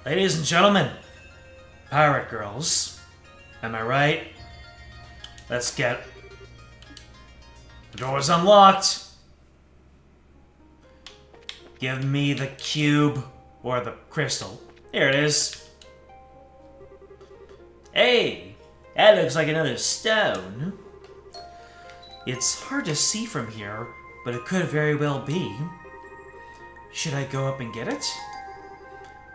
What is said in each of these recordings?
Ladies and gentlemen, pirate girls, am I right? Let's get... The door is unlocked. Give me the cube, or the crystal. Here it is. Hey, that looks like another stone. It's hard to see from here, but it could very well be. Should I go up and get it?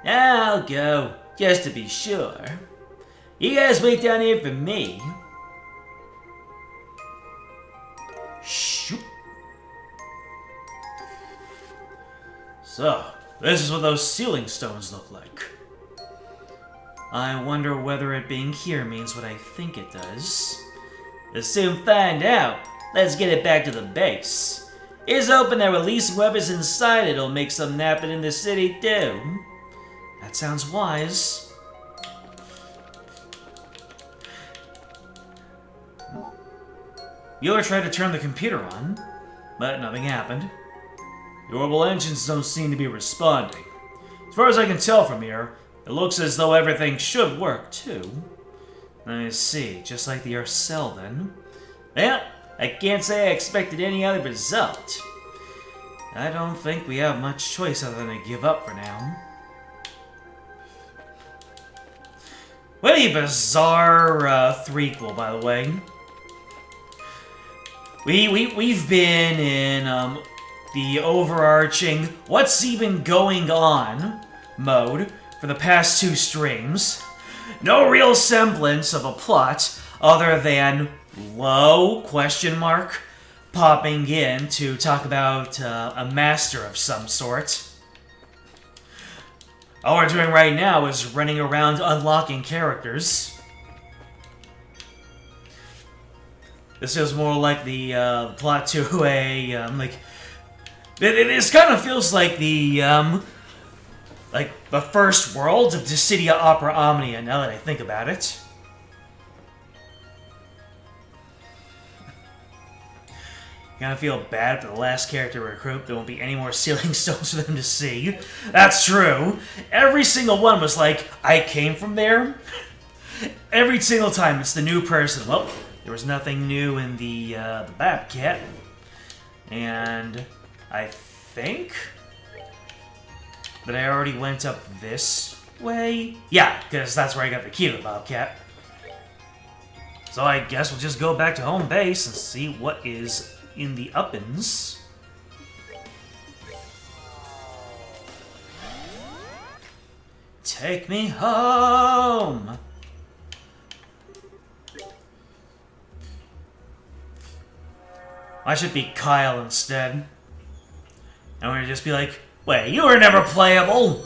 I'll go, just to be sure. You guys wait down here for me. Shoot. So, this is what those ceiling stones look like. I wonder whether it being here means what I think it does. We'll soon find out. Let's get it back to the base. Here's hoping that releasing whoever's inside it'll make something happen in the city too. That sounds wise. Mueller tried to turn the computer on, but nothing happened. The orbital engines don't seem to be responding. As far as I can tell from here, it looks as though everything should work too. I see, just like the Arcel then. Well, I can't say I expected any other result. I don't think we have much choice other than to give up for now. What a bizarre threequel, by the way. We've been in the overarching what's even going on mode for the past 2 streams. No real semblance of a plot other than low question mark popping in to talk about a master of some sort. All we're doing right now is running around unlocking characters. This is more like the plot to a like. This kind of feels like the first world of Dissidia Opera Omnia. Now that I think about it. Gonna feel bad for the last character recruit. There won't be any more ceiling stones for them to see. That's true. Every single one was like, I came from there. Every single time it's the new person. Well, there was nothing new in the Bobcat. And I think that I already went up this way. Yeah, because that's where I got the key to the Bobcat. So I guess we'll just go back to home base and see what is in the uppins. Take me home! I should be Kyle instead. And we're gonna just be like, wait, you were never playable!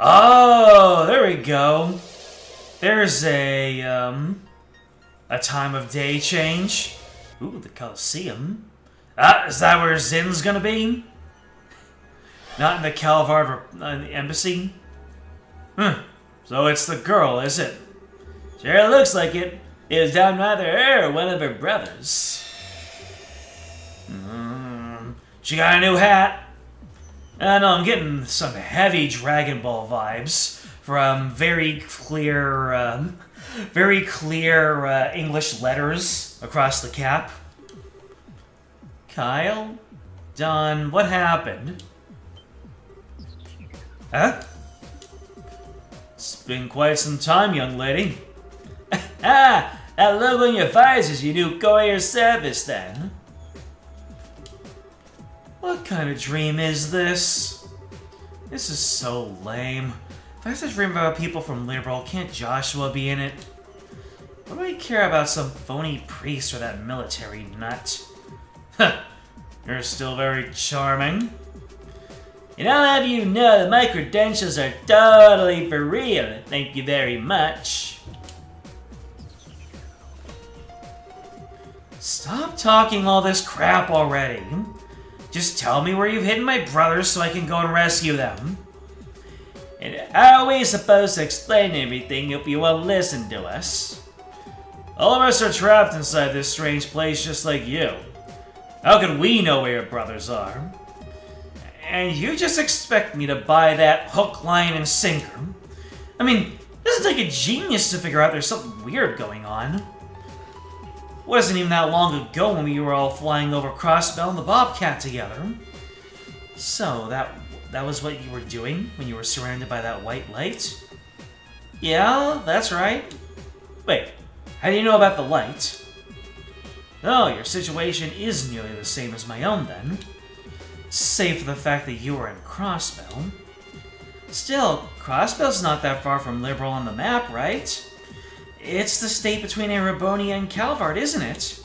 Oh, there we go. There's a time of day change. Ooh, the Colosseum. Is that where Zin's gonna be? Not in the Calvard embassy? So it's the girl, is it? Sure looks like it. It was down either her or one of her brothers. She got a new hat. I know, I'm getting some heavy Dragon Ball vibes from very clear English letters across the cap. Kyle? Don, what happened? Huh? It's been quite some time, young lady. That logo on your visor is your new courier service, then. What kind of dream is this? This is so lame. If I have to dream about people from Liberal, can't Joshua be in it? What do I care about some phony priest or that military nut? Huh, you're still very charming. And I'll have you know that my credentials are totally for real. Thank you very much. Stop talking all this crap already. Just tell me where you've hidden my brothers so I can go and rescue them. And how are we supposed to explain everything if you won't listen to us? All of us are trapped inside this strange place just like you. How could we know where your brothers are? And you just expect me to buy that hook, line, and sinker? I mean, it doesn't take a genius to figure out there's something weird going on. It wasn't even that long ago when we were all flying over Crossbell and the Bobcat together. So, that was what you were doing when you were surrounded by that white light? Yeah, that's right. Wait, how do you know about the light? Oh, your situation is nearly the same as my own, then. Save for the fact that you were in Crossbell. Still, Crossbell's not that far from Liberal on the map, right? It's the state between Erebonia and Calvard, isn't it?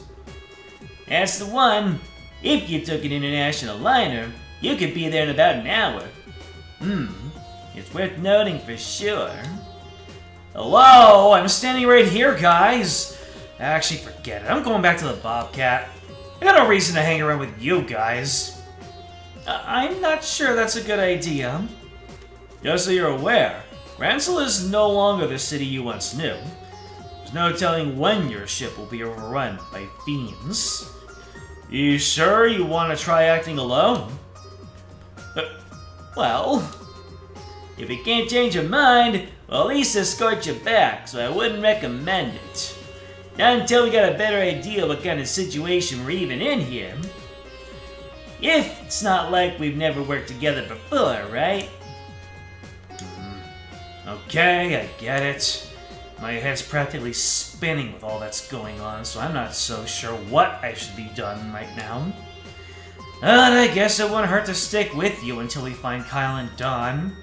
That's the one. If you took an international liner, you could be there in about an hour. It's worth noting for sure. Hello, I'm standing right here, guys. Actually, forget it. I'm going back to the Bobcat. I got no reason to hang around with you guys. I'm not sure that's a good idea. Just so you're aware, Ransel is no longer the city you once knew. There's no telling when your ship will be overrun by fiends. You sure you want to try acting alone? Well, if you can't change your mind, well, at least escort you back, so I wouldn't recommend it. Not until we got a better idea what kind of situation we're even in here. If it's not like we've never worked together before, right? Okay, I get it. My head's practically spinning with all that's going on, so I'm not so sure what I should be doing right now. But I guess it wouldn't hurt to stick with you until we find Kyle and Dawn.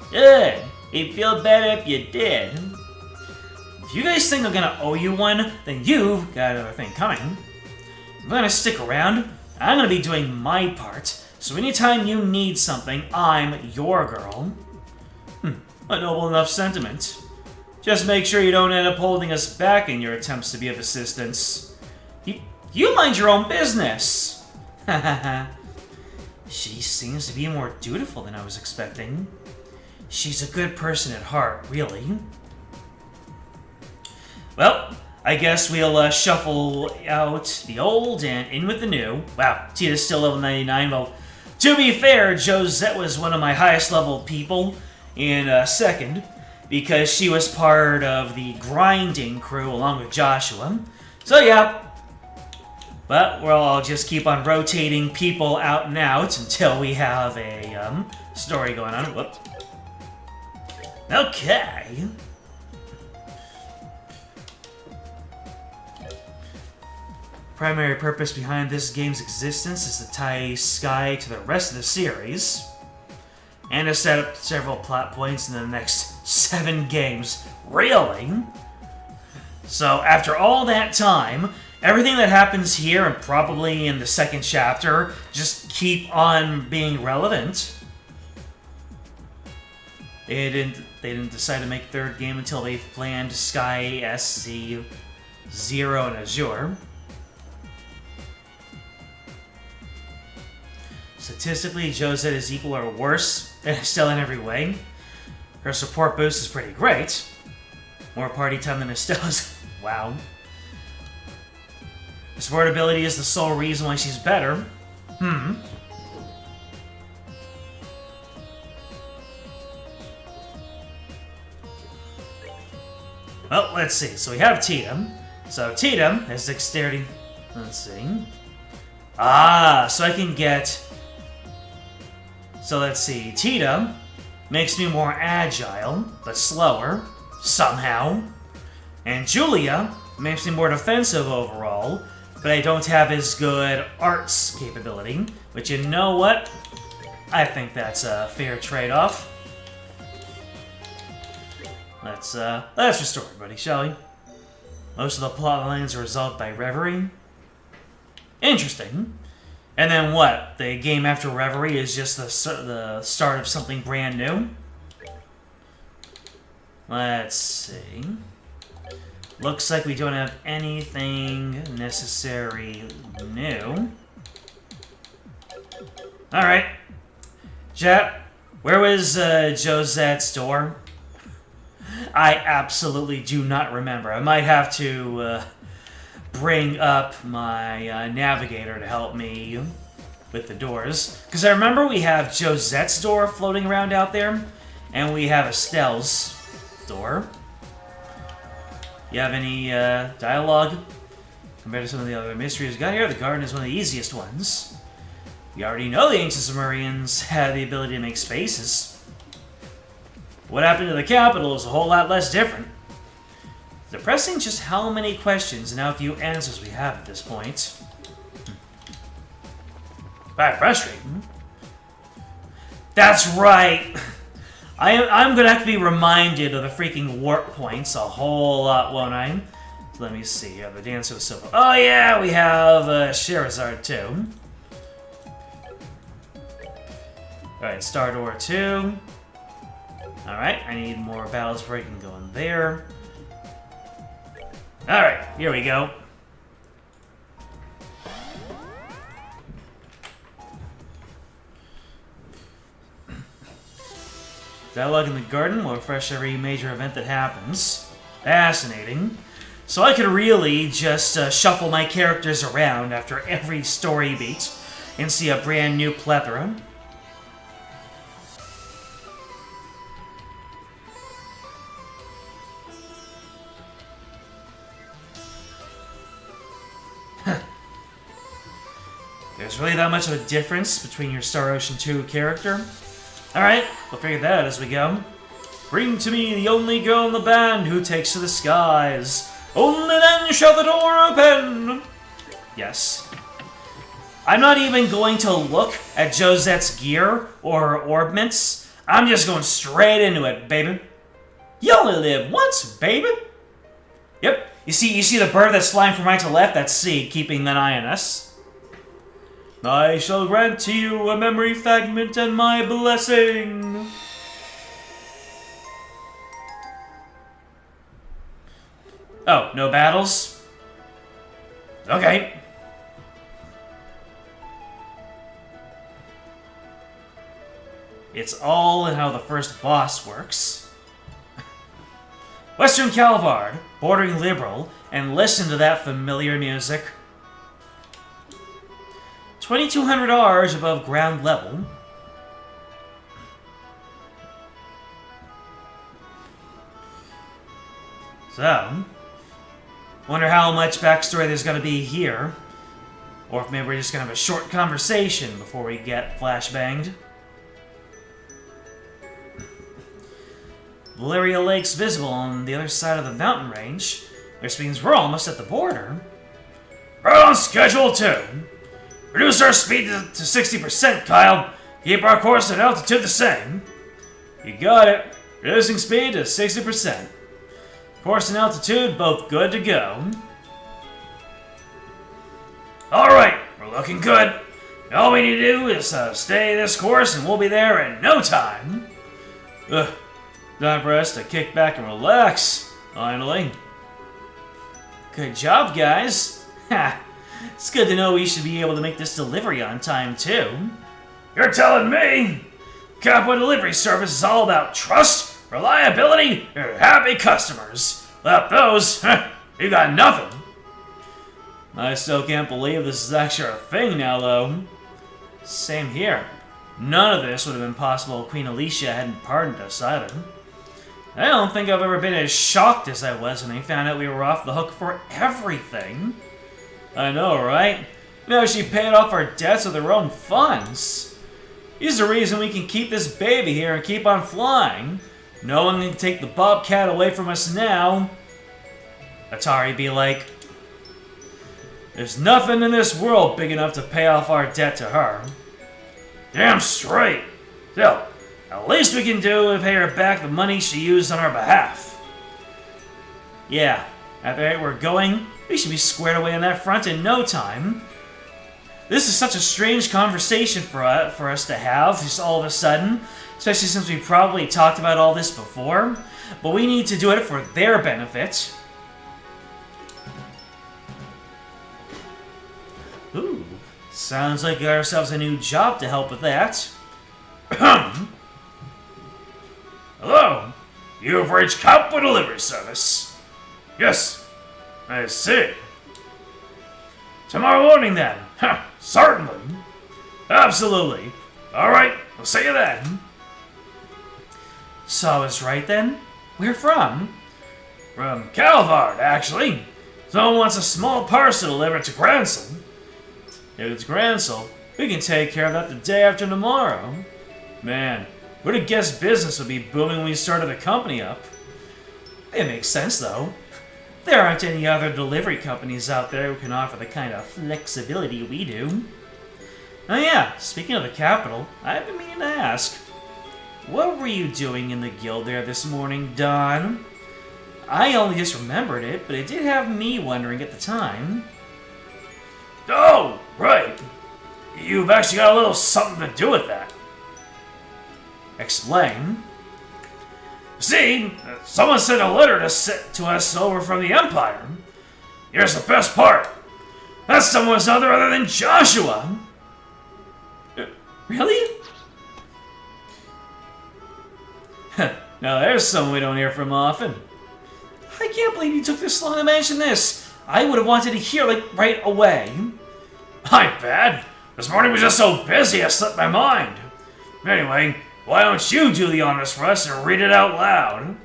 Good. It'd feel better if you did. If you guys think I'm gonna owe you one, then you've got another thing coming. If I'm gonna stick around, I'm gonna be doing my part, so anytime you need something, I'm your girl. A noble enough sentiment. Just make sure you don't end up holding us back in your attempts to be of assistance. You mind your own business! She seems to be more dutiful than I was expecting. She's a good person at heart, really. Well, I guess we'll shuffle out the old and in with the new. Wow, Tita's still level 99. Well, to be fair, Josette was one of my highest level people in second, because she was part of the grinding crew along with Joshua. So yeah, but I'll just keep on rotating people out and out until we have a story going on. Whoop. Okay. Primary purpose behind this game's existence is to tie Sky to the rest of the series, and to set up several plot points in the next 7 games. Really? So after all that time, everything that happens here and probably in the second chapter just keep on being relevant. They didn't decide to make third game until they planned Sky, SC, Zero, and Azure. Statistically, Josette is equal or worse than Estelle in every way. Her support boost is pretty great. More party time than Estelle's. Wow. Her support ability is the sole reason why she's better. Well, let's see. So we have Tita. So Tita has dexterity. Let's see. So I can get... So let's see. Tita makes me more agile, but slower, somehow. And Julia makes me more defensive overall, but I don't have as good arts capability. But you know what? I think that's a fair trade-off. Let's restore everybody, shall we? Most of the plot lines are resolved by Reverie. Interesting. And then what? The game after Reverie is just the start of something brand new? Let's see. Looks like we don't have anything necessary new. Alright. Jap, where was Josette's door? I absolutely do not remember. I might have to bring up my navigator to help me with the doors. Because I remember we have Josette's door floating around out there, and we have Estelle's door. You have any dialogue? Compared to some of the other mysteries we got here, the garden is one of the easiest ones. You already know the ancient Sumerians had the ability to make spaces. What happened to the capital is a whole lot less different. Depressing just how many questions and how few answers we have at this point. Quite frustrating. That's right! I'm gonna have to be reminded of the freaking warp points a whole lot, won't I? So let me see here. The Dancer of Silver. Oh yeah, we have Sherazade too. Alright, Star Door 2. Alright, I need more battles before I can go in there. Alright, here we go. Dialogue in the garden will refresh every major event that happens. Fascinating. So I could really just shuffle my characters around after every story beat and see a brand new plethora. There's really that much of a difference between your Star Ocean 2 character? Alright, we'll figure that out as we go. Bring to me the only girl in the band who takes to the skies. Only then shall the door open! Yes. I'm not even going to look at Josette's gear or her orbments. I'm just going straight into it, baby. You only live once, baby. Yep. You see the bird that's flying from right to left? That's C, keeping an eye on us. I shall grant to you a memory fragment and my blessing. Oh, no battles? Okay. It's all in how the first boss works. Western Calvard, bordering liberal, and listen to that familiar music. 2,200 Rs above ground level. So, wonder how much backstory there's going to be here. Or if maybe we're just going to have a short conversation before we get flashbanged. Valeria Lake's visible on the other side of the mountain range, which means we're almost at the border. Right on schedule, too. Reduce our speed to 60%, Kyle. Keep our course and altitude the same. You got it. Reducing speed to 60%. Course and altitude both good to go. Alright, we're looking good. All we need to do is stay this course and we'll be there in no time. Time for us to kick back and relax, finally. Good job, guys. Ha! It's good to know we should be able to make this delivery on time, too. You're telling me? Cowboy Delivery Service is all about trust, reliability, and happy customers. Without those, you got nothing. I still can't believe this is actually a thing now, though. Same here. None of this would have been possible if Queen Alicia hadn't pardoned us, either. I don't think I've ever been as shocked as I was when they found out we were off the hook for everything. I know, right? You know, she paid off our debts with her own funds. He's the reason we can keep this baby here and keep on flying. No one can take the Bobcat away from us now. Atari be like, there's nothing in this world big enough to pay off our debt to her. Damn straight. Still, at least we can do is pay her back the money she used on our behalf. Yeah, at the rate we're going, we should be squared away on that front in no time. This is such a strange conversation for us to have, just all of a sudden. Especially since we probably talked about all this before. But we need to do it for their benefit. Ooh, sounds like we got ourselves a new job to help with that. Hello, You have reached Capital Delivery Service. Yes, I see. Tomorrow morning, then. Certainly. Absolutely. All right, I'll see you then. So I was right then? Where from? From Calvard, actually. Someone wants a small parcel delivered to Gransel. If it's Gransel, we can take care of that the day after tomorrow. Man, who'd have guessed business would be booming when we started the company up? It makes sense, though. There aren't any other delivery companies out there who can offer the kind of flexibility we do. Oh yeah, speaking of the capital, I've been meaning to ask. What were you doing in the guild there this morning, Don? I only just remembered it, but it did have me wondering at the time. Oh, right. You've actually got a little something to do with that. Explain. See, someone sent a letter to us over from the Empire. Here's the best part. That someone's other than Joshua. Really? Now there's someone we don't hear from often. I can't believe you took this long to mention this. I would have wanted to hear, right away. My bad. This morning was just so busy I slipped my mind. Anyway, why don't you do the honors for us and read it out loud?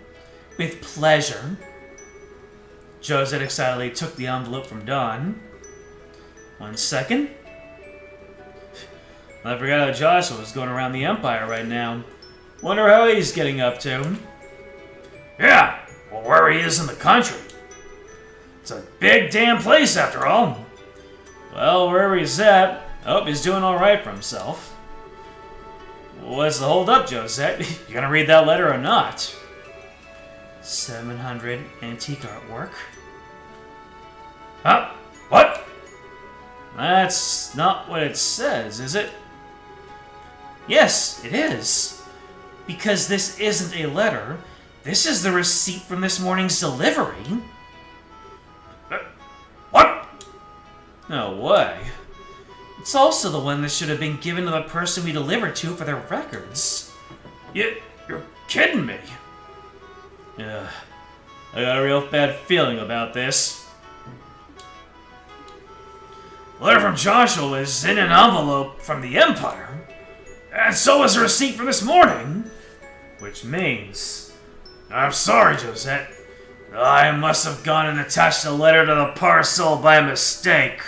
With pleasure. Josette excitedly took the envelope from Don. 1 second. I forgot how Joshua was going around the Empire right now. Wonder how he's getting up to. Yeah, well, where he is in the country. It's a big damn place after all. Well, wherever he's at, I hope he's doing alright for himself. What's the hold up, Josette? You gonna read that letter or not? 700 antique artwork. Huh? What? That's not what it says, is it? Yes, it is. Because this isn't a letter. This is the receipt from this morning's delivery. What? No way. It's also the one that should have been given to the person we delivered to for their records. You're kidding me. Ugh. I got a real bad feeling about this. The letter from Joshua was in an envelope from the Empire. And so was the receipt for this morning. Which means... I'm sorry, Josette. I must have gone and attached the letter to the parcel by mistake.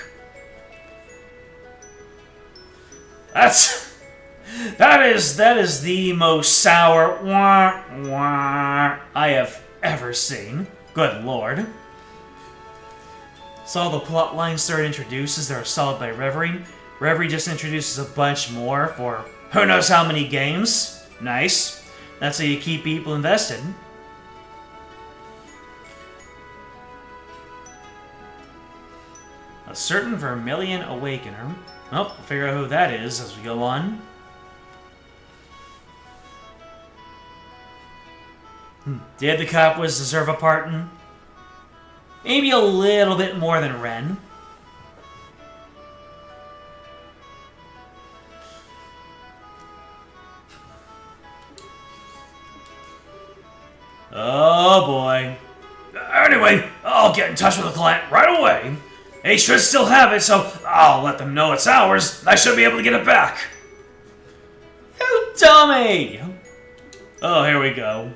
That is the most sour wah wah I have ever seen. Good lord. So all the plot lines Third introduces that are solved by Reverie. Reverie just introduces a bunch more for who knows how many games. Nice. That's how you keep people invested. A certain Vermilion Awakener. Oh, we'll figure out who that is as we go on. Did the Copwas deserve a pardon? Maybe a little bit more than Ren. Oh boy. Anyway, I'll get in touch with the client right away. They should still have it, so I'll let them know it's ours. I should be able to get it back. You dummy! Oh, here we go.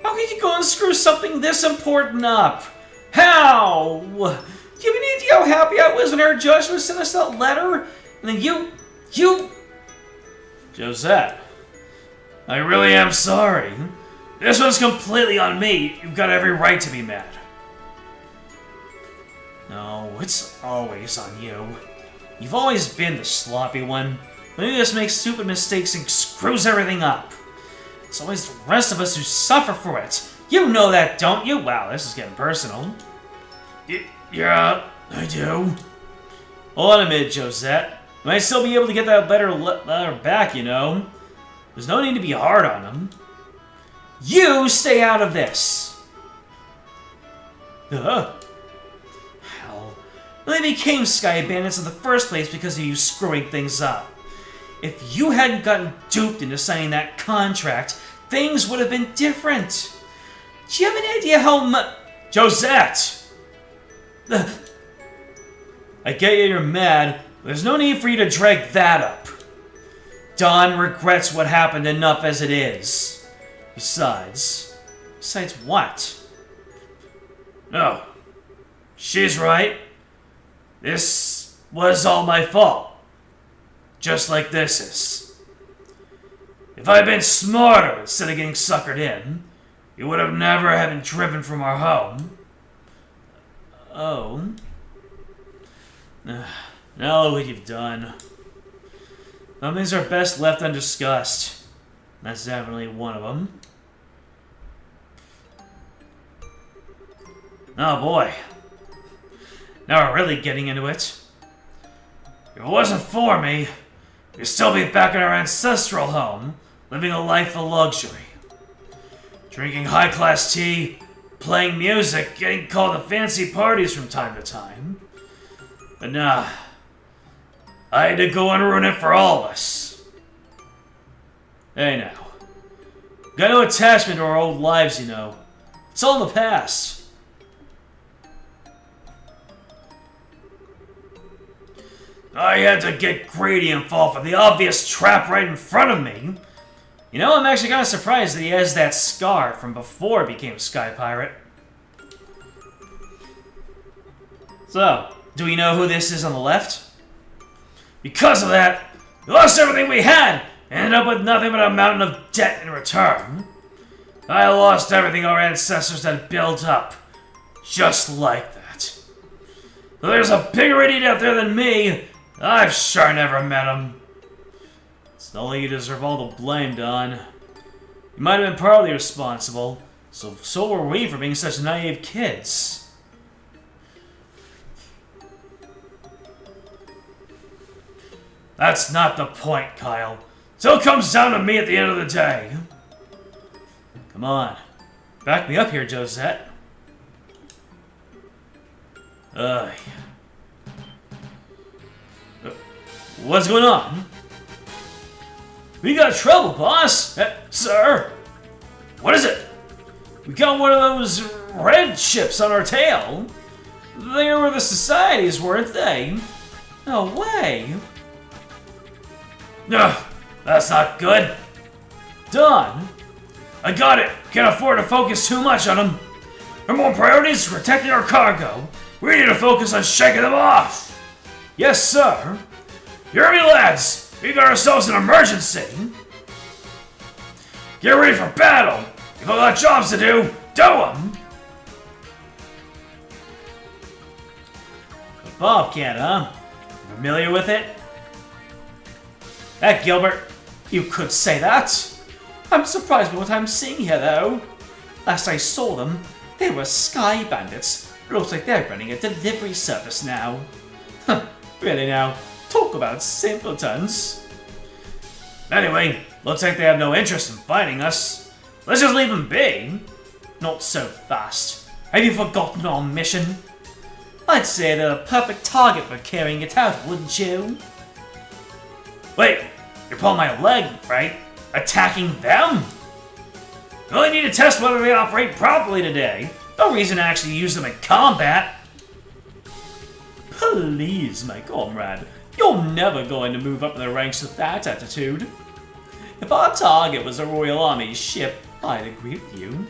How could you go and screw something this important up? How? Do you have any idea how happy I was when I heard Joshua sent us that letter? And then you... Josette. I really am sorry. This one's completely on me. You've got every right to be mad. No, it's always on you. You've always been the sloppy one. When you just make stupid mistakes and screws everything up. It's always the rest of us who suffer for it. You know that, don't you? Wow, this is getting personal. Yeah, I do. Hold on a minute, Josette. You might still be able to get that letter back, you know. There's no need to be hard on him. You stay out of this. Hell. They became Sky Bandits in the first place because of you screwing things up. If you hadn't gotten duped into signing that contract, things would have been different. Do you have any idea how much... Josette! I get you're mad, but there's no need for you to drag that up. Dawn regrets what happened enough as it is. Besides what? No. She's right. This was all my fault. Just like this is. If I'd been smarter instead of getting suckered in, you would have never have been driven from our home. Oh. Now look what you've done. Some things are best left undiscussed. That's definitely one of them. Oh boy. Now we're really getting into it. If it wasn't for me, we'd still be back in our ancestral home, living a life of luxury. Drinking high-class tea, playing music, getting called to fancy parties from time to time. But nah, I had to go and ruin it for all of us. Hey now. Got no attachment to our old lives, you know. It's all in the past. I had to get greedy and fall for the obvious trap right in front of me. You know, I'm actually kind of surprised that he has that scar from before he became a Sky Pirate. So, do we know who this is on the left? Because of that, we lost everything we had and ended up with nothing but a mountain of debt in return. I lost everything our ancestors had built up. Just like that. Though there's a bigger idiot out there than me, I've sure never met him. It's not like you deserve all the blame, Don. You might have been partly responsible, so were we for being such naive kids. That's not the point, Kyle. Still comes down to me at the end of the day. Come on. Back me up here, Josette. What's going on? We got trouble, boss! Sir? What is it? We got one of those red ships on our tail. They were the societies, weren't they? No way! Ugh, that's not good. Done. I got it. Can't afford to focus too much on them. Our more priorities is protecting our cargo. We need to focus on shaking them off. Yes, sir. You hear me, lads? We got ourselves an emergency. Get ready for battle. You've all got jobs to do. Do them. The Bobcat, huh? Familiar with it? Heck, Gilbert, you could say that. I'm surprised by what I'm seeing here, though. Last I saw them, they were Sky Bandits. It looks like they're running a delivery service now. Huh, really now, talk about simpletons. Anyway, looks like they have no interest in fighting us. Let's just leave them be. Not so fast. Have you forgotten our mission? I'd say they're the perfect target for carrying it out, wouldn't you? Wait, you're pulling my leg, right? Attacking them? We only need to test whether they operate properly today. No reason to actually use them in combat. Please, my comrade. You're never going to move up in the ranks with that attitude. If our target was a Royal Army ship, I'd agree with you.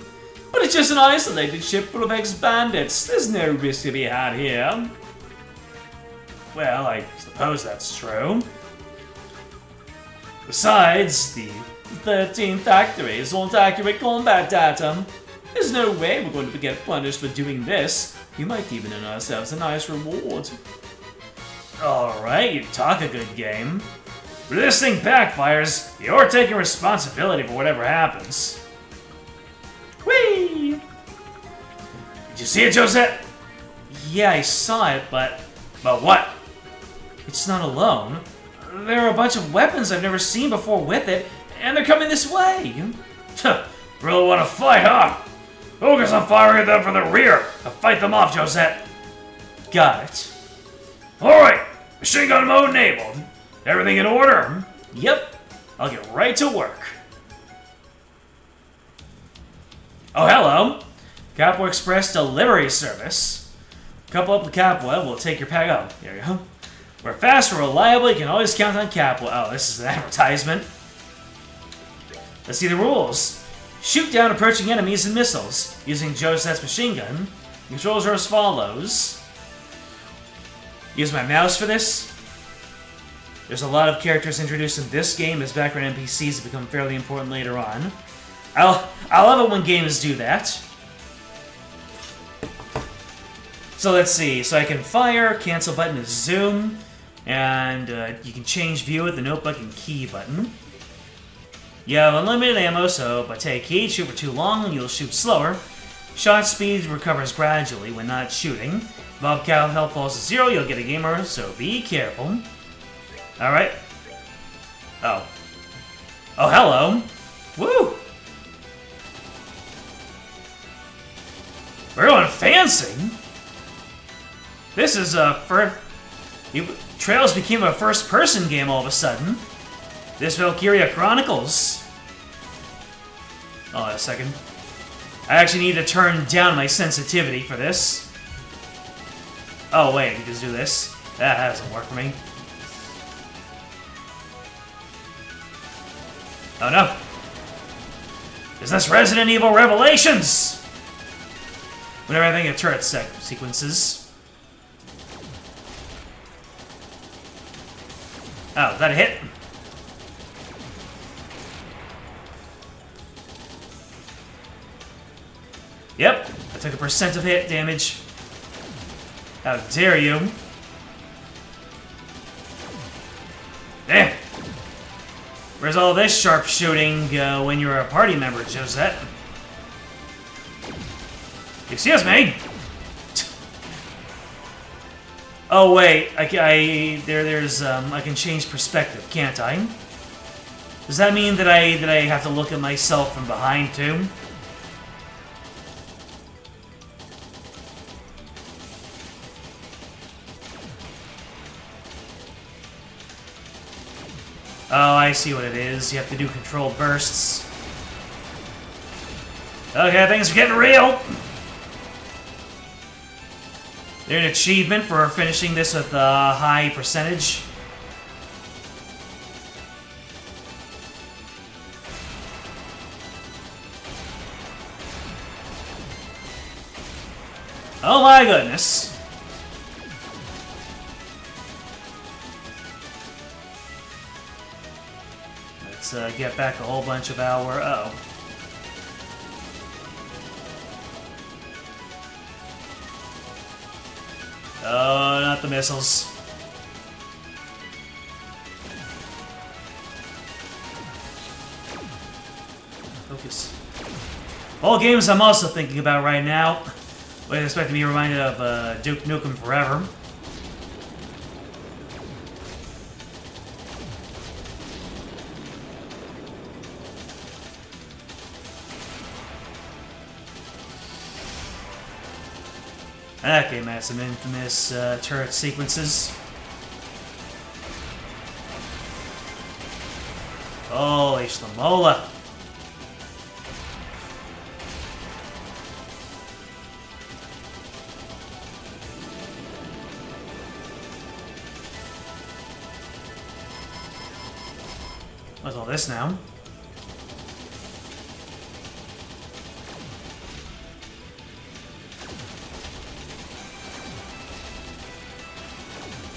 But it's just an isolated ship full of ex-bandits. There's no risk to be had here. Well, I suppose that's true. Besides, the 13 factories want accurate combat data. There's no way we're going to get punished for doing this. You might even earn ourselves a nice reward. Alright, you talk a good game. But if this thing backfires, you're taking responsibility for whatever happens. Whee! Did you see it, Josette? Yeah, I saw it, but... But what? It's not alone. There are a bunch of weapons I've never seen before with it, and they're coming this way. Really want to fight, huh? Focus on firing at them from the rear to fight them off, Josette. Got it. Alright, machine gun mode enabled. Everything in order? Yep, I'll get right to work. Oh, hello! Capua Express Delivery Service. Couple up the Capua, we'll take your pack. Oh, there you go. We're fast, we're reliable, you can always count on Capua. Oh, this is an advertisement. Let's see the rules. Shoot down approaching enemies and missiles using Josette's machine gun. Controls are as follows. Use my mouse for this. There's a lot of characters introduced in this game as background NPCs that become fairly important later on. I'll love it when games do that. So let's see. So I can fire, cancel button is zoom, and you can change view with the notebook and key button. You have unlimited ammo, so if I take heat, shoot for too long, you'll shoot slower. Shot speed recovers gradually when not shooting. If Bobcat health falls to 0, you'll get a gamer, so be careful. Alright. Oh. Oh, hello. Woo! We're going fancy. This is Trails became a first-person game all of a sudden. This Valkyria Chronicles. Hold on a second. I actually need to turn down my sensitivity for this. Oh wait, I can just do this. That doesn't work for me. Oh no. Is this Resident Evil Revelations? Whenever I think of turret sequences. Oh, is that a hit? Yep, I took a percent of hit damage. How dare you? Damn. Where's all this sharpshooting when you're a party member, Josette? Excuse me. Oh wait, I can change perspective, can't I? Does that mean that I have to look at myself from behind too? Oh, I see what it is. You have to do controlled bursts. Okay, things are getting real! There's an achievement for finishing this with a high percentage. Oh my goodness. Let's get back a whole bunch of our... Uh-oh. Oh, not the missiles. Focus. All games I'm also thinking about right now. Wouldn't expect to be reminded of Duke Nukem Forever. That game has some infamous turret sequences. Holy Shlomola. What's all this now?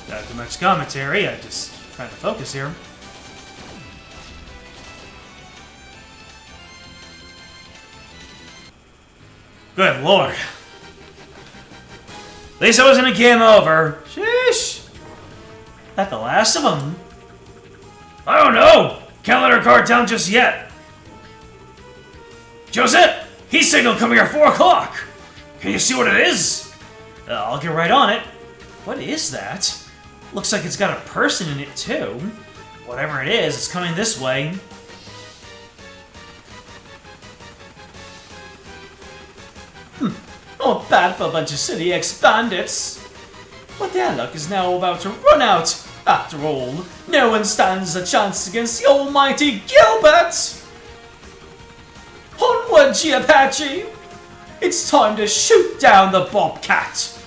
Not too much commentary, I'm just trying to focus here. Good lord. At least it wasn't a game over. Sheesh. Not the last of them. I don't know. Can't let our guard down just yet. Josette, he signaled coming here at 4 o'clock. Can you see what it is? I'll get right on it. What is that? Looks like it's got a person in it, too. Whatever it is, it's coming this way. Oh, bad for a bunch of City X bandits. But their luck is now about to run out. After all, no one stands a chance against the almighty Gilbert. Onward Giapachi! It's time to shoot down the Bobcat!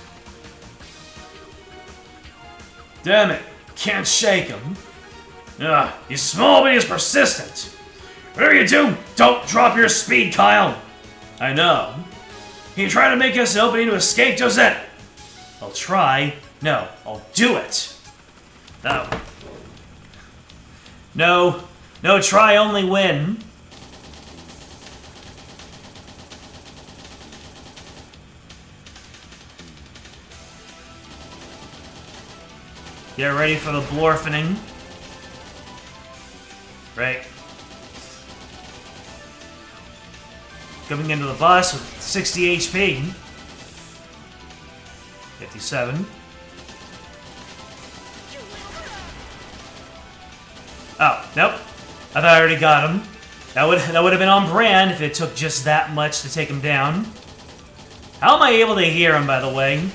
Damn it, can't shake him. He's small but he's persistent. Whatever you do, don't drop your speed, Kyle. I know. Can you try to make us an opening to escape, Josette? I'll try. No, I'll do it. No. No, try, only win. Get ready for the blorfening. Right. Coming into the bus with 60 HP. 57. Oh, nope. I thought I already got him. That would have been on brand if it took just that much to take him down. How am I able to hear him, by the way?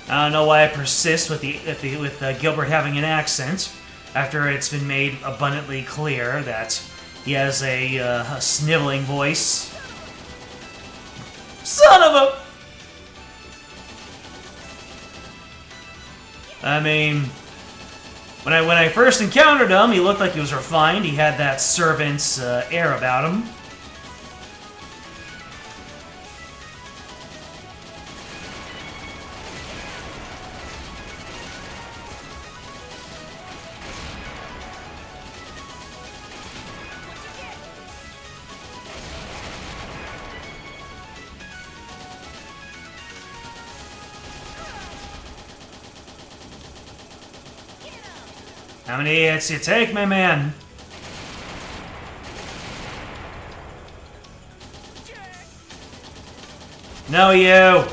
I don't know why I persist with Gilbert having an accent, after it's been made abundantly clear that he has a sniveling voice. Son of a... I mean, when I first encountered him, he looked like he was refined. He had that servant's air about him. How many hits you take, my man? No, you!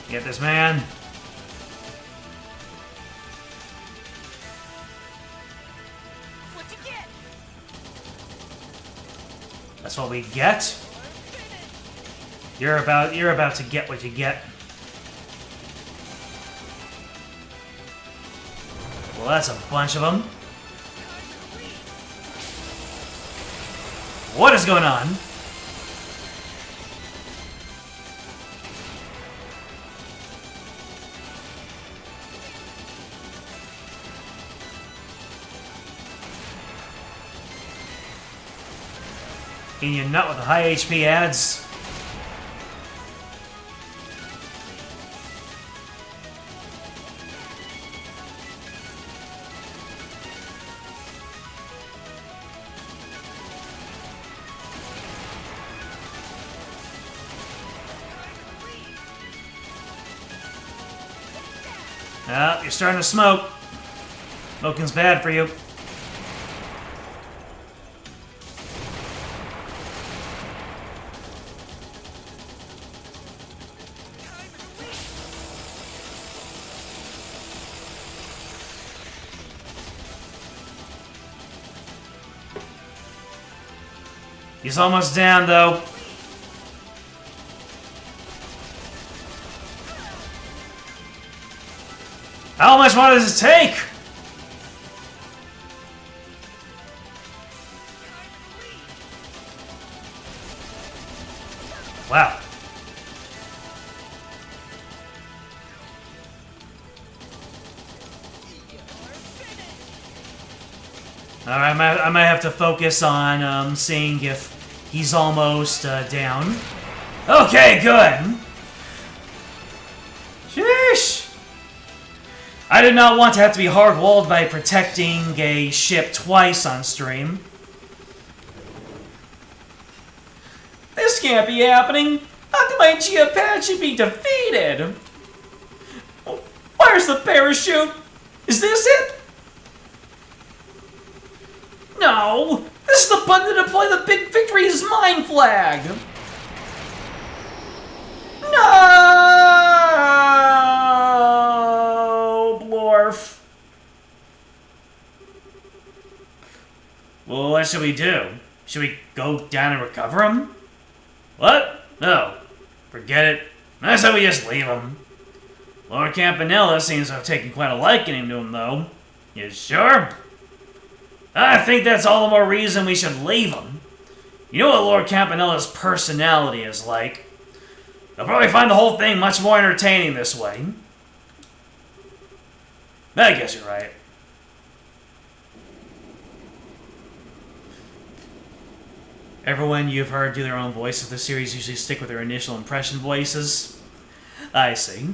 Get this man. What'd you get? That's what we get. You're about to get what you get. Well, that's a bunch of them. What is going on? Can you nut with the high HP ads? Ah, you're starting to smoke. Smoking's bad for you. He's almost down, though. How much more does it take? Wow. Alright, I might have to focus on seeing if he's almost down. Okay, good. Sheesh. I did not want to have to be hard-walled by protecting a ship twice on stream. This can't be happening. How can my Giapachi be defeated? Where's the parachute? Is this it? No! This is the button to deploy the big victory's mine flag! what should we do? Should we go down and recover him? What? No. Forget it. I said we just leave him. Lord Campanella seems to have taken quite a liking to him, though. You sure? I think that's all the more reason we should leave him. You know what Lord Campanella's personality is like. They'll probably find the whole thing much more entertaining this way. I guess you're right. Everyone you've heard do their own voice of the series usually stick with their initial impression voices. I see.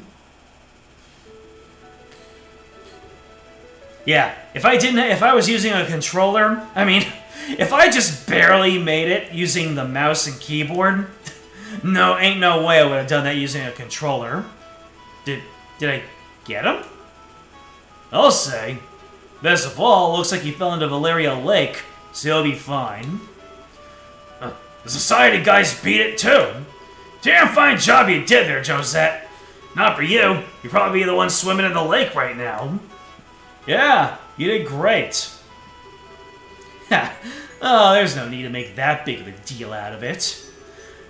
Yeah, if I was using a controller, I mean, if I just barely made it using the mouse and keyboard, no, ain't no way I would have done that using a controller. Did I get him? I'll say. Best of all, looks like he fell into Valeria Lake, so he'll be fine. The society guys beat it too. Damn fine job you did there, Josette. Not for you. You'd probably be the one swimming in the lake right now. Yeah, you did great. Oh, there's no need to make that big of a deal out of it.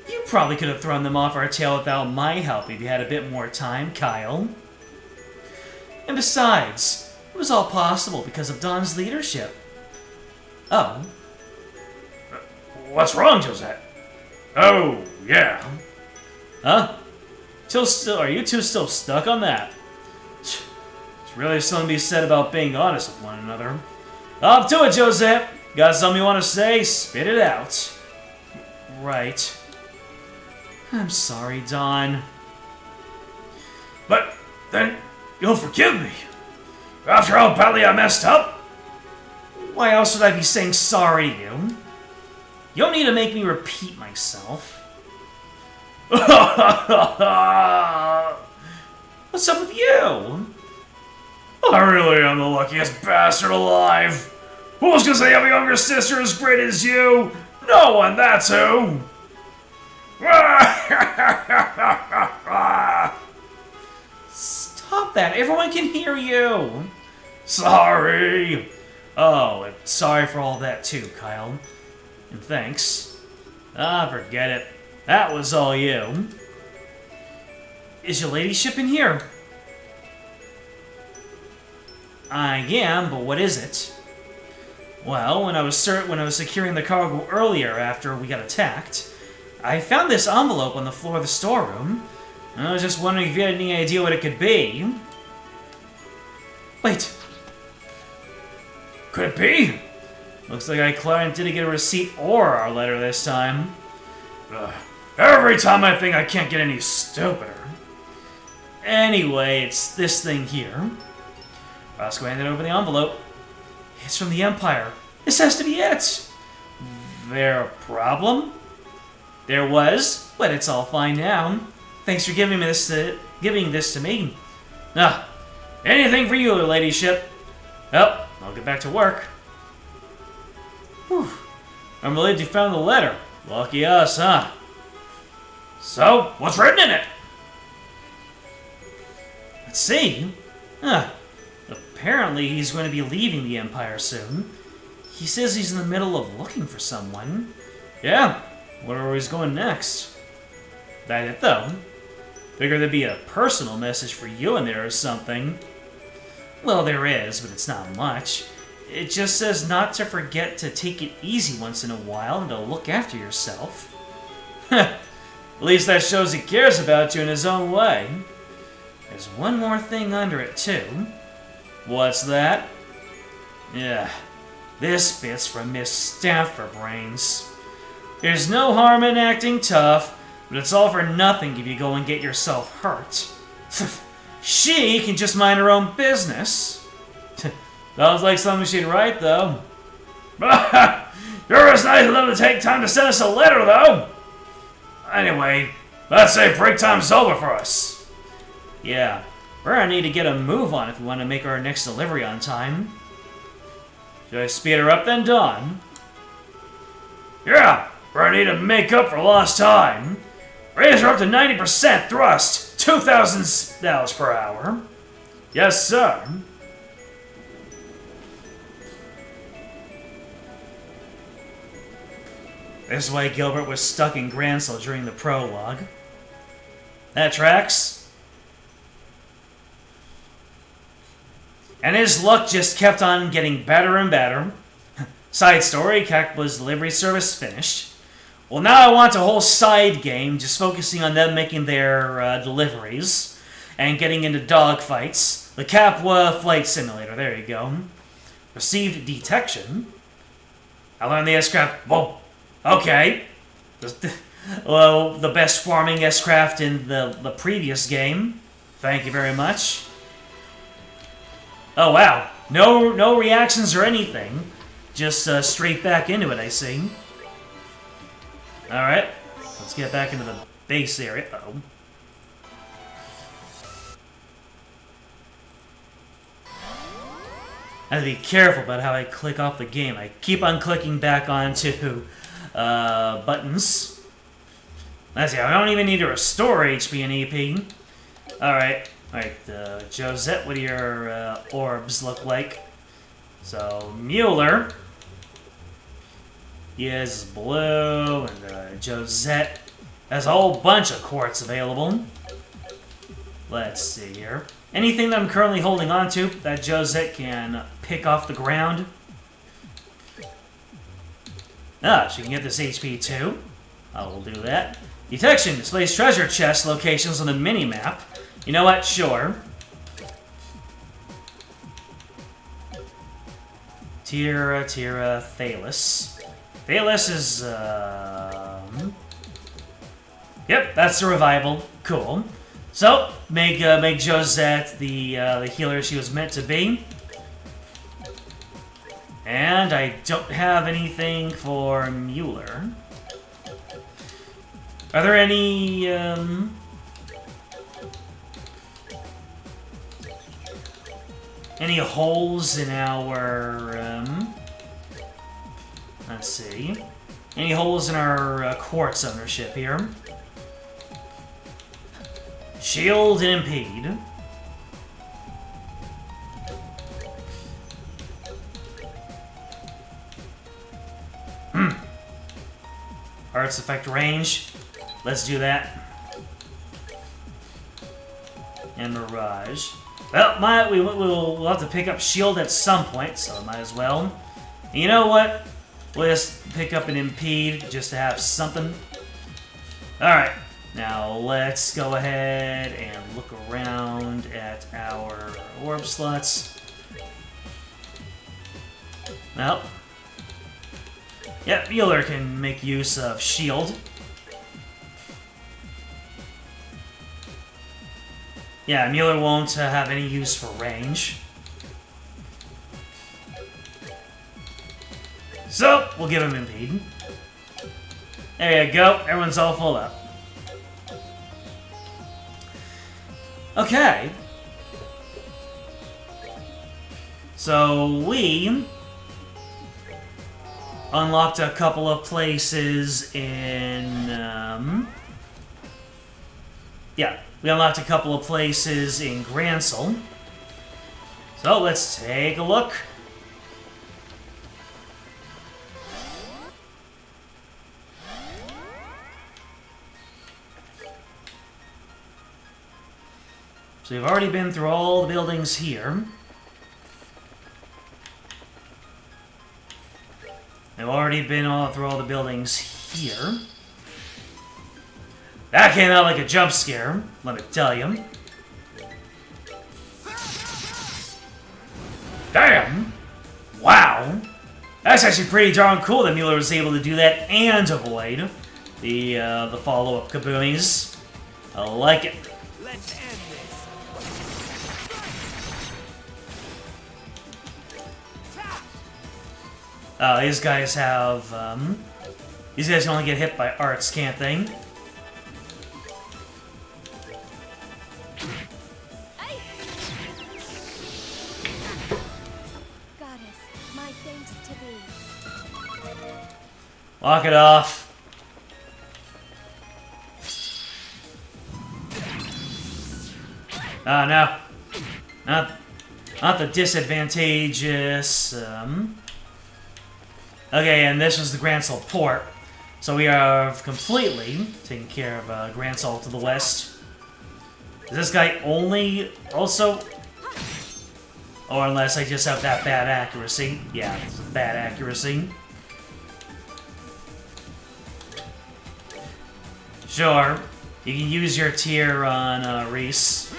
You probably could have thrown them off our tail without my help if you had a bit more time, Kyle. And besides, it was all possible because of Don's leadership. Oh. What's wrong, Josette? Oh, yeah. Huh? Are you two still stuck on that? There's really something to be said about being honest with one another. Up to it, Josette! Got something you want to say? Spit it out. Right. I'm sorry, Don. But then you'll forgive me. After how badly I messed up? Why else would I be saying sorry to you? You don't need to make me repeat myself. What's up with you? I really am the luckiest bastard alive. Who was gonna say I have a younger sister as great as you? No one, that's who. Stop that. Everyone can hear you. Sorry. Oh, and sorry for all that too, Kyle. And thanks. Forget it. That was all you. Is your ladyship in here? I am, but what is it? Well, when I was securing the cargo earlier after we got attacked, I found this envelope on the floor of the storeroom. I was just wondering if you had any idea what it could be. Wait. Could it be? Looks like our client didn't get a receipt or our letter this time. Every time I think I can't get any stupider. Anyway, it's this thing here. Roscoe handed over the envelope. It's from the Empire. This has to be it. There a problem? There was, but it's all fine now. Thanks for giving this to me. Anything for you, ladyship. Well, I'll get back to work. Whew. I'm relieved you found the letter. Lucky us, huh? So, what's written in it? Let's see. Apparently he's going to be leaving the Empire soon. He says he's in the middle of looking for someone. Yeah, wonder where he's going next. That it, though. Figured there'd be a personal message for you in there or something. Well, there is, but it's not much. It just says not to forget to take it easy once in a while and to look after yourself. At least that shows he cares about you in his own way. There's one more thing under it, too. What's that? Yeah, this bit's from Miss Staffordbrains. There's no harm in acting tough, but it's all for nothing if you go and get yourself hurt. She can just mind her own business. Sounds like something she'd write, though. You're as nice of them to take time to send us a letter, though. Anyway, let's say break time's over for us. Yeah, we're gonna need to get a move on if we want to make our next delivery on time. Should I speed her up then, Dawn? Yeah, we're gonna need to make up for lost time. Raise her up to 90% thrust, $2,000 per hour. Yes, sir. This is why Gilbert was stuck in Gransel during the prologue. That tracks. And his luck just kept on getting better and better. Side story, Cactbla's delivery service finished. Well, now I want a whole side game just focusing on them making their deliveries and getting into dogfights. The Capwa Flight Simulator, there you go. Received detection. I learned the S-craft. Whoa, okay. Well, the best farming S-craft in the previous game. Thank you very much. Oh wow, no reactions or anything. Just straight back into it, I see. Alright, let's get back into the base area. Uh-oh. I have to be careful about how I click off the game. I keep on clicking back onto buttons. Let's see, I don't even need to restore HP and EP. Alright, Josette, what do your orbs look like? So, Mueller. He is blue, and Josette has a whole bunch of quartz available. Let's see here. Anything that I'm currently holding on to that Josette can pick off the ground. Ah, she can get this HP too. I will do that. Detection displays treasure chest locations on the mini-map. You know what? Sure. Tira, Thalys. Thalys is, Yep, that's the revival. Cool. So, make Josette the healer she was meant to be. And I don't have anything for Mueller. Are there any, any holes in our, let's see. Any holes in our quartz ownership here? Shield and impede. Arts effect range. Let's do that. And Mirage. Well, we'll have to pick up shield at some point, so might as well. And you know what? We'll just pick up an impede just to have something. Alright, now let's go ahead and look around at our orb slots. Well, yeah, Mueller can make use of shield. Yeah, Mueller won't have any use for range. So, we'll give him impede. There you go, everyone's all full up. Okay. So, we unlocked a couple of places in, yeah, we unlocked a couple of places in Gransel. So, let's take a look. So we've already been through all the buildings here. We've already been through all the buildings here. That came out like a jump scare, let me tell you. Damn! Wow! That's actually pretty darn cool that Mueller was able to do that and avoid the follow-up kaboomies. I like it. Let's end this. These guys have, these guys can only get hit by arts, can't they? Goddess, my thanks to thee. Lock it off. No. Not the disadvantageous, Okay, and this was the Gransel port. So we have completely taken care of Grand Soul to the west. Is this guy only also... Or unless I just have that bad accuracy. Yeah, it's bad accuracy. Sure, you can use your tier on Reese.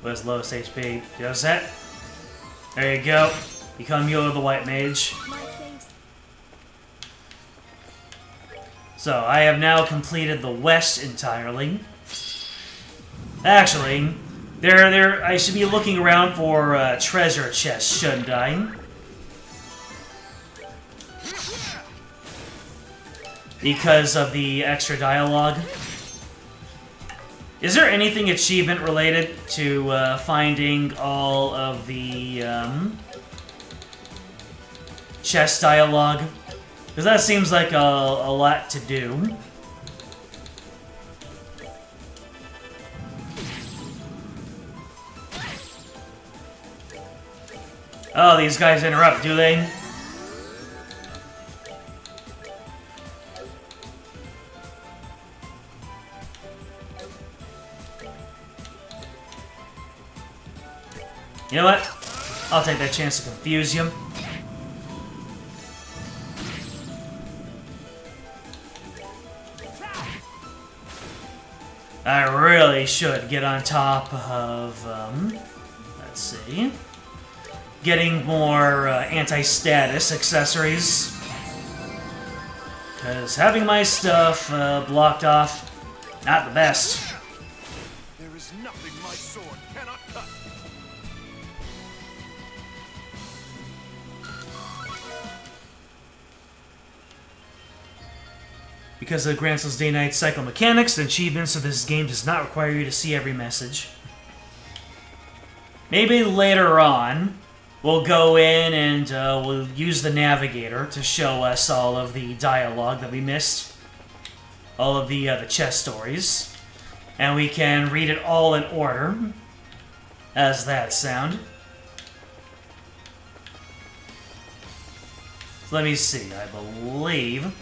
What's lowest HP? Just that. There you go. Become Yoda the White Mage. My thanks. So, I have now completed the west entirely. Actually, I should be looking around for treasure chests, shouldn't I? Because of the extra dialogue. Is there anything achievement related to finding all of the chest dialogue? Because that seems like a lot to do. Oh, these guys interrupt, do they? You know what? I'll take that chance to confuse you. I really should get on top of, let's see, getting more anti-status accessories. Because having my stuff blocked off, not the best. There is nothing my sword cannot cut. Because of Grand Soul's day-night cycle mechanics, the achievements of this game does not require you to see every message. Maybe later on, we'll go in and we'll use the navigator to show us all of the dialogue that we missed. All of the chest stories. And we can read it all in order. How's that sound? So let me see, I believe...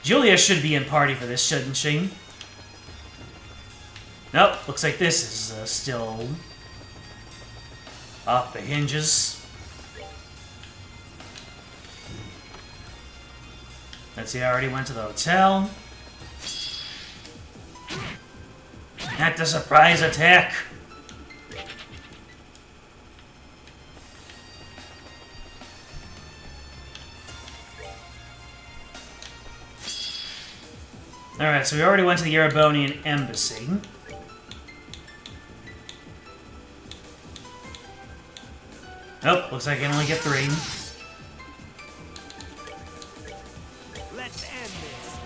Julia should be in party for this, shouldn't she? Nope, looks like this is still off the hinges. Let's see, I already went to the hotel. At the surprise attack. Alright, so we already went to the Erebonian Embassy. Nope, looks like I can only get 3. Let's end this.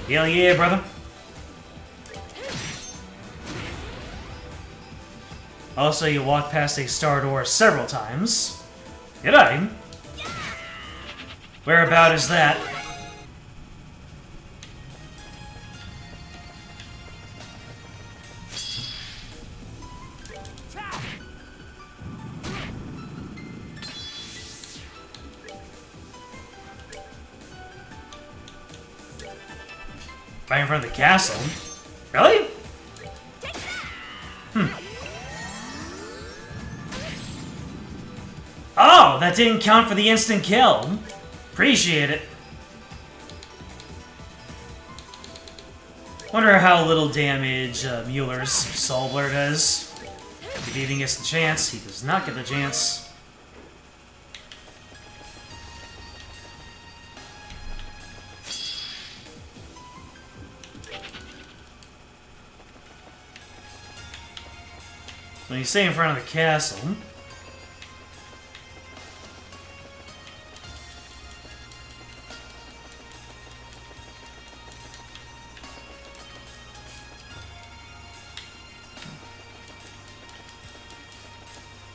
Hell yeah, brother. Also, you walk past a star door several times. Did I? Whereabout is that? Right in front of the castle? Really? Oh, that didn't count for the instant kill. Appreciate it. Wonder how little damage Mueller's Soul Blur does. If he even gets the chance, he does not get the chance. When you stay in front of the castle,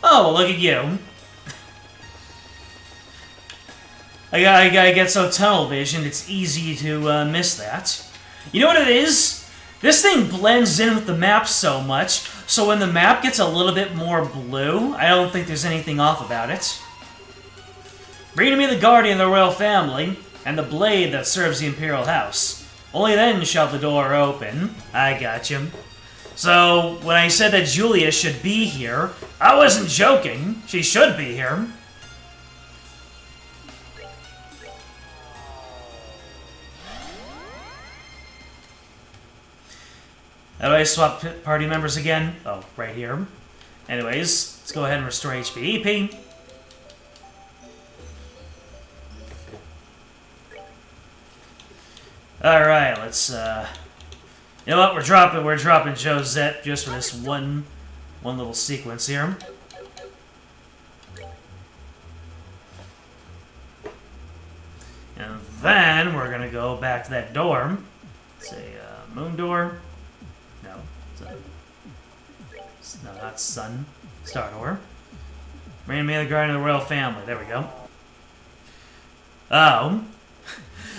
oh, well, look at you. I get so tunnel vision, it's easy to miss that. You know what it is? This thing blends in with the map so much, so when the map gets a little bit more blue, I don't think there's anything off about it. Bring to me the guardian of the royal family, and the blade that serves the imperial house. Only then shall the door open. I got you. So, when I said that Julia should be here, I wasn't joking. She should be here. How do I swap party members again? Oh, right here. Anyways, let's go ahead and restore HP. EP. Alright, let's, you know what, we're dropping Josette just for this one little sequence here. And then we're gonna go back to that door. Say, moon door. No, no, not sun. Star door. Bring me the guardian of the royal family. There we go. Oh.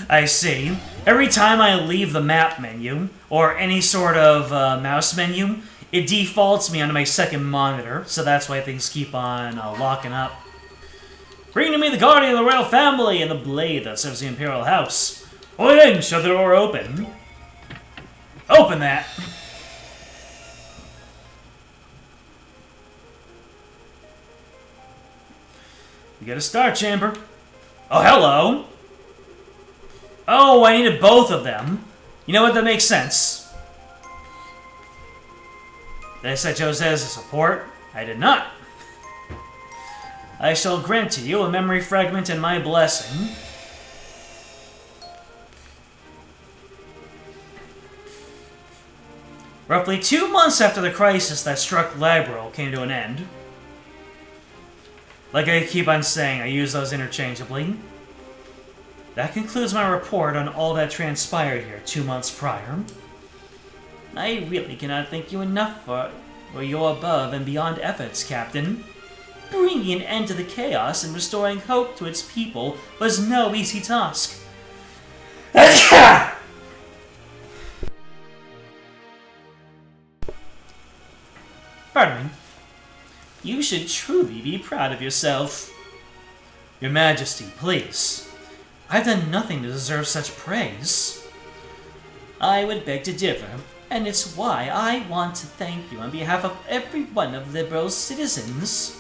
I see. Every time I leave the map menu, or any sort of mouse menu, it defaults me onto my second monitor, so that's why things keep on locking up. Bring to me the guardian of the royal family and the blade that serves the imperial house. Only then shall the door open. Open that! We got a star chamber. Oh, hello! Oh, I needed both of them. You know what? That makes sense. Did I set Jose as a support? I did not. I shall grant to you a memory fragment and my blessing. Roughly 2 months after the crisis that struck Labril came to an end. Like I keep on saying, I use those interchangeably. That concludes my report on all that transpired here 2 months prior. I really cannot thank you enough for your above and beyond efforts, Captain. Bringing an end to the chaos and restoring hope to its people was no easy task. Pardon me. You should truly be proud of yourself. Your Majesty, please. I've done nothing to deserve such praise. I would beg to differ, and it's why I want to thank you on behalf of every one of Liberal's citizens.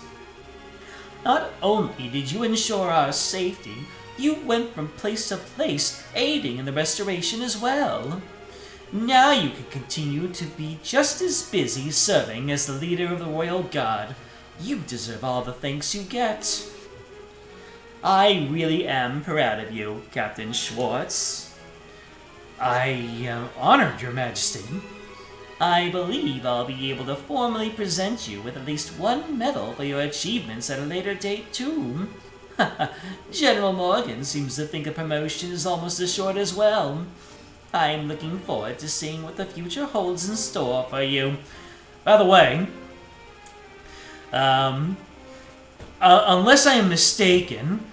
Not only did you ensure our safety, you went from place to place, aiding in the restoration as well. Now you can continue to be just as busy serving as the leader of the Royal Guard. You deserve all the thanks you get. I really am proud of you, Captain Schwartz. I am honored, Your Majesty. I believe I'll be able to formally present you with at least one medal for your achievements at a later date, too. General Morgan seems to think a promotion is almost assured as well. I'm looking forward to seeing what the future holds in store for you. By the way, unless I am mistaken,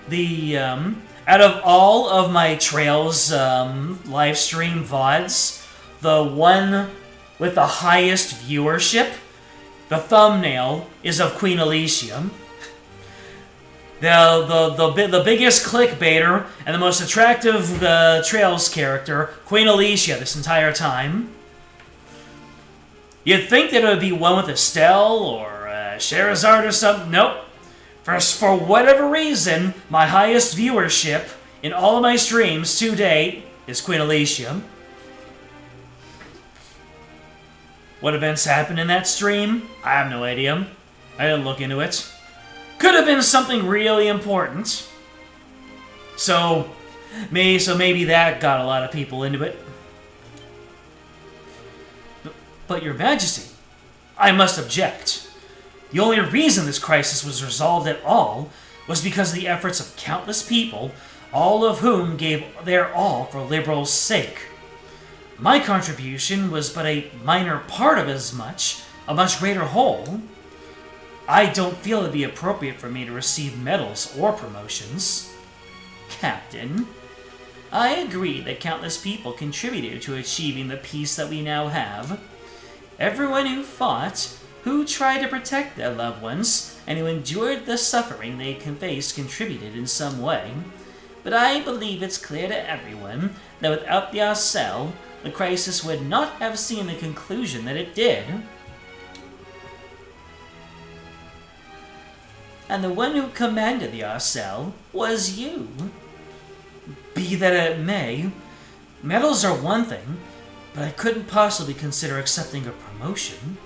the out of all of my Trails live stream VODs, the one with the highest viewership, the thumbnail is of Queen Alicia. The biggest clickbaiter and the most attractive Trails character, Queen Alicia, this entire time. You'd think that it would be one with Estelle or Sherazard or something. Nope. For whatever reason, my highest viewership in all of my streams to date is Queen Alicia. What events happened in that stream? I have no idea. I didn't look into it. Could have been something really important. So maybe that got a lot of people into it. But Your Majesty, I must object. The only reason this crisis was resolved at all was because of the efforts of countless people, all of whom gave their all for Liberal's sake. My contribution was but a minor part of a much greater whole. I don't feel it'd be appropriate for me to receive medals or promotions. Captain, I agree that countless people contributed to achieving the peace that we now have. Everyone who fought, who tried to protect their loved ones, and who endured the suffering they faced contributed in some way. But I believe it's clear to everyone that without the Arcel, the crisis would not have seen the conclusion that it did. And the one who commanded the Arcel was you. Be that it may, medals are one thing, but I couldn't possibly consider accepting a promotion.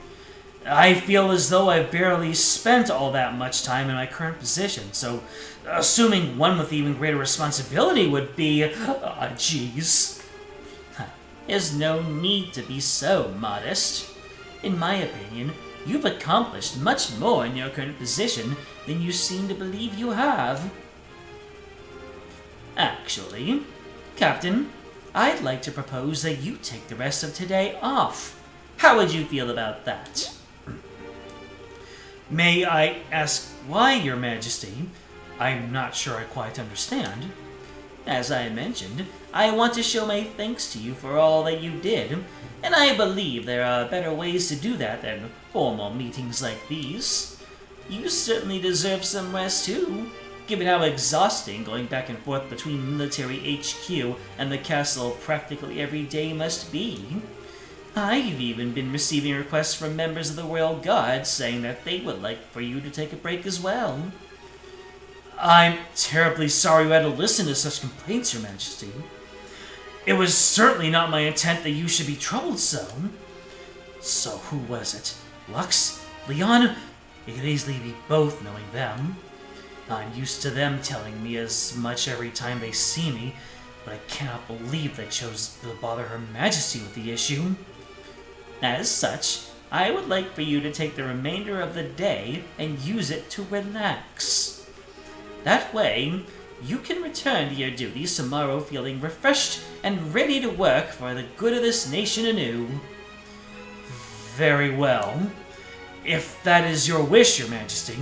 I feel as though I've barely spent all that much time in my current position, so assuming one with even greater responsibility would be... jeez. There's no need to be so modest. In my opinion, you've accomplished much more in your current position than you seem to believe you have. Actually, Captain, I'd like to propose that you take the rest of today off. How would you feel about that? May I ask why, Your Majesty? I'm not sure I quite understand. As I mentioned, I want to show my thanks to you for all that you did, and I believe there are better ways to do that than formal meetings like these. You certainly deserve some rest too, given how exhausting going back and forth between military HQ and the castle practically every day must be. I've even been receiving requests from members of the Royal Guard saying that they would like for you to take a break as well. I'm terribly sorry you had to listen to such complaints, Your Majesty. It was certainly not my intent that you should be troubled so. So who was it? Lux? Leon? It could easily be both, knowing them. I'm used to them telling me as much every time they see me, but I cannot believe they chose to bother Her Majesty with the issue. As such, I would like for you to take the remainder of the day and use it to relax. That way, you can return to your duties tomorrow feeling refreshed and ready to work for the good of this nation anew. Very well. If that is your wish, Your Majesty.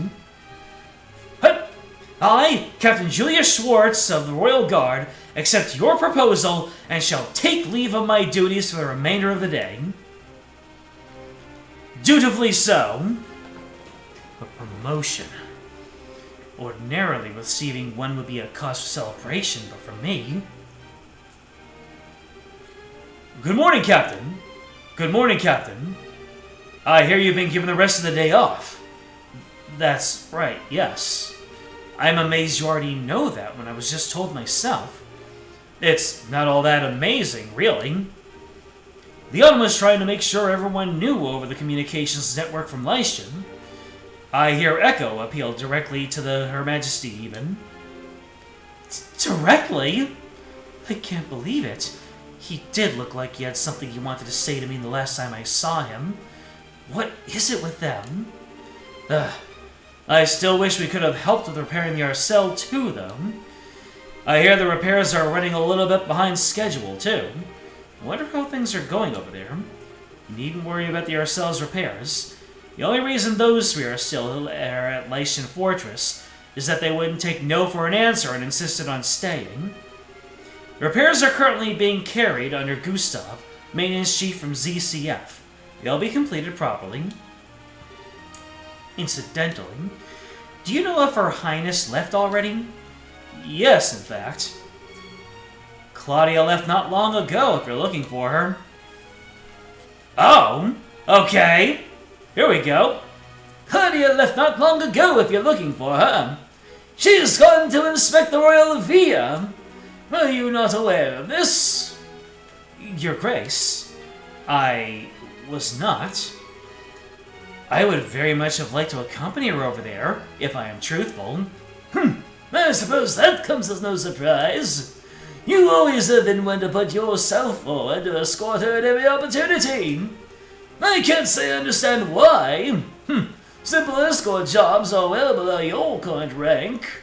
I, Captain Julius Schwartz of the Royal Guard, accept your proposal and shall take leave of my duties for the remainder of the day. Dutifully so. A promotion. Ordinarily, receiving one would be a cause for celebration, but for me... Good morning, Captain. Good morning, Captain. I hear you've been given the rest of the day off. That's right, yes. I'm amazed you already know that when I was just told myself. It's not all that amazing, really. Leon was trying to make sure everyone knew over the communications network from Lyston. I hear Echo appealed directly to Her Majesty, even. Directly? I can't believe it. He did look like he had something he wanted to say to me the last time I saw him. What is it with them? I still wish we could have helped with repairing the Arcel too, though. I hear the repairs are running a little bit behind schedule, too. I wonder how things are going over there. You needn't worry about the Arcel's repairs. The only reason those three are still at Lyston Fortress is that they wouldn't take no for an answer and insisted on staying. The repairs are currently being carried under Gustav, maintenance chief from ZCF. They'll be completed properly. Incidentally, do you know if Her Highness left already? Yes, in fact. Claudia left not long ago if you're looking for her. Oh, okay. Here we go. Claudia left not long ago if you're looking for her. She's gone to inspect the Royal Via. Were you not aware of this? Your Grace, I was not. I would very much have liked to accompany her over there, if I am truthful. I suppose that comes as no surprise. You always have been one to put yourself forward to escort her at every opportunity. I can't say I understand why. Simple escort jobs are well below your current rank.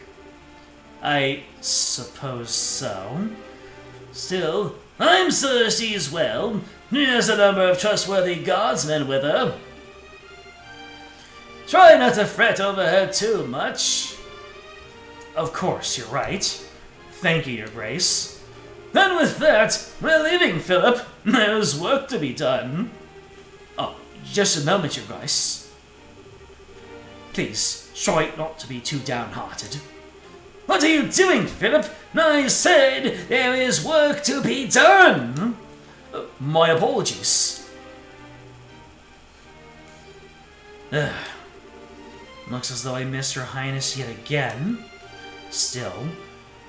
I suppose so. Still, I'm sure she's well. She has a number of trustworthy guardsmen with her. Try not to fret over her too much. Of course, you're right. Thank you, Your Grace. And with that, we're leaving, Philip. There's work to be done. Oh, just a moment, you guys. Please, try not to be too downhearted. What are you doing, Philip? I said there is work to be done. My apologies. Looks as though I missed Her Highness yet again. Still,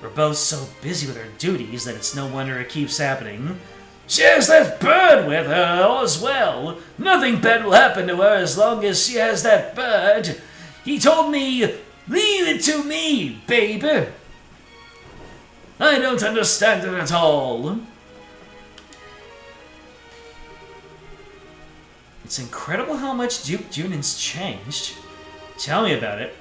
we're both so busy with our duties that it's no wonder it keeps happening. She has that bird with her as well. Nothing bad will happen to her as long as she has that bird. He told me, leave it to me, baby. I don't understand it at all. It's incredible how much Duke Junan's changed. Tell me about it.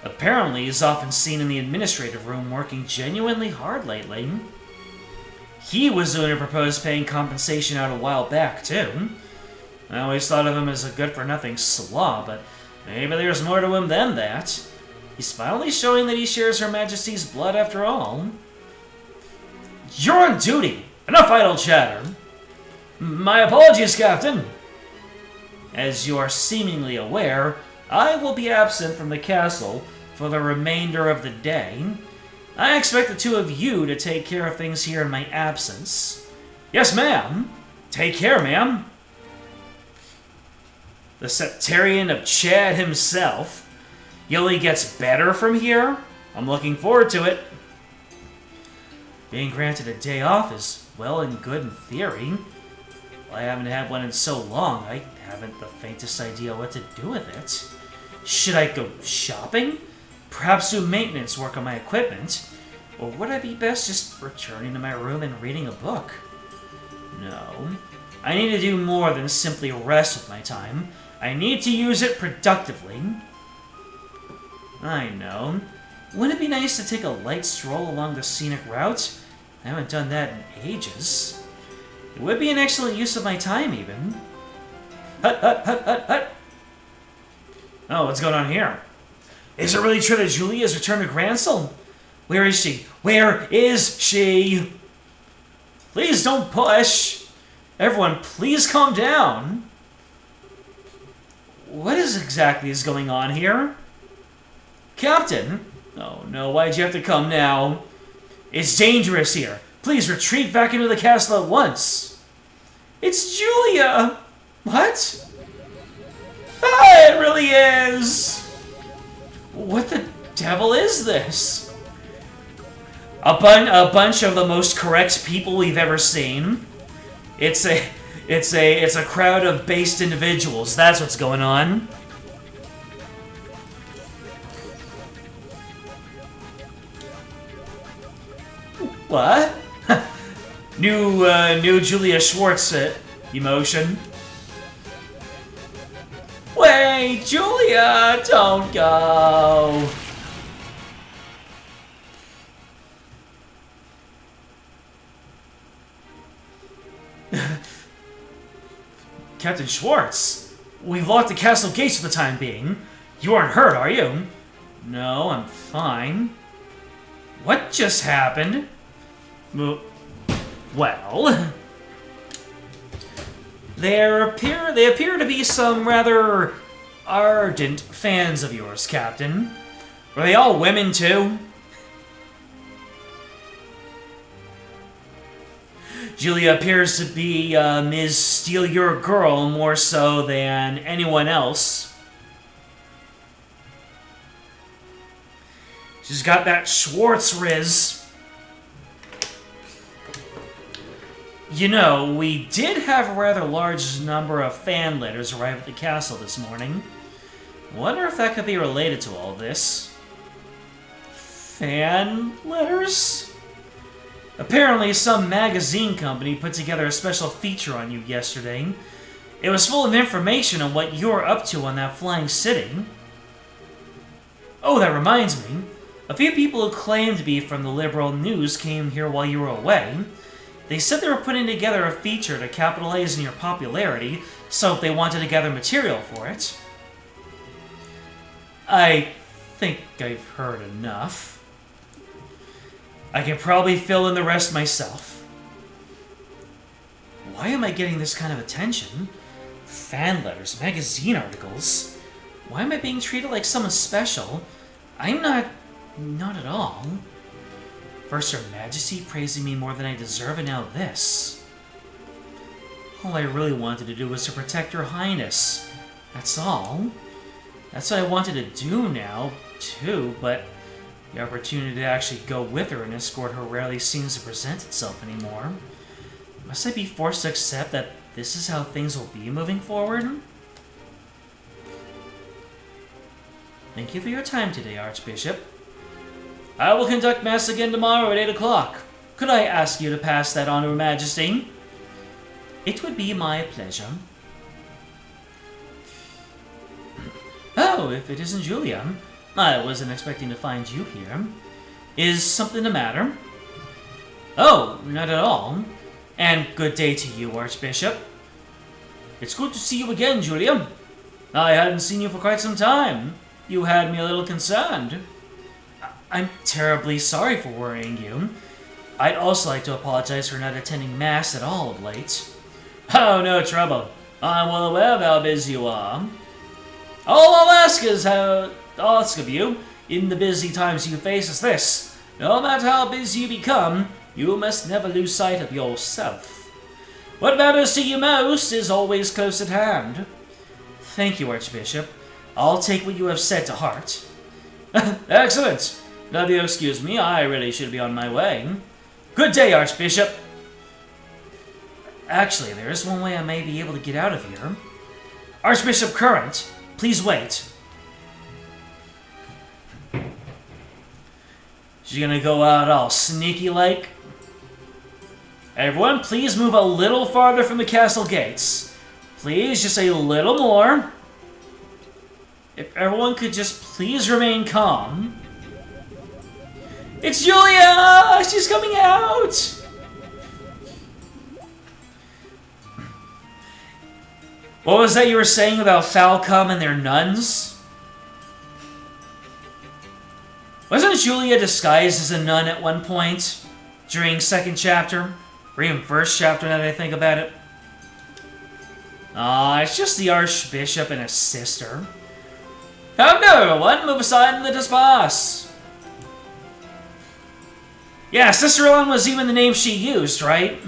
Apparently, he's often seen in the administrative room working genuinely hard lately. He was the one who proposed paying compensation out a while back, too. I always thought of him as a good-for-nothing slaw, but maybe there's more to him than that. He's finally showing that he shares Her Majesty's blood after all. You're on duty! Enough idle chatter! My apologies, Captain! As you are seemingly aware, I will be absent from the castle for the remainder of the day. I expect the two of you to take care of things here in my absence. Yes, ma'am. Take care, ma'am. The Septarian of Chad himself. He only gets better from here. I'm looking forward to it. Being granted a day off is well and good in theory. I haven't had one in so long, I haven't the faintest idea what to do with it. Should I go shopping? Perhaps do maintenance work on my equipment? Or would I be best just returning to my room and reading a book? No. I need to do more than simply rest with my time. I need to use it productively. I know. Wouldn't it be nice to take a light stroll along the scenic route? I haven't done that in ages. It would be an excellent use of my time, even. Hut, hut, hut, hut, hut! Oh, what's going on here? Is it really true that Julia has returned to Grancel? Where is she? Where is she? Please don't push! Everyone, please calm down! What exactly is going on here? Captain? Oh no, why'd you have to come now? It's dangerous here. Please retreat back into the castle at once. It's Julia! What? Ah, it really is! What the devil is this? A bunch of the most correct people we've ever seen. It's a crowd of based individuals. That's what's going on. What? new Julia Schwartz emotion. Wait, Julia, don't go. Captain Schwartz, we've locked the castle gates for the time being. You aren't hurt, are you? No, I'm fine. What just happened? Well, they appear to be some rather ardent fans of yours, Captain. Were they all women too? Julia appears to be Ms. Steal Your Girl more so than anyone else. She's got that Schwartz riz. You know, we did have a rather large number of fan letters arrive at the castle this morning. Wonder if that could be related to all this. Fan letters? Apparently, some magazine company put together a special feature on you yesterday. It was full of information on what you're up to on that flying city. Oh, that reminds me. A few people who claim to be from the Liberal News came here while you were away. They said they were putting together a feature to capitalize on your popularity, so they wanted to gather material for it. I think I've heard enough. I can probably fill in the rest myself. Why am I getting this kind of attention? Fan letters, magazine articles. Why am I being treated like someone special? I'm not at all. First Her Majesty praising me more than I deserve, and now this. All I really wanted to do was to protect Your Highness. That's all. That's what I wanted to do now, too, but the opportunity to actually go with her and escort her rarely seems to present itself anymore. Must I be forced to accept that this is how things will be moving forward? Thank you for your time today, Archbishop. I will conduct Mass again tomorrow at 8 o'clock. Could I ask you to pass that on to Her Majesty? It would be my pleasure. Oh, if it isn't Julia. I wasn't expecting to find you here. Is something the matter? Oh, not at all. And good day to you, Archbishop. It's good to see you again, Julia. I hadn't seen you for quite some time. You had me a little concerned. I'm terribly sorry for worrying you. I'd also like to apologize for not attending Mass at all of late. Oh, no trouble. I'm well aware of how busy you are. All I'll ask of you, in the busy times you face, is this. No matter how busy you become, you must never lose sight of yourself. What matters to you most is always close at hand. Thank you, Archbishop. I'll take what you have said to heart. Excellent. Now, if you'll excuse me, I really should be on my way. Good day, Archbishop. Actually, there is one way I may be able to get out of here. Archbishop Current, please wait. She's gonna go out all sneaky-like. Everyone, please move a little farther from the castle gates. Please, just a little more. If everyone could just please remain calm. It's Julia! She's coming out! What was that you were saying about Falcom and their nuns? Wasn't Julia disguised as a nun at one point? During second chapter? Or even first chapter, now that I think about it? It's just the Archbishop and his sister. Oh no, everyone! Move aside and let us pass! Yeah, Sister Ellen was even the name she used, right?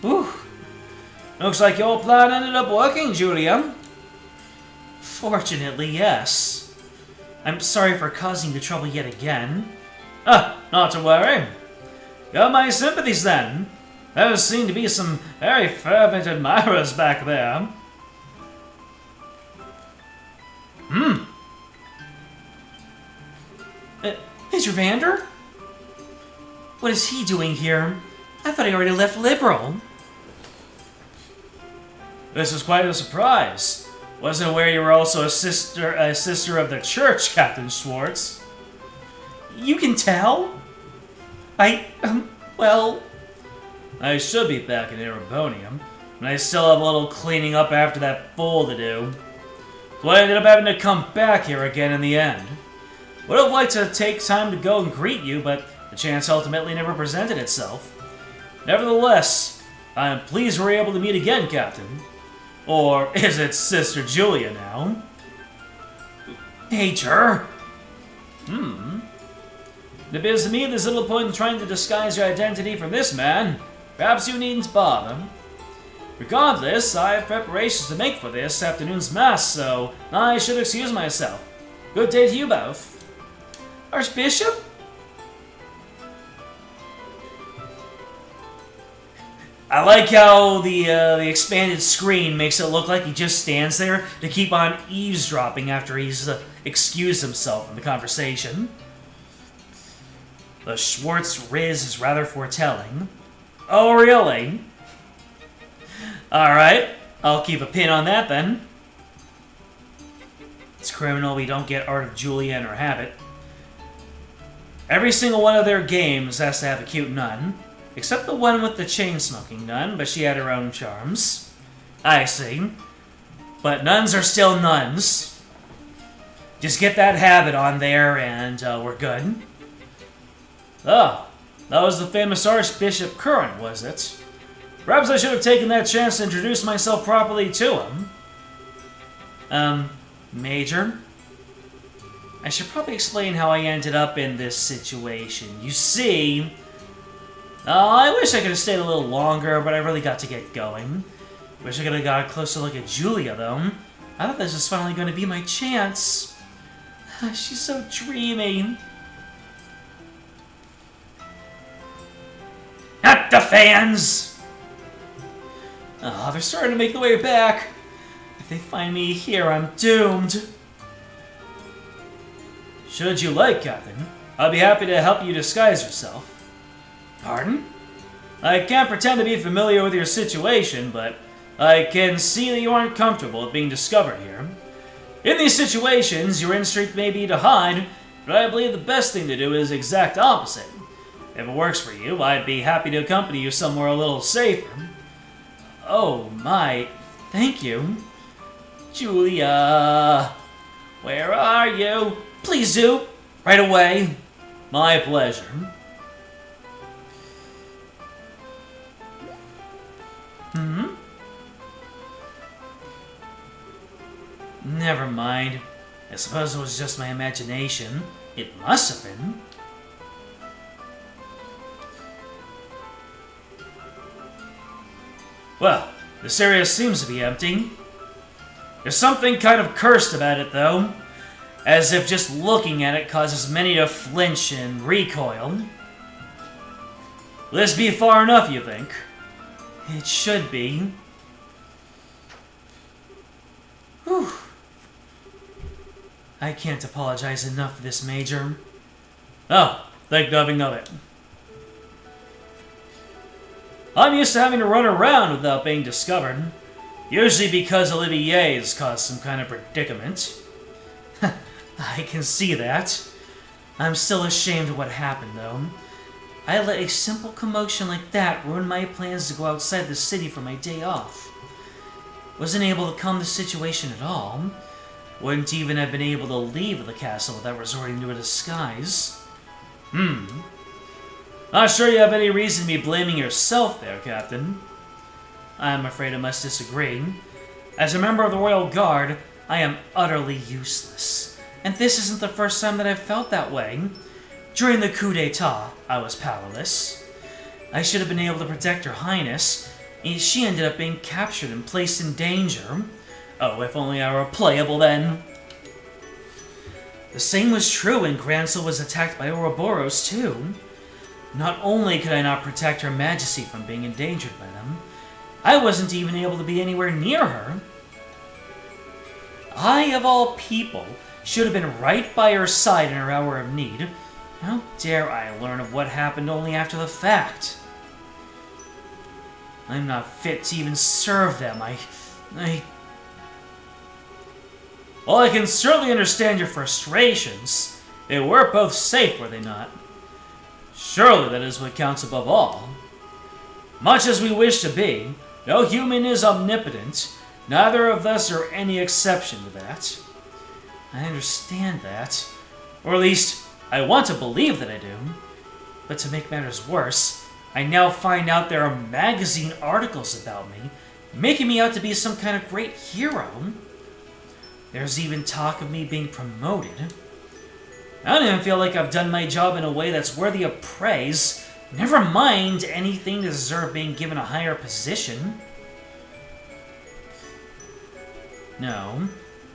Whew. Looks like your plan ended up working, Julia. Fortunately, yes. I'm sorry for causing you trouble yet again. Not to worry. Got my sympathies then. There seem to be some very fervent admirers back there. Major Vander? What is he doing here? I thought he already left Liberal. This is quite a surprise. Wasn't aware you were also a sister of the church, Captain Schwartz. You can tell? Well... I should be back in Erebonium, and I still have a little cleaning up after that fool to do. So I ended up having to come back here again in the end. Would have liked to take time to go and greet you, but the chance ultimately never presented itself. Nevertheless, I am pleased we're able to meet again, Captain. Or is it Sister Julia now? Major? It appears to me there's little point in trying to disguise your identity from this man. Perhaps you needn't bother. Regardless, I have preparations to make for this afternoon's Mass, so I should excuse myself. Good day to you both. Archbishop? I like how the expanded screen makes it look like he just stands there to keep on eavesdropping after he's excused himself from the conversation. The Schwartz Riz is rather foretelling. Oh, really? Alright, I'll keep a pin on that then. It's criminal we don't get Art of Julia in her habit. Every single one of their games has to have a cute nun. Except the one with the chain-smoking nun, but she had her own charms. I see. But nuns are still nuns. Just get that habit on there and we're good. Oh, That was the famous Archbishop Curran, was it? Perhaps I should have taken that chance to introduce myself properly to him. Major? I should probably explain how I ended up in this situation. You see... I wish I could have stayed a little longer, but I really got to get going. Wish I could have got a closer look at Julia, though. I thought this was finally going to be my chance. She's so dreamy. Not the fans! Oh, they're starting to make the way back. If they find me here, I'm doomed. Should you like, Captain, I'd be happy to help you disguise yourself. Pardon? I can't pretend to be familiar with your situation, but I can see that you aren't comfortable with being discovered here. In these situations, your instinct may be to hide, but I believe the best thing to do is exact opposite. If it works for you, I'd be happy to accompany you somewhere a little safer. Oh my, thank you. Julia, where are you? Please do, right away. My pleasure. Never mind. I suppose it was just my imagination. It must have been. Well, this area seems to be empty. There's something kind of cursed about it, though. As if just looking at it causes many to flinch and recoil. Will this be far enough, you think? It should be. Whew. I can't apologize enough for this, Major. Oh, think nothing of it. I'm used to having to run around without being discovered. Usually because Olivier's caused some kind of predicament. I can see that. I'm still ashamed of what happened, though. I let a simple commotion like that ruin my plans to go outside the city for my day off. Wasn't able to calm the situation at all. Wouldn't even have been able to leave the castle without resorting to a disguise. Not sure you have any reason to be blaming yourself there, Captain. I'm afraid I must disagree. As a member of the Royal Guard, I am utterly useless. And this isn't the first time that I've felt that way. During the coup d'etat, I was powerless. I should have been able to protect Her Highness, and she ended up being captured and placed in danger. Oh, if only I were playable then. The same was true when Grancel was attacked by Ouroboros, too. Not only could I not protect Her Majesty from being endangered by them, I wasn't even able to be anywhere near her. I, of all people, should have been right by her side in her hour of need. How dare I learn of what happened only after the fact? I'm not fit to even serve them. Well, I can certainly understand your frustrations. They were both safe, were they not? Surely that is what counts above all. Much as we wish to be, no human is omnipotent. Neither of us are any exception to that. I understand that. Or at least, I want to believe that I do. But to make matters worse, I now find out there are magazine articles about me, making me out to be some kind of great hero. There's even talk of me being promoted. I don't even feel like I've done my job in a way that's worthy of praise, never mind anything to deserve being given a higher position. No,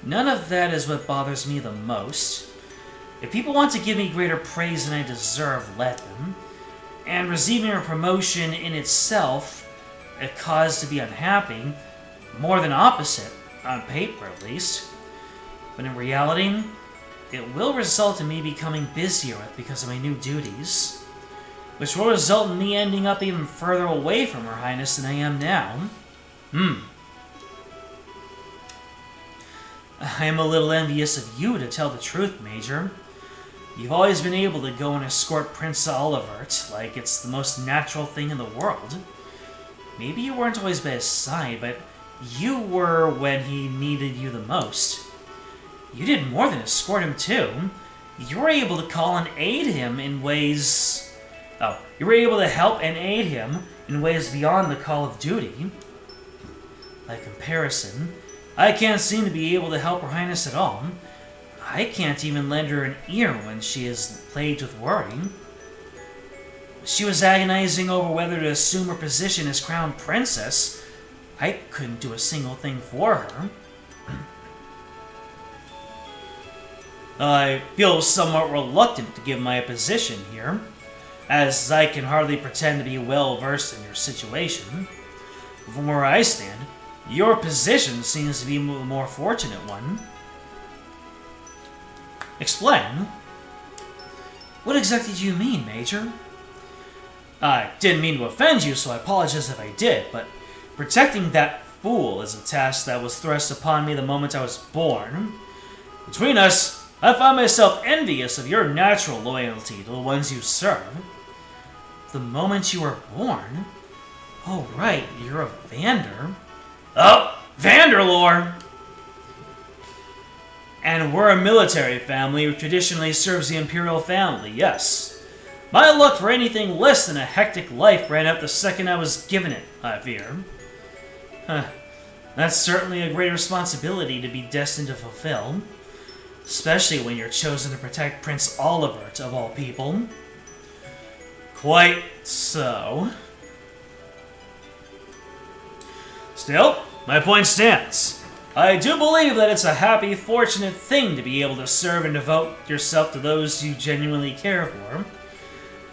none of that is what bothers me the most. If people want to give me greater praise than I deserve, let them. And receiving a promotion in itself, a cause to be unhappy, more than opposite, on paper at least. But in reality, it will result in me becoming busier because of my new duties, which will result in me ending up even further away from Her Highness than I am now. I am a little envious of you, to tell the truth, Major. You've always been able to go and escort Prince Olivert like it's the most natural thing in the world. Maybe you weren't always by his side, but you were when he needed you the most. You did more than escort him, too. You were able to call and aid him in ways Oh, you were able to help and aid him in ways beyond the call of duty. By comparison, I can't seem to be able to help Her Highness at all. I can't even lend her an ear when she is plagued with worry. She was agonizing over whether to assume her position as crown princess. I couldn't do a single thing for her. I feel somewhat reluctant to give my position here, as I can hardly pretend to be well versed in your situation. From where I stand, your position seems to be the more fortunate one. Explain. What exactly do you mean, Major? I didn't mean to offend you, so I apologize if I did, but protecting that fool is a task that was thrust upon me the moment I was born. Between us, I find myself envious of your natural loyalty to the ones you serve. The moment you were born? Oh, right, you're a Vander. Oh, Vanderlore! And we're a military family who traditionally serves the Imperial family, yes. My luck for anything less than a hectic life ran out the second I was given it, I fear. That's certainly a great responsibility to be destined to fulfill. Especially when you're chosen to protect Prince Olivert, of all people. Quite so. Still, my point stands. I do believe that it's a happy, fortunate thing to be able to serve and devote yourself to those you genuinely care for.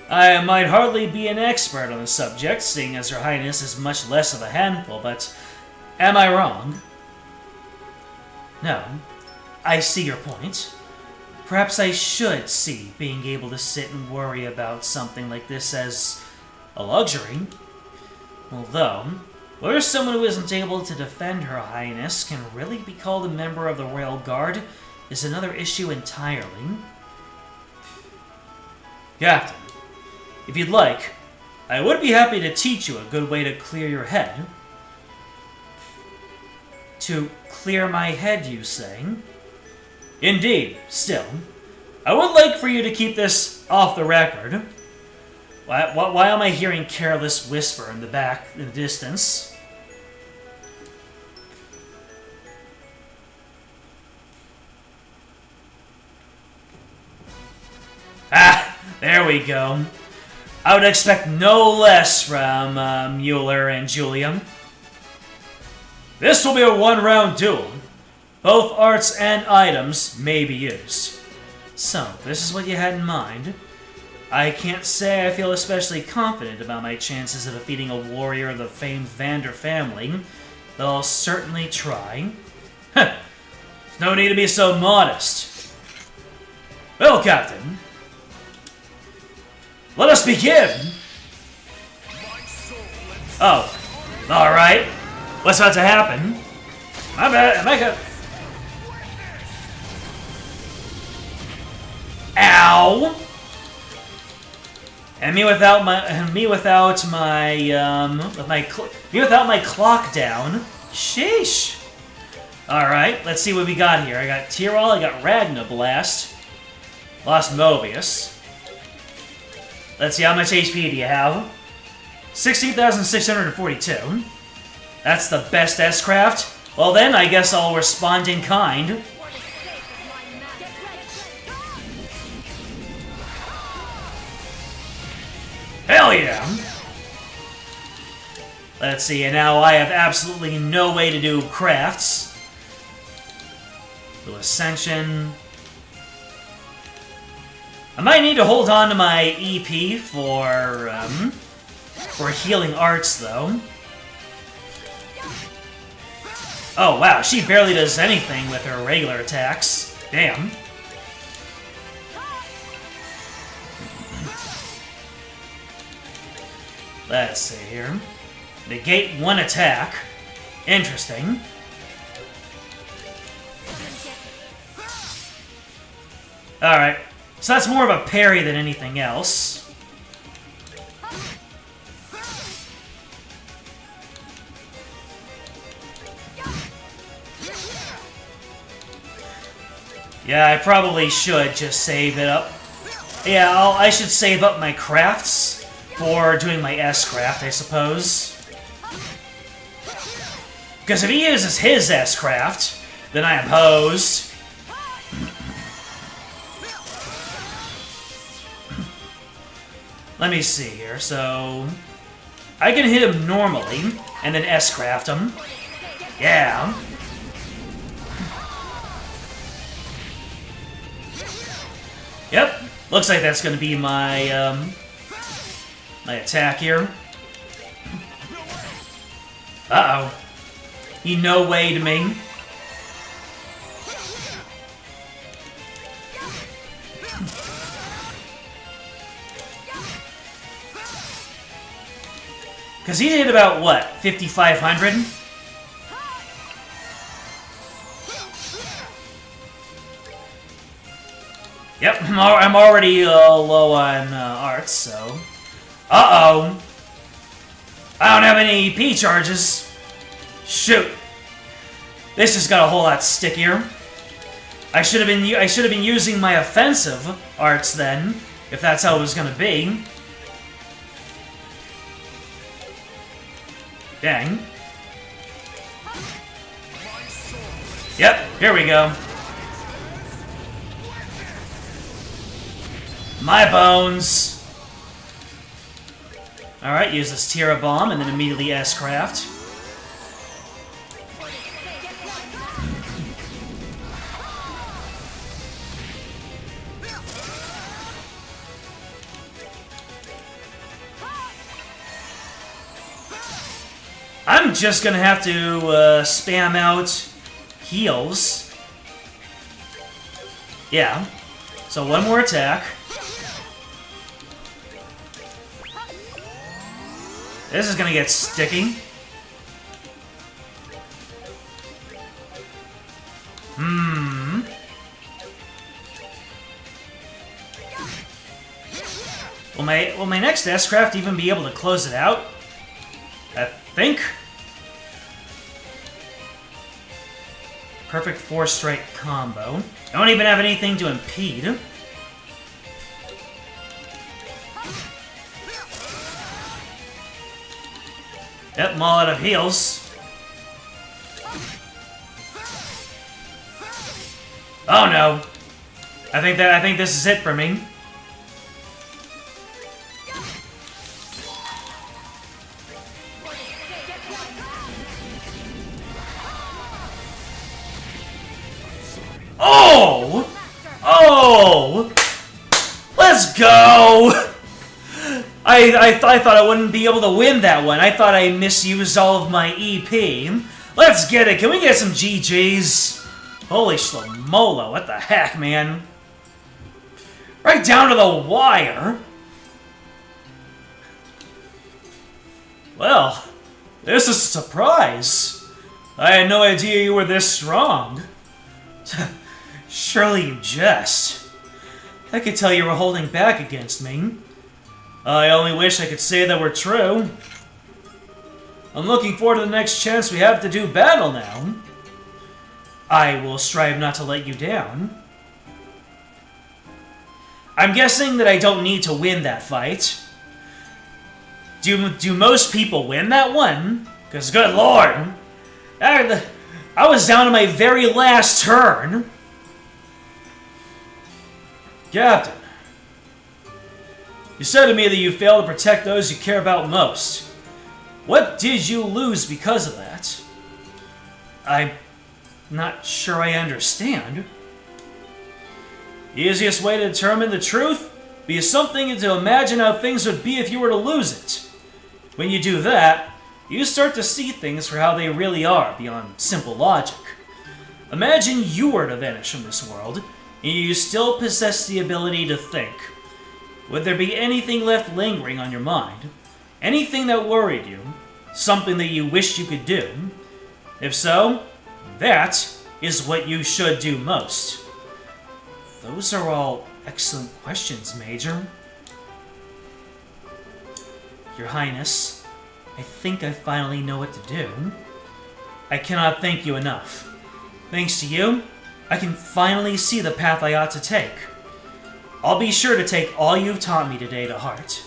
I might hardly be an expert on the subject, seeing as Her Highness is much less of a handful, but am I wrong? No. I see your point. Perhaps I should see being able to sit and worry about something like this as a luxury. Although, whether someone who isn't able to defend Her Highness can really be called a member of the Royal Guard is another issue entirely. Captain, if you'd like, I would be happy to teach you a good way to clear your head. To clear my head, you say? Indeed, still. I would like for you to keep this off the record. Why am I hearing careless whisper in the back, in the distance? Ah, there we go. I would expect no less from Mueller and Julia. This will be a one-round duel. Both arts and items may be used. So, this is what you had in mind. I can't say I feel especially confident about my chances of defeating a warrior of the famed Vander family, but I'll certainly try. There's no need to be so modest. Well, Captain, let us begin! Oh, alright. What's about to happen? My bad, Ow! And me without my clock down. Sheesh. All right, let's see what we got here. I got Tyrol, I got Ragna Blast, lost Mobius. Let's see, how much HP do you have? 16,642. That's the best S-Craft. Well then, I guess I'll respond in kind. Hell yeah! Let's see, and now I have absolutely no way to do crafts. Do Ascension. I might need to hold on to my EP for healing arts, though. Oh wow, she barely does anything with her regular attacks. Damn. Let's see here. Negate one attack. Interesting. Alright. So that's more of a parry than anything else. Yeah, I probably should just save it up. Yeah, I should save up my crafts. for doing my S-craft, I suppose. Because if he uses his S-craft, then I am hosed. Let me see here, so... I can hit him normally, and then S-craft him. Yeah. Yep, looks like that's gonna be my, my attack here. Uh-oh. He no way to me. Because he did about, what, 5,500? Yep, I'm already low on arts, so... Uh-oh! I don't have any EP charges. Shoot! This just got a whole lot stickier. I should have been using my offensive arts then, if that's how it was gonna be. Dang. Yep, here we go. My bones. Alright, use this Tira Bomb and then immediately S-craft. I'm just gonna have to spam out heals. Yeah. So one more attack. This is gonna get sticky. Will my next S-craft even be able to close it out? I think. Perfect 4-strike combo. I don't even have anything to impede. Yep, I'm all out of heals. Oh no. I think this is it for me. Oh! Oh! Let's go! I thought I wouldn't be able to win that one. I thought I misused all of my EP. Let's get it. Can we get some GGs? Holy shlamolo, what the heck, man? Right down to the wire. Well, this is a surprise. I had no idea you were this strong. Surely you jest. I could tell you were holding back against me. I only wish I could say that were true. I'm looking forward to the next chance we have to do battle now. I will strive not to let you down. I'm guessing that I don't need to win that fight. Do most people win that one? Because good lord, I was down to my very last turn. Captain, you said to me that you failed to protect those you care about most. What did you lose because of that? I'm not sure I understand. The easiest way to determine the truth be something to imagine how things would be if you were to lose it. When you do that, you start to see things for how they really are, beyond simple logic. Imagine you were to vanish from this world, and you still possess the ability to think. Would there be anything left lingering on your mind? Anything that worried you? Something that you wished you could do? If so, that is what you should do most. Those are all excellent questions, Major. Your Highness, I think I finally know what to do. I cannot thank you enough. Thanks to you, I can finally see the path I ought to take. I'll be sure to take all you've taught me today to heart.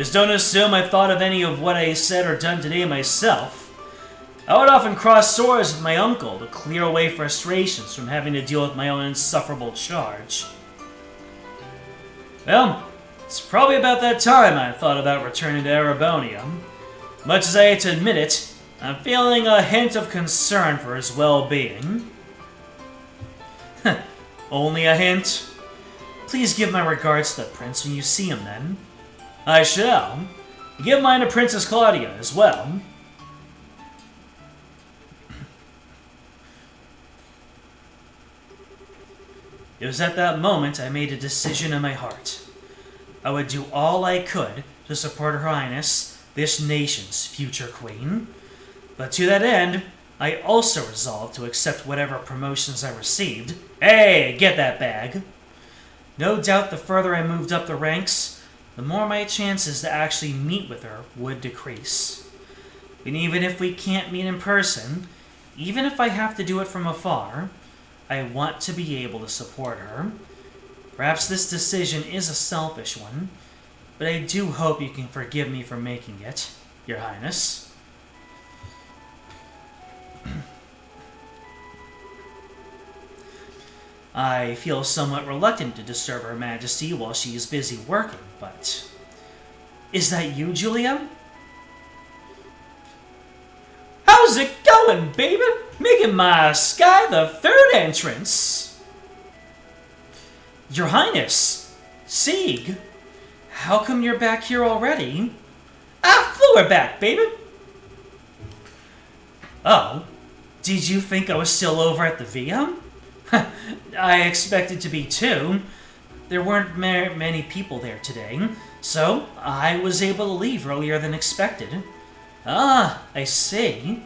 Just don't assume I thought of any of what I said or done today myself. I would often cross swords with my uncle to clear away frustrations from having to deal with my own insufferable charge. Well, it's probably about that time I thought about returning to Erebonia. Much as I hate to admit it, I'm feeling a hint of concern for his well-being. Only a hint? Please give my regards to the prince when you see him then. I shall. Give mine to Princess Claudia as well. It was at that moment I made a decision in my heart. I would do all I could to support Her Highness, this nation's future queen. But to that end, I also resolved to accept whatever promotions I received. Hey, get that bag! No doubt the further I moved up the ranks, the more my chances to actually meet with her would decrease. And even if we can't meet in person, even if I have to do it from afar, I want to be able to support her. Perhaps this decision is a selfish one, but I do hope you can forgive me for making it, Your Highness. I feel somewhat reluctant to disturb Her Majesty while she is busy working, but... Is that you, Julia? How's it going, baby? Making my Sky the Third entrance. Your Highness, Sieg, how come you're back here already? I flew her back, baby. Oh, did you think I was still over at the VM? I expected to be too. There weren't many people there today, so I was able to leave earlier than expected. Ah, I see.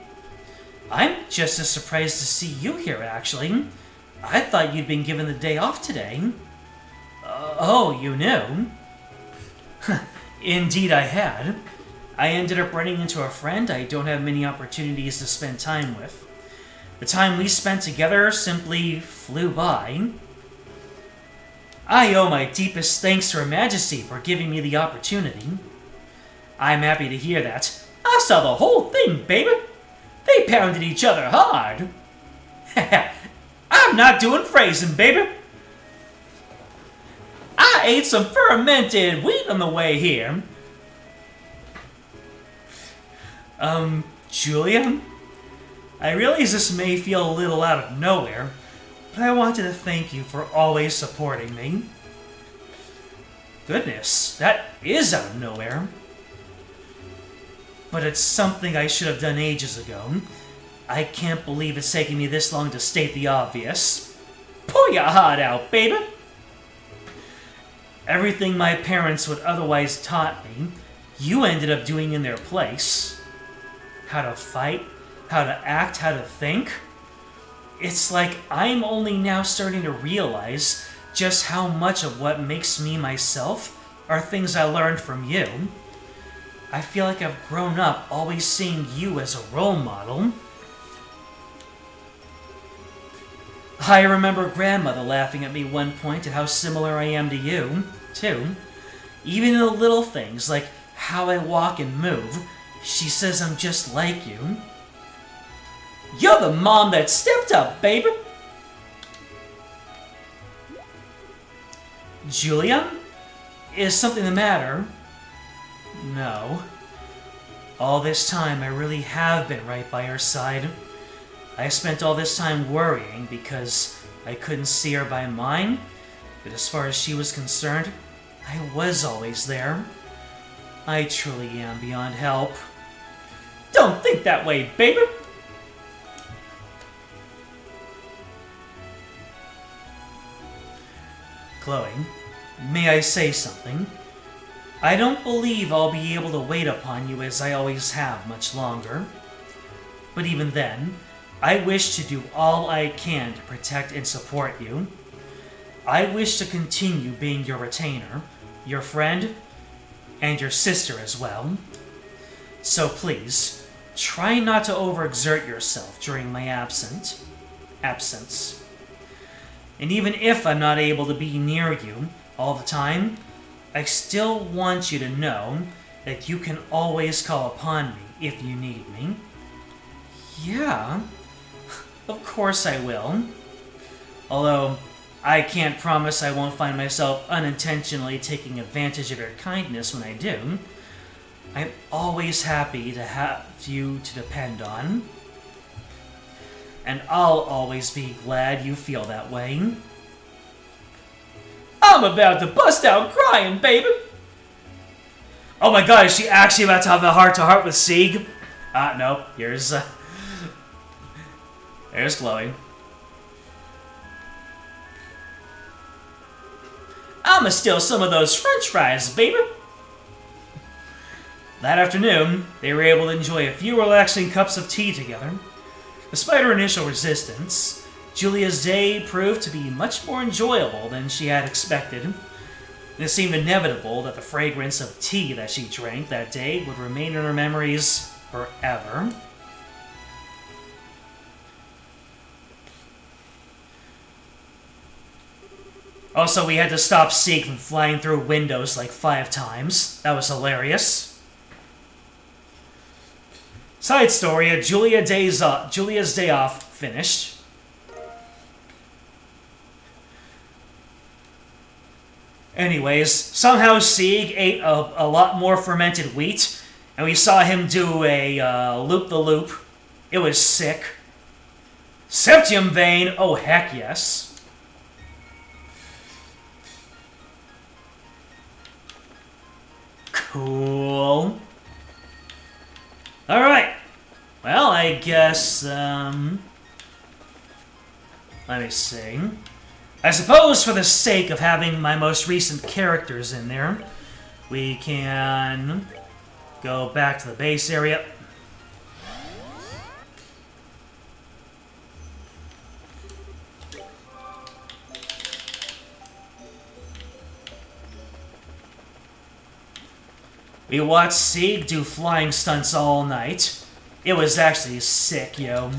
I'm just as surprised to see you here, actually. I thought you'd been given the day off today. Oh, you knew? Indeed I had. I ended up running into a friend I don't have many opportunities to spend time with. The time we spent together simply flew by. I owe my deepest thanks to Her Majesty for giving me the opportunity. I'm happy to hear that. I saw the whole thing, baby. They pounded each other hard. I'm not doing phrasing, baby. I ate some fermented wheat on the way here. Julia? I realize this may feel a little out of nowhere, but I wanted to thank you for always supporting me. Goodness, that is out of nowhere. But it's something I should have done ages ago. I can't believe it's taking me this long to state the obvious. Pull your heart out, baby! Everything my parents would otherwise taught me, you ended up doing in their place. How to fight, how to act, how to think. It's like I'm only now starting to realize just how much of what makes me myself are things I learned from you. I feel like I've grown up always seeing you as a role model. I remember Grandmother laughing at me one point at how similar I am to you, too. Even in the little things, like how I walk and move, she says I'm just like you. You're the mom that stepped up, baby! Julia? Is something the matter? No. All this time, I really have been right by her side. I spent all this time worrying because I couldn't see her by mine, but as far as she was concerned, I was always there. I truly am beyond help. Don't think that way, baby! Chloe, may I say something? I don't believe I'll be able to wait upon you as I always have much longer. But even then, I wish to do all I can to protect and support you. I wish to continue being your retainer, your friend, and your sister as well. So please, try not to overexert yourself during my absence. And even if I'm not able to be near you all the time, I still want you to know that you can always call upon me if you need me. Yeah, of course I will. Although, I can't promise I won't find myself unintentionally taking advantage of your kindness when I do. I'm always happy to have you to depend on. And I'll always be glad you feel that way. I'm about to bust out crying, baby! Oh my god, is she actually about to have a heart-to-heart with Sieg? Nope. Here's Chloe. I'ma steal some of those french fries, baby! That afternoon, they were able to enjoy a few relaxing cups of tea together. Despite her initial resistance, Julia's day proved to be much more enjoyable than she had expected. It seemed inevitable that the fragrance of tea that she drank that day would remain in her memories forever. Also, we had to stop Sieg from flying through windows like 5 times. That was hilarious. Side story, Julia's day off finished. Anyways, somehow Sieg ate a lot more fermented wheat, and we saw him do a loop-the-loop. It was sick. Septium vein, oh heck yes. Cool. Alright. Well, I guess, let me see. I suppose for the sake of having my most recent characters in there, we can go back to the base area. We watched Sieg do flying stunts all night. It was actually sick, yo.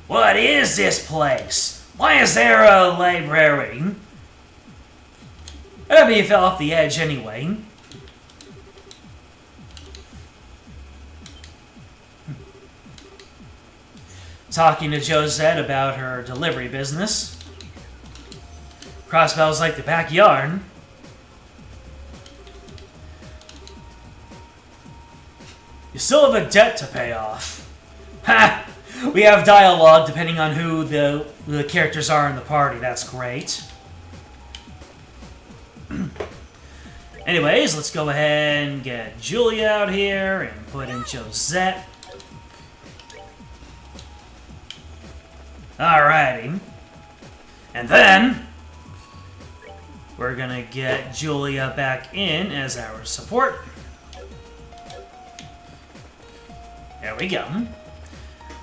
What is this place? Why is there a library? I mean, he fell off the edge anyway. Talking to Josette about her delivery business. Crossbell's like the backyard. You still have a debt to pay off. Ha! We have dialogue depending on who the characters are in the party. That's great. Anyways, let's go ahead and get Julia out here and put in Josette. Alrighty. And then we're gonna get Julia back in as our support. There we go.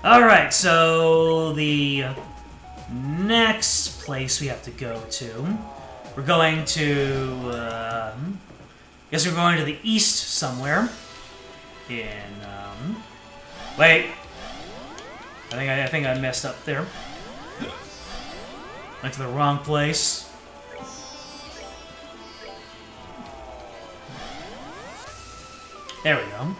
Alright, so the next place we have to go to, we're going to, guess we're going to the east somewhere. Wait. I think I messed up there. Went to the wrong place. There we go.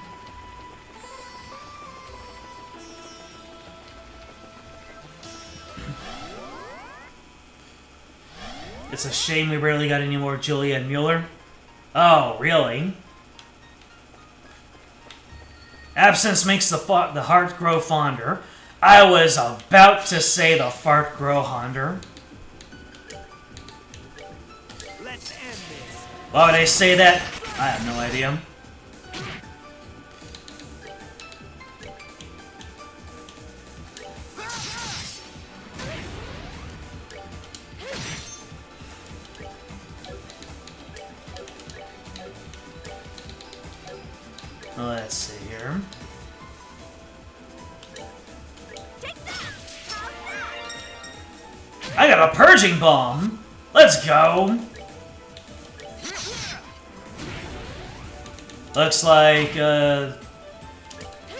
It's a shame we barely got any more Julia and Mueller. Oh, really? Absence makes the heart grow fonder. I was about to say the fart grow honder. Let's end this. Why would I say that? I have no idea. Let's see here. I got a purging bomb! Let's go! Looks like,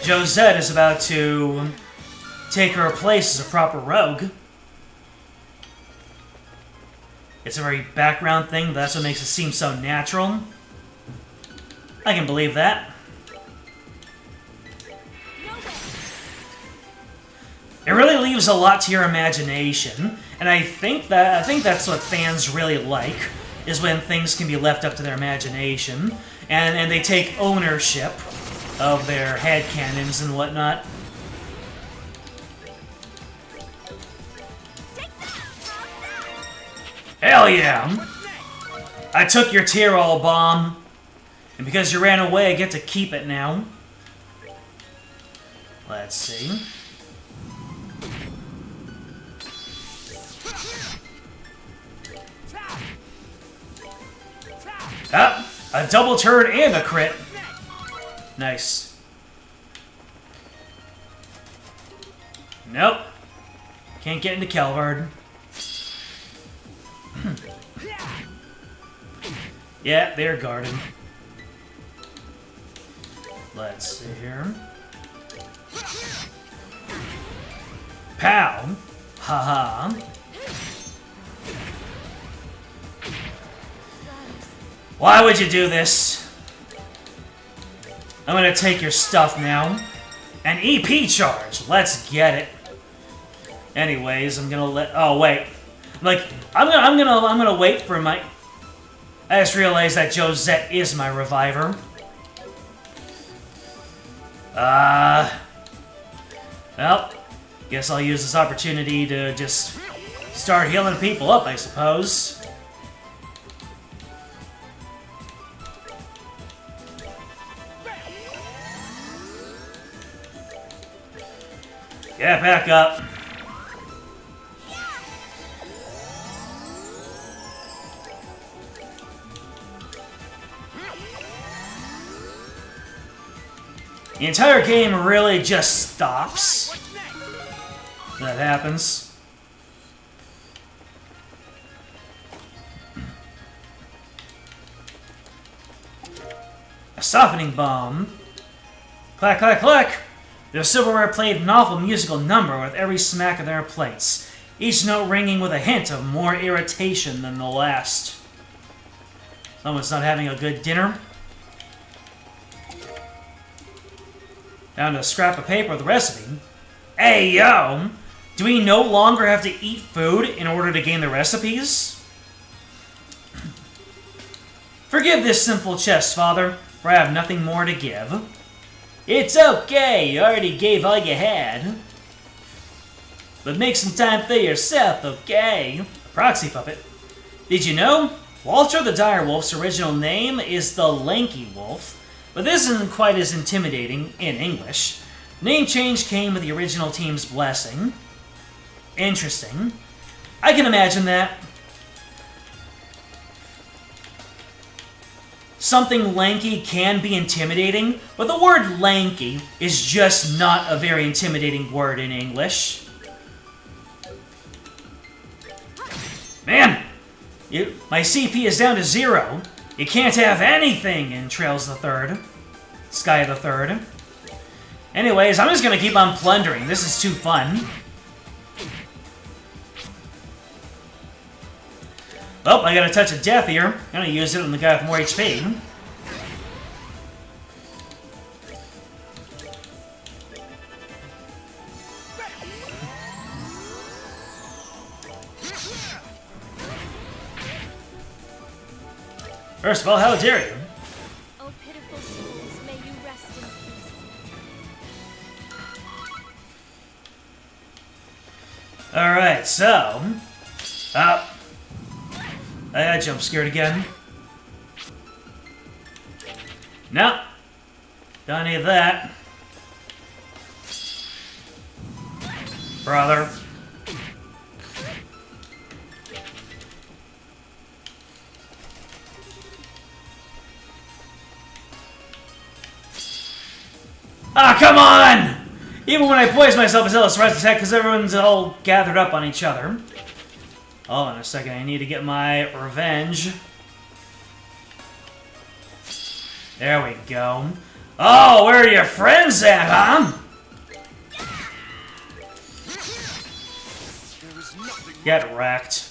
Josette is about to take her place as a proper rogue. It's a very background thing, but that's what makes it seem so natural. I can believe that. It really leaves a lot to your imagination, and I think that's what fans really like, is when things can be left up to their imagination, and they take ownership of their headcanons and whatnot. Hell yeah! I took your Tyrol bomb, and because you ran away, I get to keep it now. Let's see. Ah, a double turn and a crit. Nice. Nope. Can't get into Calvard. Yeah, they're guarded. Let's see here. Pow! Haha. Why would you do this? I'm gonna take your stuff now. An EP charge. Let's get it. Anyways, I'm gonna let. Oh wait. Like I'm gonna wait for my. I just realized that Josette is my reviver. Well, guess I'll use this opportunity to just start healing people up, I suppose. Get back up. The entire game really just stops. That happens. A softening bomb. Clack, clack, clack! The silverware played an awful musical number with every smack of their plates, each note ringing with a hint of more irritation than the last. Someone's not having a good dinner. Down to a scrap of paper with the recipe. Hey, yo! Do we no longer have to eat food in order to gain the recipes? Forgive this simple chest, Father, for I have nothing more to give. It's okay, you already gave all you had. But make some time for yourself, okay? Proxy puppet. Did you know? Walter the Direwolf's original name is the Lanky Wolf, but this isn't quite as intimidating in English. Name change came with the original team's blessing. Interesting. I can imagine that. Something lanky can be intimidating, but the word lanky is just not a very intimidating word in English. Man, my CP is down to 0. You can't have anything in Trails the Third. Sky the Third. Anyways, I'm just gonna keep on plundering. This is too fun. Oh, I got a touch of death here. I'm gonna use it on the guy with more HP. First of all, how dare you? Oh, pitiful souls, may you rest in peace. Alright, so... I got jump scared again. No. Don't need that. Brother. Ah, come on! Even when I poise myself as Ellis Rise attack because everyone's all gathered up on each other. Oh, in a second, I need to get my revenge. There we go. Oh, where are your friends at, huh? There is nothing. Get wrecked.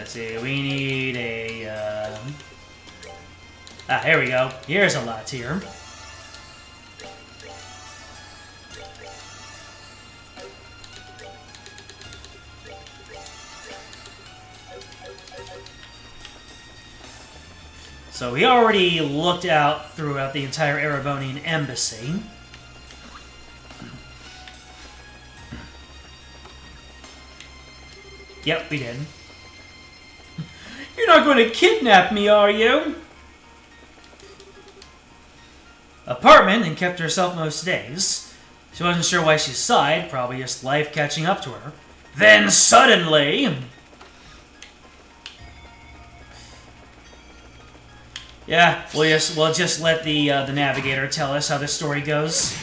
Let's see, we need a... here we go. Here's a lot here. So we already looked out throughout the entire Erebonian embassy. Yep, we did. You're not going to kidnap me, are you? Apartment, and kept to herself most days. She wasn't sure why she sighed, probably just life catching up to her. Then suddenly... Yeah, we'll just let the navigator tell us how the story goes.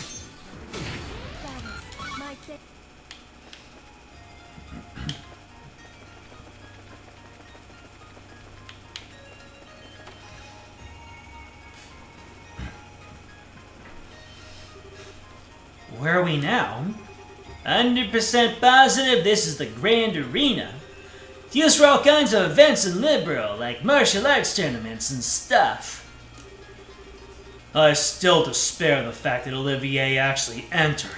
Where are we now? 100% positive this is the Grand Arena. It's used for all kinds of events in Liberal, like martial arts tournaments and stuff. I still despair of the fact that Olivier actually entered.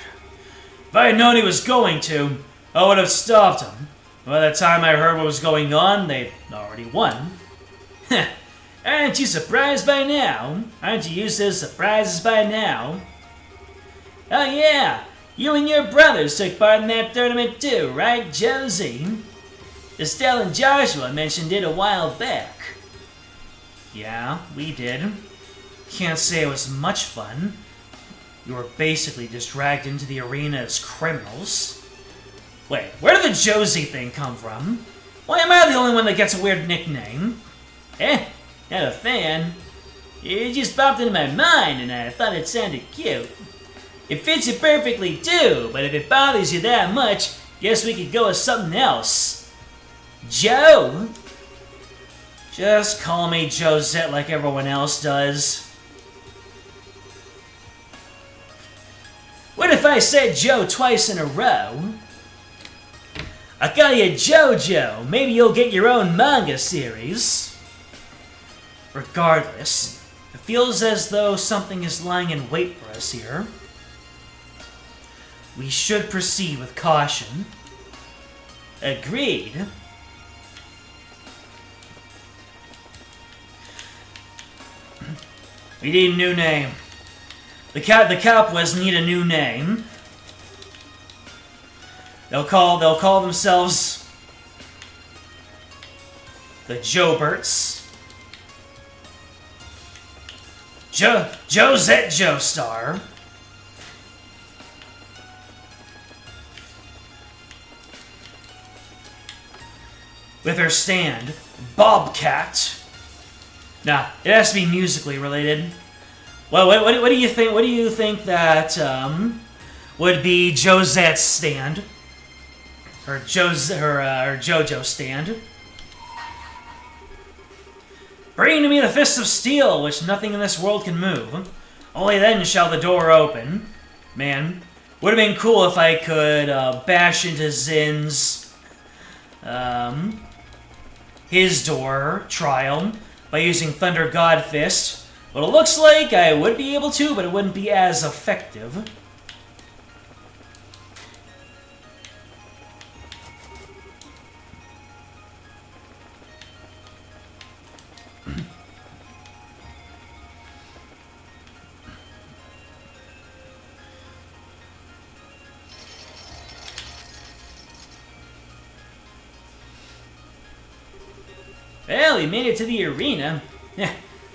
If I had known he was going to, I would have stopped him. By the time I heard what was going on, they'd already won. Aren't you surprised by now? Aren't you used to surprises by now? Oh yeah, you and your brothers took part in that tournament too, right, Josie? Estelle and Joshua mentioned it a while back. Yeah, we did. Can't say it was much fun. You were basically just dragged into the arena as criminals. Wait, where did the Josie thing come from? Why am I the only one that gets a weird nickname? Not a fan. It just popped into my mind and I thought it sounded cute. It fits you perfectly too, but if it bothers you that much, guess we could go with something else. Joe? Just call me Josette like everyone else does. What if I said Joe twice in a row? I call you JoJo. Maybe you'll get your own manga series. Regardless, it feels as though something is lying in wait for us here. We should proceed with caution. Agreed. We need a new name. The Capwas need a new name. They'll call themselves the Joberts. Josette Joestar. With her stand, Bobcat. Nah, it has to be musically related. Well, what do you think? What do you think that would be Josette's stand? Her JoJo stand. Bring to me the fist of steel, which nothing in this world can move. Only then shall the door open. Man, would have been cool if I could bash into Zin's his door trial by using Thunder God Fist. But it looks like I would be able to, but it wouldn't be as effective. Well, we made it to the arena.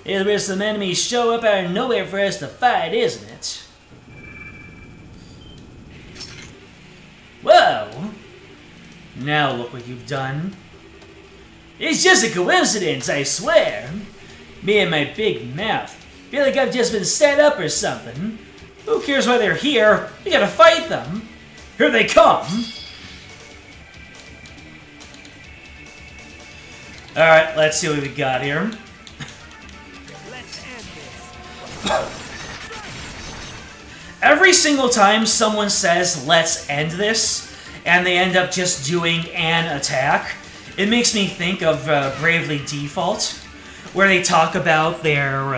It's where some enemies show up out of nowhere for us to fight, isn't it? Whoa! Now look what you've done. It's just a coincidence, I swear. Me and my big mouth. Feel like I've just been set up or something. Who cares why they're here? We gotta fight them. Here they come. Alright, let's see what we got here. Let's end this. Every single time someone says, let's end this, and they end up just doing an attack, It makes me think of Bravely Default, where they talk about their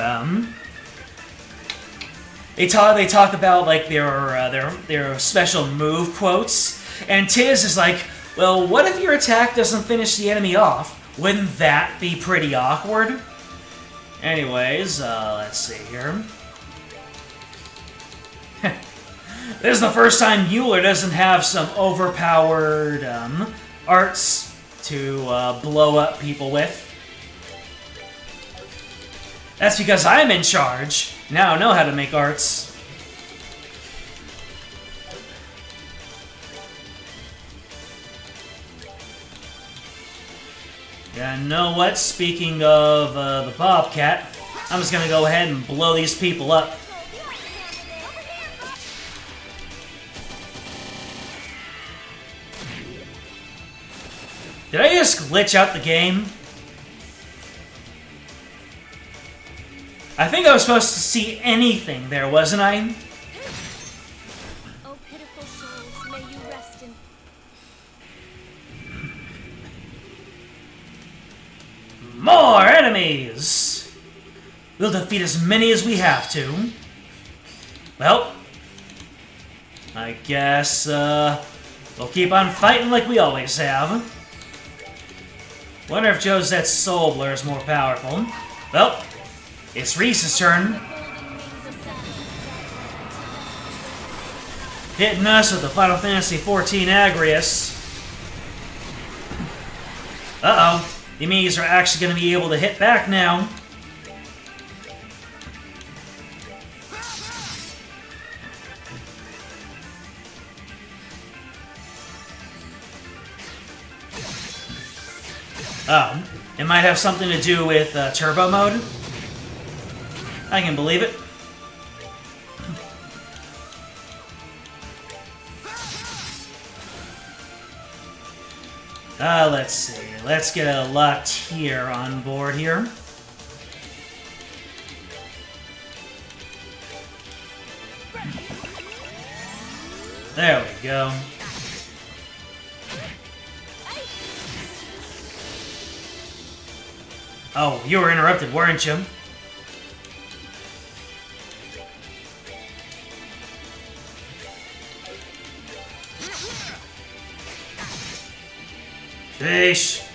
they talk about like their special move quotes, and Tiz is like, well, what if your attack doesn't finish the enemy off? Wouldn't that be pretty awkward? Anyways, let's see here. This is the first time Mueller doesn't have some overpowered arts to blow up people with. That's because I'm in charge. Now I know how to make arts. Yeah, you know what? Speaking of the Bobcat, I'm just gonna go ahead and blow these people up. Did I just glitch out the game? I think I was supposed to see anything there, wasn't I? Oh, pitiful souls, may you rest in... More enemies! We'll defeat as many as we have to. Well, I guess we'll keep on fighting like we always have. Wonder if Josette's Soul Blur is more powerful. Well, it's Reese's turn. Hitting us with the Final Fantasy XIV Agrius. Uh-oh. The enemies are actually going to be able to hit back now. Oh, it might have something to do with turbo mode. I can believe it. Let's see. Let's get a Latier on board here. There we go. Oh, you were interrupted, weren't you? Sheesh.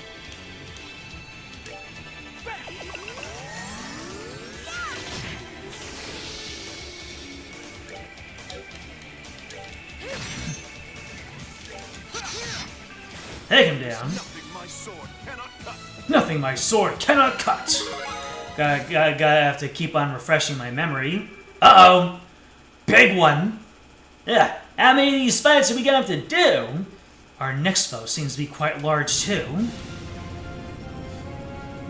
Take him down. Nothing my sword cannot cut. Nothing my sword cannot cut. Gotta have to keep on refreshing my memory. Uh-oh. Big one. Yeah, how many of these fights are we gonna have to do? Our next foe seems to be quite large, too.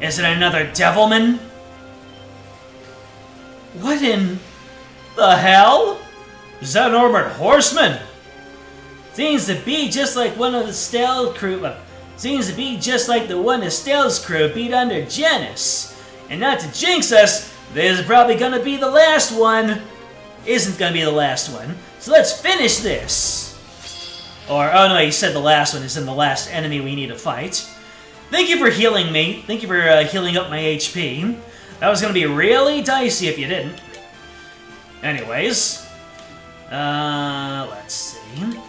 Is it another Devilman? What in the hell? Is that an armored horseman? Seems to be just like one of the Stealth crew. Seems to be just like the one the Stealth crew beat under Janus. And not to jinx us, this is probably gonna be the last one. Isn't gonna be the last one. So let's finish this. Or, oh no, he said the last one is in the last enemy we need to fight. Thank you for healing me. Thank you for healing up my HP. That was gonna be really dicey if you didn't. Anyways. Let's see.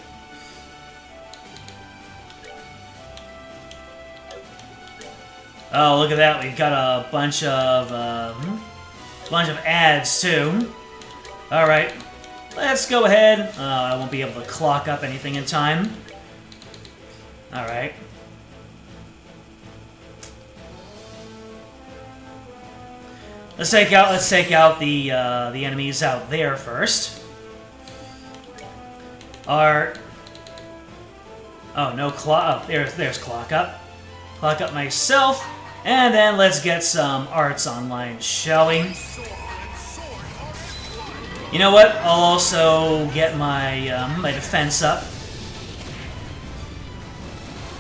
Oh, look at that. We've got a bunch of ads, too. Alright. Let's go ahead. I won't be able to clock up anything in time. Alright. Let's take out the enemies out there first. Oh, no clock. Oh, there's clock up. Clock up myself. And then let's get some arts online, shall we? You know what? I'll also get my my defense up.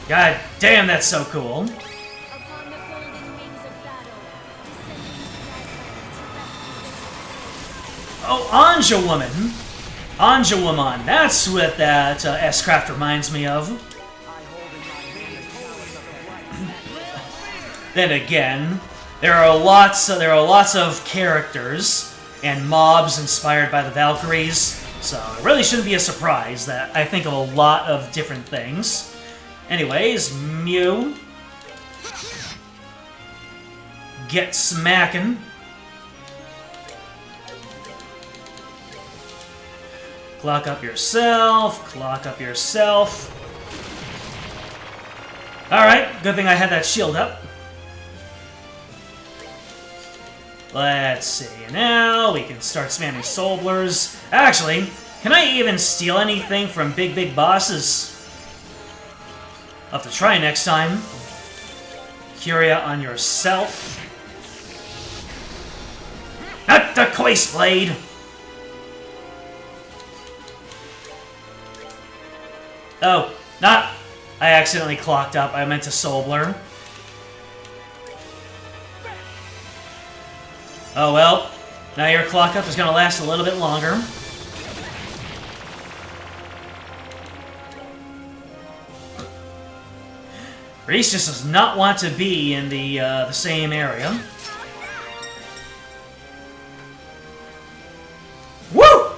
God damn, that's so cool. Upon the golden wings of battle, Oh, Anja Woman. Anja Woman. That's what that S-Craft reminds me of. Then again, there are lots of characters and mobs inspired by the Valkyries, so it really shouldn't be a surprise that I think of a lot of different things. Anyways, Mew. Get smacking. Clock up yourself, clock up yourself. Alright, good thing I had that shield up. Let's see, now we can start spamming Soul Blurs. Actually, can I even steal anything from big bosses? I'll have to try next time. Curia on yourself. Not the Coice Blade! Oh, not... I accidentally clocked up. I meant to Soul Blur. Oh well. Now your clock up is going to last a little bit longer. Reese just does not want to be in the same area. Woo!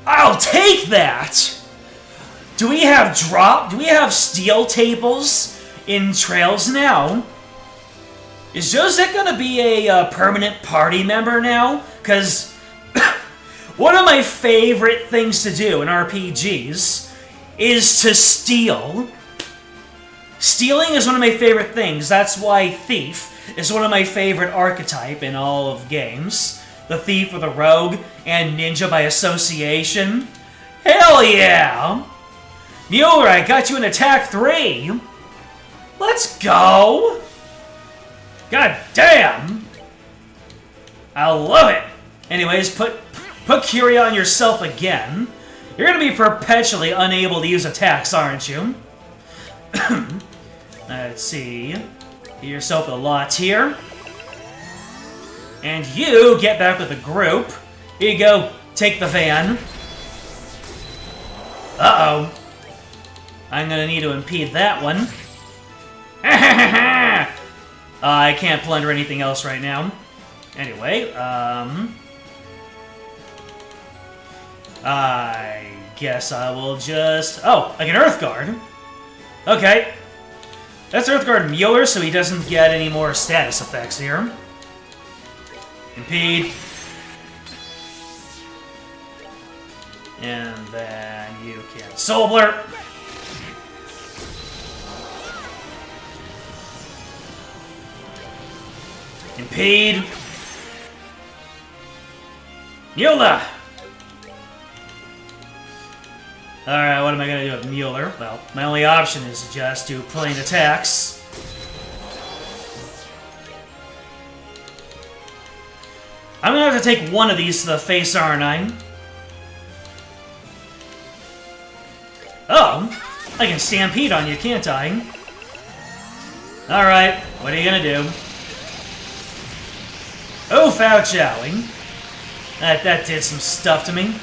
I'll take that! Do we have steel tables in Trails now? Is Josette gonna be a permanent party member now? Because one of my favorite things to do in RPGs is to steal. Stealing is one of my favorite things. That's why Thief is one of my favorite archetype in all of games. The Thief or the Rogue, and Ninja by association. Hell yeah! Mueller, I got you in Attack 3! Let's go! God damn! I love it! Anyways, put Curia on yourself again. You're gonna be perpetually unable to use attacks, aren't you? Let's see. Get yourself a lot here. And you get back with the group. Here you go. Take the van. Uh-oh. I'm gonna need to impede that one. I can't plunder anything else right now. Anyway, I guess I will just... Oh, I can Earth Guard. Okay. Let's Earth Guard Mueller so he doesn't get any more status effects here. Impede. And then you can Soul Blur. Impede. Mueller! Alright, what am I gonna do with Mueller? Well, my only option is to just do plain attacks. I'm gonna have to take one of these to the face, aren't I? Oh, I can Stampede on you, can't I? Alright, what are you gonna do? Oh, foul chowing. That did some stuff to me.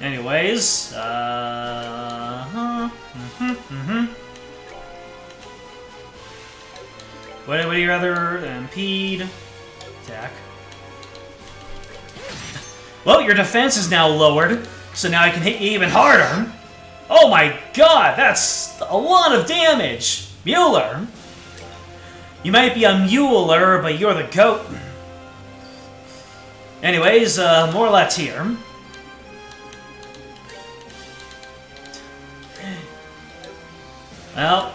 Anyways, What would you rather impede? Attack. Well, your defense is now lowered, so now I can hit you even harder. Oh my god, that's a lot of damage! Mueller! You might be a Mueller, but you're the goat. Anyways, more Latier. Well,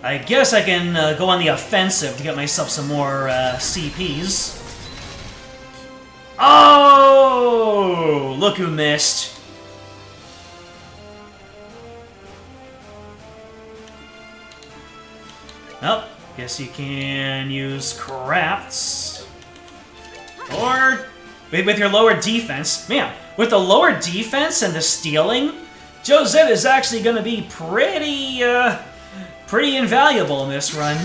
I guess I can go on the offensive to get myself some more CPs. Oh! Look who missed. Well, guess you can use crafts. Or with your lower defense. Man, with the lower defense and the stealing, Josette is actually going to be pretty invaluable in this run.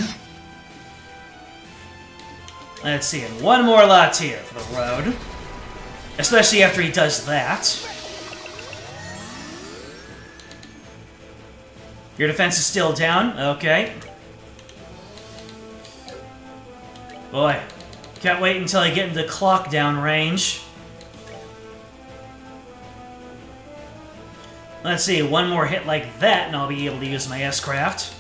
Let's see, and one more Latier for the road. Especially after he does that. Your defense is still down. Okay. Boy, can't wait until I get into clock down range. Let's see, one more hit like that and I'll be able to use my S-Craft.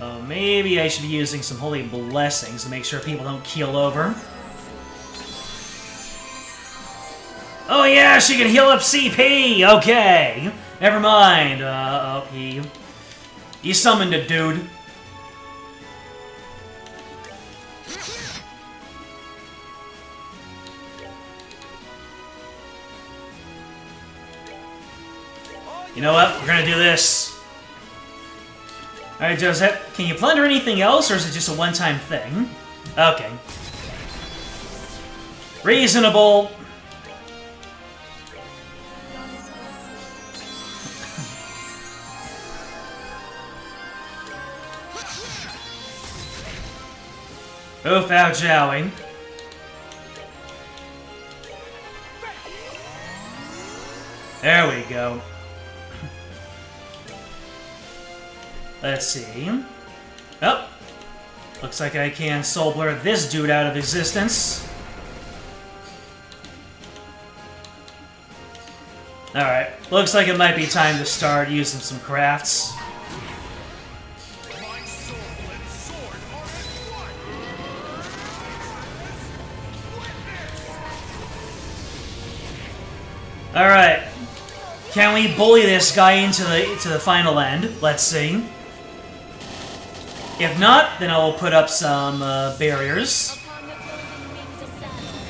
Oh, maybe I should be using some Holy Blessings to make sure people don't keel over. Oh yeah, she can heal up CP! Okay! Never mind. Oh, he summoned a dude. You know what? We're gonna do this. Alright, Joseph, can you plunder anything else, or is it just a one-time thing? Okay. Reasonable. Oof out, shall we? There we go. Let's see. Oh. Looks like I can soul blur this dude out of existence. Alright. Looks like it might be time to start using some crafts. My soul and sword are at one. Alright. Can we bully this guy into the final end? Let's see. If not, then I will put up some barriers. Upon your clothing rings a satin that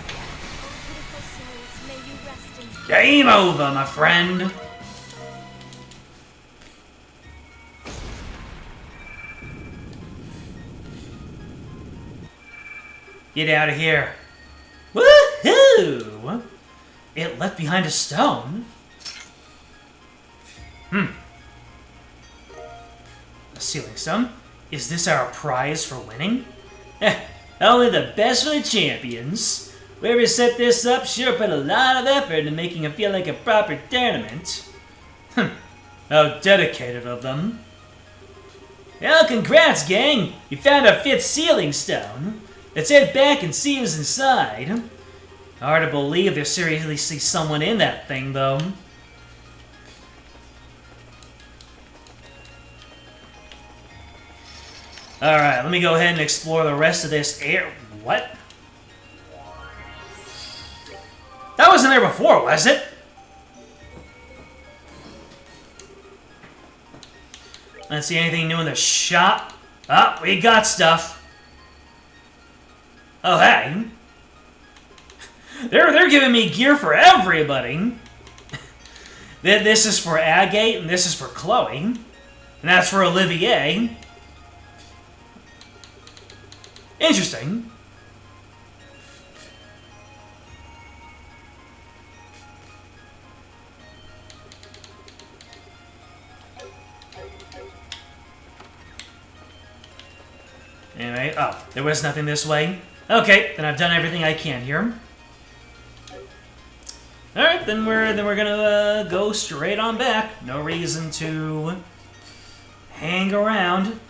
pitiful souls, may you rest in peace. Game over, my friend. Get out of here. Woohoo! It left behind a stone. A ceiling stone? Is this our prize for winning? Only the best for the champions. Whoever set this up sure put a lot of effort into making it feel like a proper tournament. How dedicated of them. Well, congrats, gang! You found our 5th ceiling stone. Let's head back and see who's inside. Hard to believe there's seriously someone in that thing, though. Alright, let me go ahead and explore the rest of this air... What? That wasn't there before, was it? Let's see, anything new in the shop? Oh, we got stuff. Oh, hey. They're giving me gear for everybody. This is for Agate, and this is for Chloe. And that's for Olivier. Interesting. Anyway, oh, there was nothing this way. Okay, then I've done everything I can here. All right, then we're gonna go straight on back. No reason to hang around.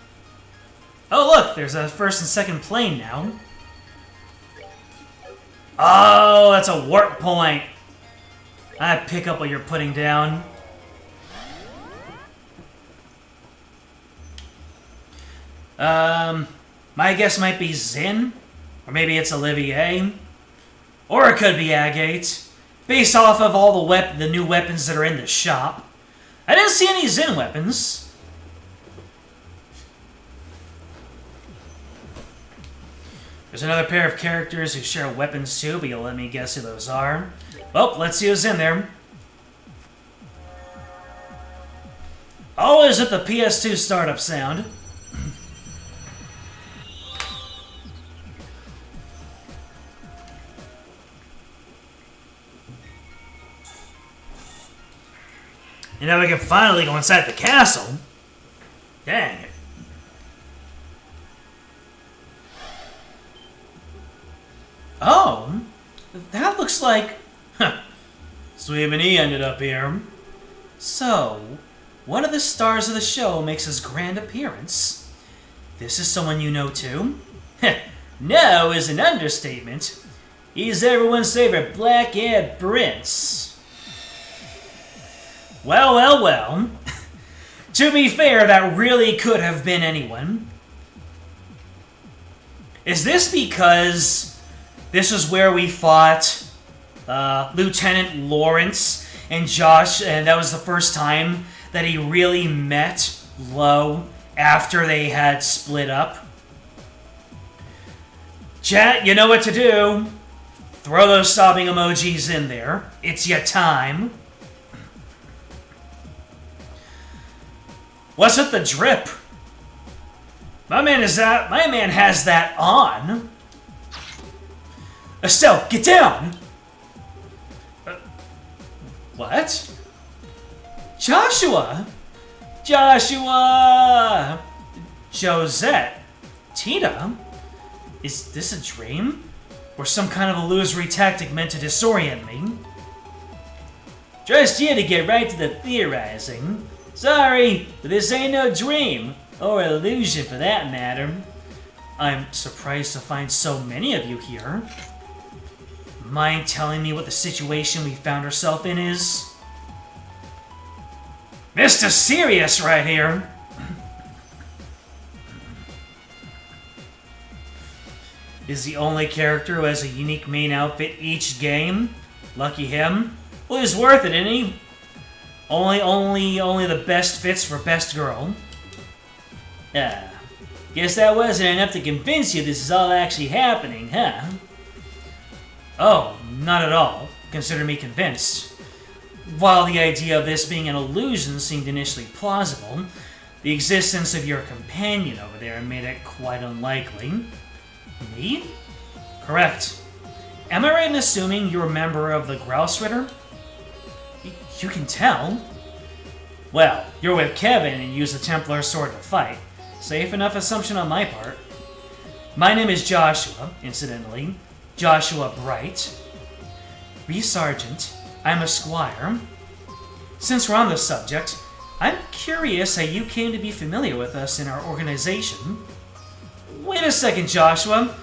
Oh, look, there's a first and second plane now. Oh, that's a warp point. I pick up what you're putting down. My guess might be Zin, or maybe it's Olivier, or it could be Agate, based off of all the new weapons that are in the shop. I didn't see any Zin weapons. There's another pair of characters who share weapons too, but you'll let me guess who those are. Well, let's see who's in there. Always at the PS2 startup sound. And now we can finally go inside the castle. Dang it. Oh, that looks like... Huh. So even he ended up here. So, one of the stars of the show makes his grand appearance. This is someone you know too? No is an understatement. He's everyone's favorite black-haired prince. Well, well, well. To be fair, that really could have been anyone. Is this because this is where we fought Lieutenant Lawrence and Josh, and that was the first time that he really met Lo after they had split up? Chat, you know what to do. Throw those sobbing emojis in there. It's your time. What's with the drip? My man has that on. Estelle, get down! What? Joshua! Joshua! Josette? Tita? Is this a dream? Or some kind of illusory tactic meant to disorient me? Trust you to get right to the theorizing. Sorry, but this ain't no dream. Or illusion, for that matter. I'm surprised to find so many of you here. Mind telling me what the situation we found ourselves in is? Mr. Serious right here. Is the only character who has a unique main outfit each game. Lucky him. Well, he's worth it, isn't he? Only the best fits for best girl. Guess that wasn't enough to convince you this is all actually happening, huh? Oh, not at all. Consider me convinced. While the idea of this being an illusion seemed initially plausible, the existence of your companion over there made it quite unlikely. Me? Correct. Am I right in assuming you're a member of the Grouse Ritter? You can tell. Well, you're with Kevin and use the Templar sword to fight. Safe enough assumption on my part. My name is Joshua, incidentally. Joshua Bright. Sergeant. I'm a squire. Since we're on the subject, I'm curious how you came to be familiar with us in our organization. Wait a second, Joshua.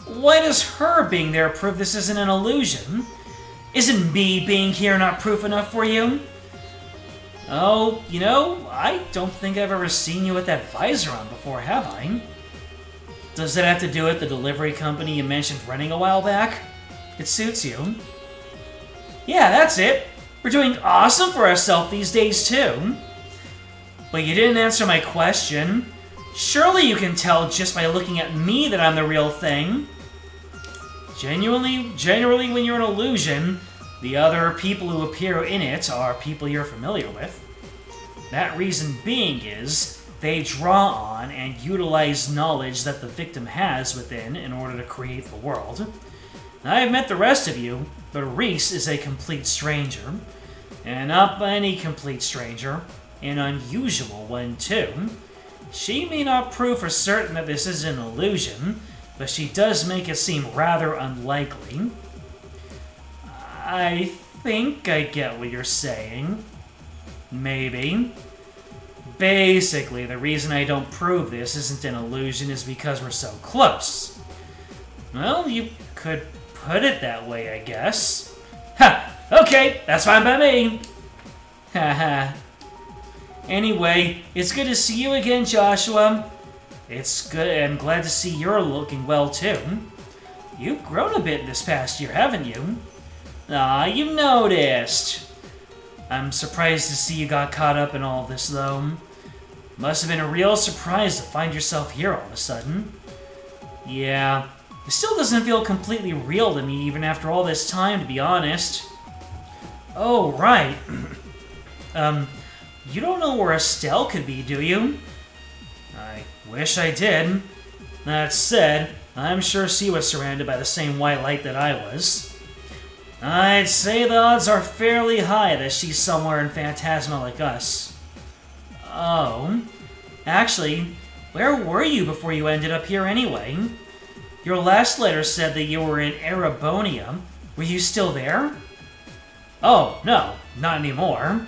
Why does her being there prove this isn't an illusion? Isn't me being here not proof enough for you? Oh, you know, I don't think I've ever seen you with that visor on before, have I? Does that have to do with the delivery company you mentioned running a while back? It suits you. Yeah, that's it. We're doing awesome for ourselves these days, too. But you didn't answer my question. Surely you can tell just by looking at me that I'm the real thing. Generally, when you're an illusion, the other people who appear in it are people you're familiar with. That reason being is, they draw on and utilize knowledge that the victim has within in order to create the world. Now, I've met the rest of you, but Reese is a complete stranger. And not any complete stranger, an unusual one too. She may not prove for certain that this is an illusion, but she does make it seem rather unlikely. I think I get what you're saying. Maybe. Basically, the reason I don't prove this isn't an illusion is because we're so close. Well, you could put it that way, I guess. Ha! Okay, that's fine by me. Haha. Anyway, it's good to see you again, Joshua. It's good. I'm glad to see you're looking well, too. You've grown a bit this past year, haven't you? Ah, you noticed. I'm surprised to see you got caught up in all this, though. Must have been a real surprise to find yourself here all of a sudden. Yeah, it still doesn't feel completely real to me, even after all this time, to be honest. Oh, right. You don't know where Estelle could be, do you? I wish I did. That said, I'm sure she was surrounded by the same white light that I was. I'd say the odds are fairly high that she's somewhere in Phantasma like us. Oh. Actually, where were you before you ended up here anyway? Your last letter said that you were in Erebonia. Were you still there? Oh, no, not anymore.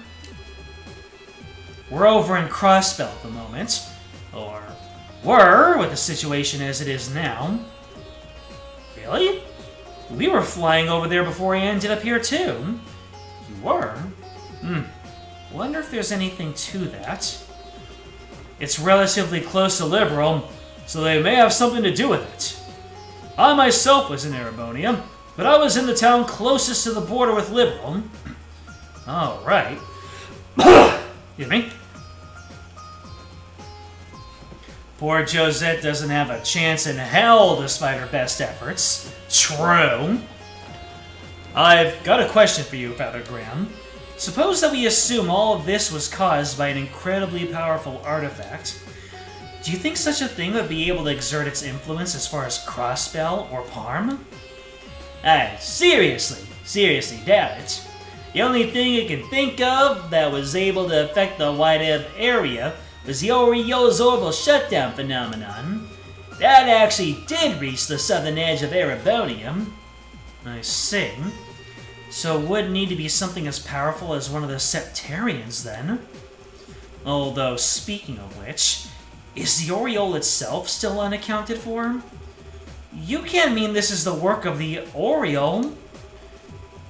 We're over in Crossbell at the moment. Or were, with the situation as it is now. Really? We were flying over there before I ended up here too. You were? Wonder if there's anything to that. It's relatively close to Liberal, so they may have something to do with it. I myself was in Erebonia, but I was in the town closest to the border with Liberal. Oh, right. Excuse me. Poor Josette doesn't have a chance in hell despite her best efforts. True. I've got a question for you, Father Graham. Suppose that we assume all of this was caused by an incredibly powerful artifact. Do you think such a thing would be able to exert its influence as far as Crossbell or Parm? Seriously, doubt it. The only thing you can think of that was able to affect the White Ebb area was the Oriola's orbital shutdown phenomenon. That actually did reach the southern edge of Erebonia. I see. So it would need to be something as powerful as one of the Septarians, then. Although, speaking of which, is the Oriole itself still unaccounted for? You can't mean this is the work of the Oriole.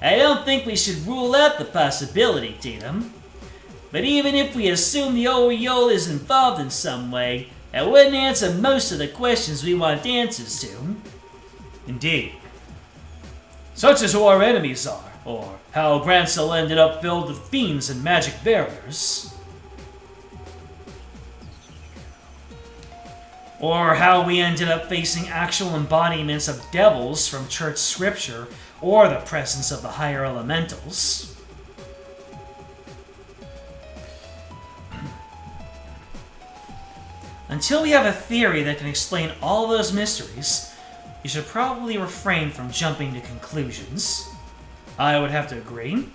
I don't think we should rule out the possibility, Tatum. But even if we assume the Oriole is involved in some way, that wouldn't answer most of the questions we want answers to. Indeed. Such as who our enemies are, or how Grancel ended up filled with fiends and magic barriers. Or how we ended up facing actual embodiments of devils from church scripture, or the presence of the higher elementals. Until we have a theory that can explain all those mysteries, you should probably refrain from jumping to conclusions. I would have to agree.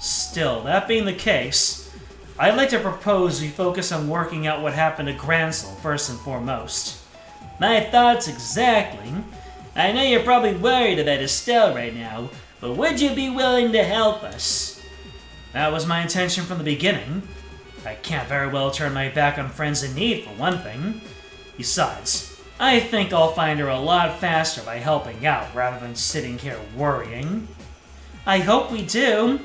Still, that being the case, I'd like to propose we focus on working out what happened to Grancel first and foremost. My thoughts exactly. I know you're probably worried about Estelle right now, but would you be willing to help us? That was my intention from the beginning. I can't very well turn my back on friends in need, for one thing. Besides, I think I'll find her a lot faster by helping out rather than sitting here worrying. I hope we do.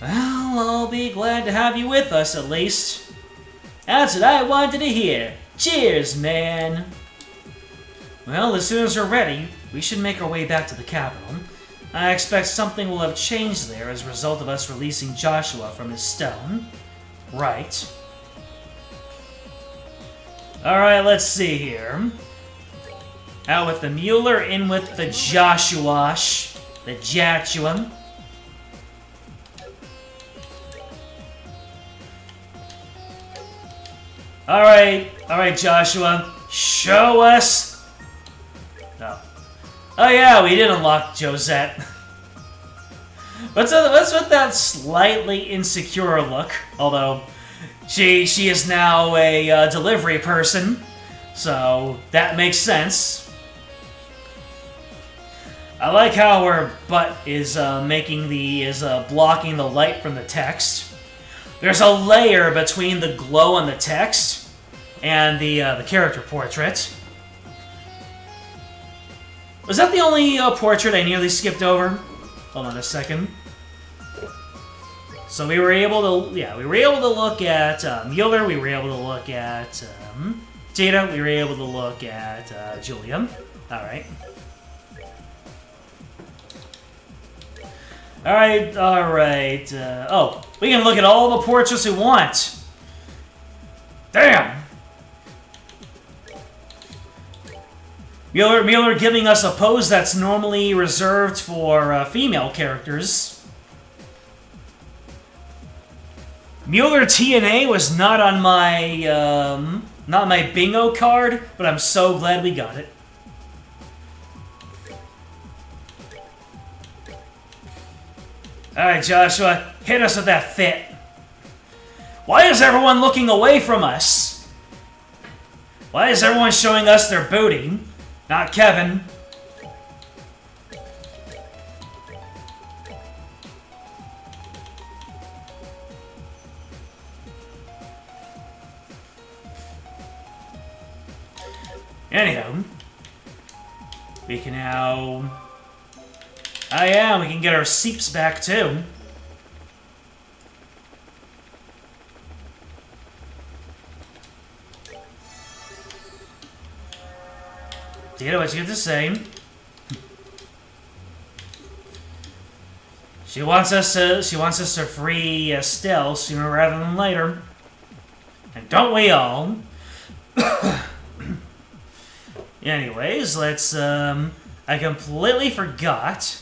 Well, I'll be glad to have you with us, at least. That's what I wanted to hear. Cheers, man! Well, as soon as we're ready, we should make our way back to the capital. I expect something will have changed there as a result of us releasing Joshua from his stone. Right. Alright, let's see here. Out with the Mueller, in with the Joshuash. The Jachua. Alright, Joshua. Show us. Oh yeah, we did unlock Josette. What's with that slightly insecure look? Although, she is now a delivery person, so that makes sense. I like how her butt is blocking the light from the text. There's a layer between the glow on the text and the character portrait. Was that the only portrait I nearly skipped over? Hold on a second. So we were able to look at Mueller, we were able to look at Data, we were able to look at Julia. Alright. Alright. Oh, we can look at all the portraits we want. Damn! Mueller giving us a pose that's normally reserved for female characters. Mueller TNA was not on my bingo card, but I'm so glad we got it. Alright, Joshua, hit us with that fit. Why is everyone looking away from us? Why is everyone showing us their booty? Not Kevin. Anyhow, we can now... Oh yeah, we can get our seeps back too. Data, what you have to say? She wants us to free Estelle sooner rather than later. And don't we all? Anyways, let's I completely forgot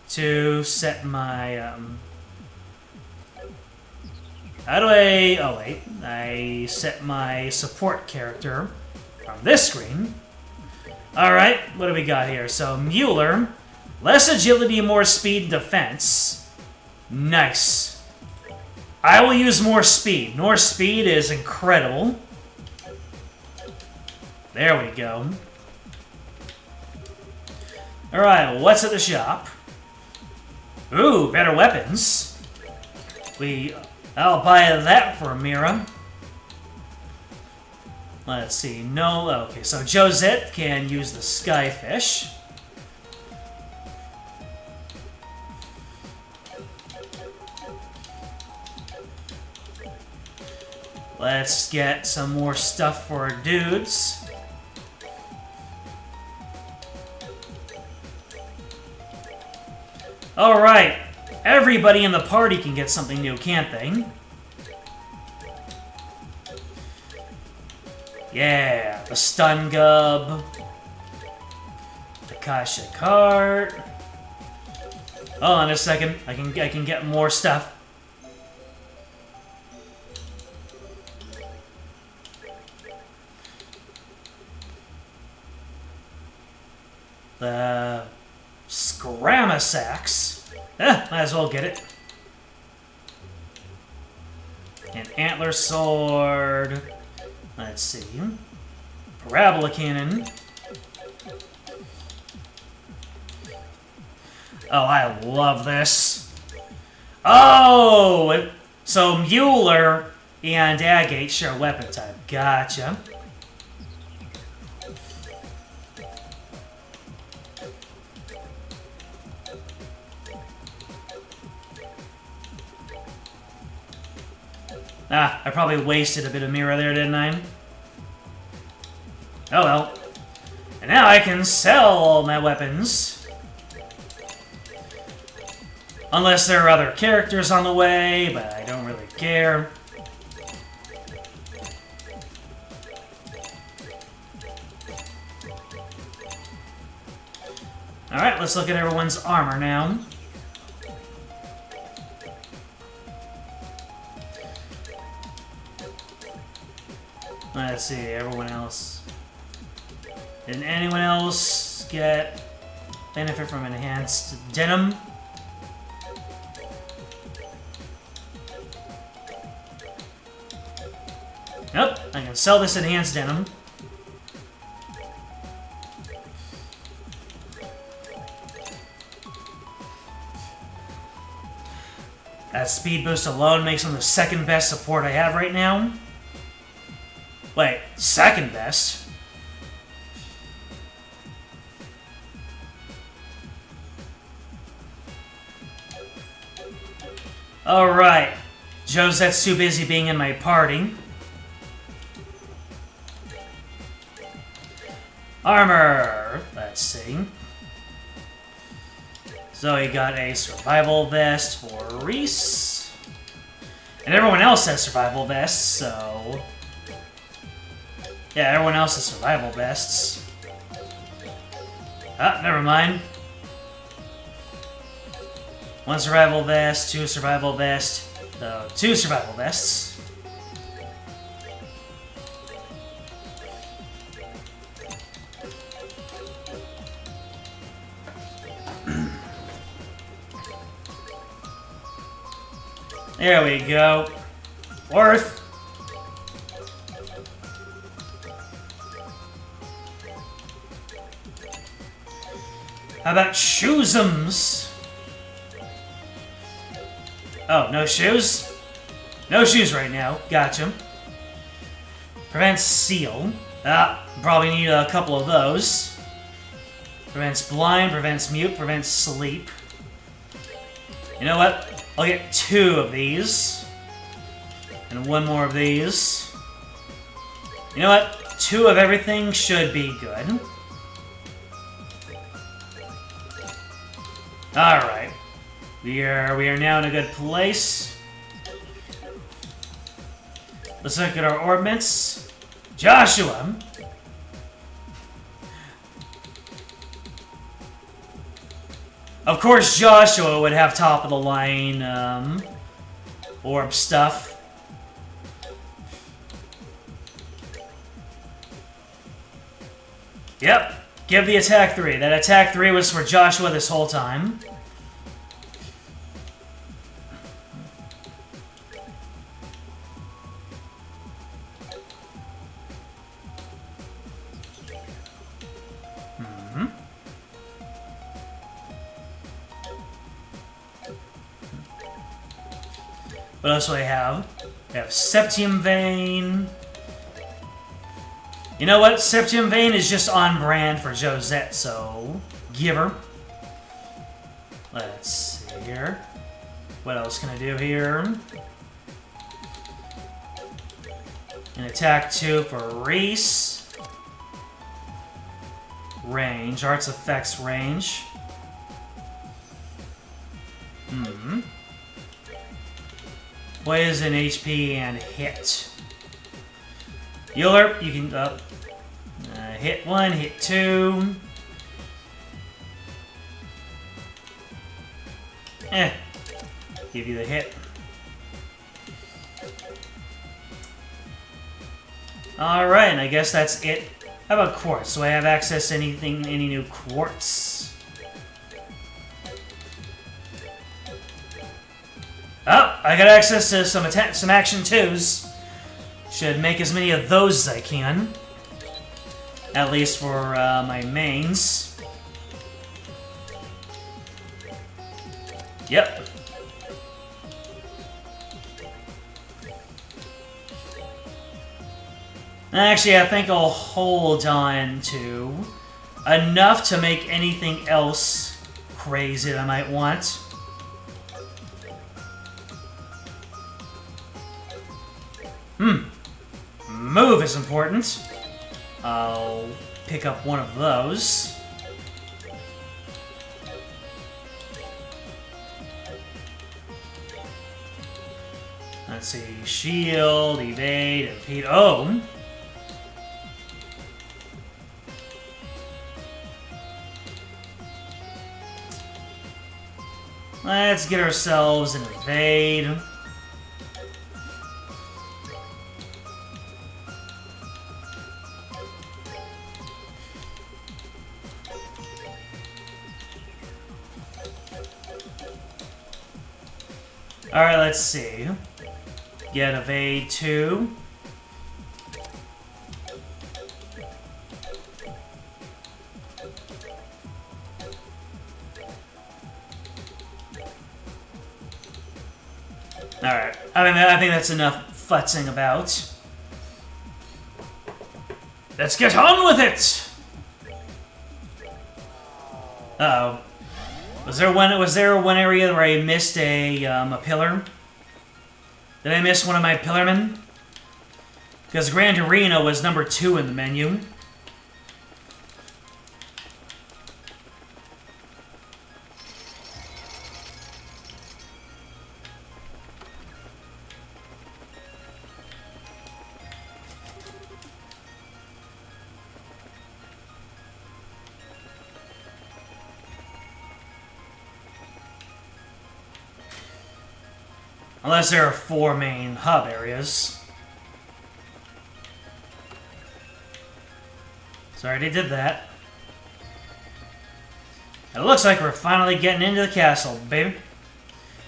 to set my how do I... Oh wait, I set my support character on this screen. Alright, what do we got here? So, Mueller, less agility, more speed, defense. Nice. I will use more speed. More speed is incredible. There we go. Alright, what's at the shop? Ooh, better weapons. I'll buy that for Mira. Let's see, no, okay, so Josette can use the Skyfish. Let's get some more stuff for our dudes. Alright, everybody in the party can get something new, can't they? Yeah, the Stun Gub, the Kasha Cart. Hold on a second, I can get more stuff. The Scramasax. Might as well get it. An Antler Sword. Let's see. Parabola Cannon. Oh, I love this. Oh! So Mueller and Agate share weapon type. Gotcha. Ah, I probably wasted a bit of Mira there, didn't I? Oh well. And now I can sell all my weapons. Unless there are other characters on the way, but I don't really care. Alright, let's look at everyone's armor now. Let's see, everyone else. Did anyone else get benefit from enhanced denim? Nope, I can sell this enhanced denim. That speed boost alone makes him the second best support I have right now. Wait, second best? Alright. Josette's too busy being in my party. Armor! Let's see. Zoe got a survival vest for Reese. And everyone else has survival vests, so... Yeah, everyone else has survival vests. Ah, never mind. One survival vest, two survival vest, no, two survival vests. There we go. Worth. How about shoesums? Oh, no shoes? No shoes right now. Gotcha. Prevents seal. Probably need a couple of those. Prevents blind, prevents mute, prevents sleep. You know what? I'll get 2 of these. And 1 more of these. You know what? 2 of everything should be good. Alright. We are now in a good place. Let's look at our orbments. Joshua! Of course Joshua would have top of the line orb stuff. Yep, give the attack 3. That attack 3 was for Joshua this whole time. What else do I have? I have Septium Vein. You know what? Septium Vein is just on brand for Josette, so give her. Let's see here. What else can I do here? An attack 2 for Reese. Range. Arts effects range. Poison, HP, and hit. Euler, you can hit 1, hit 2. Give you the hit. Alright, and I guess that's it. How about quartz? Do I have access to any new quartz? Oh, I got access to some action 2s. Should make as many of those as I can. At least for my mains. Yep. Actually, I think I'll hold on to enough to make anything else crazy that I might want. Move is important. I'll pick up one of those. Let's see. Shield, evade, impede. Oh! Let's get ourselves an evade. Alright, let's see. Get evade 2. Alright, I think that's enough futzing about. Let's get on with it! Uh-oh. Was there one area where I missed a pillar? Did I miss one of my pillarmen? Because Grand Arena was number 2 in the menu. Unless there are 4 main hub areas. So I already did that. It looks like we're finally getting into the castle, baby.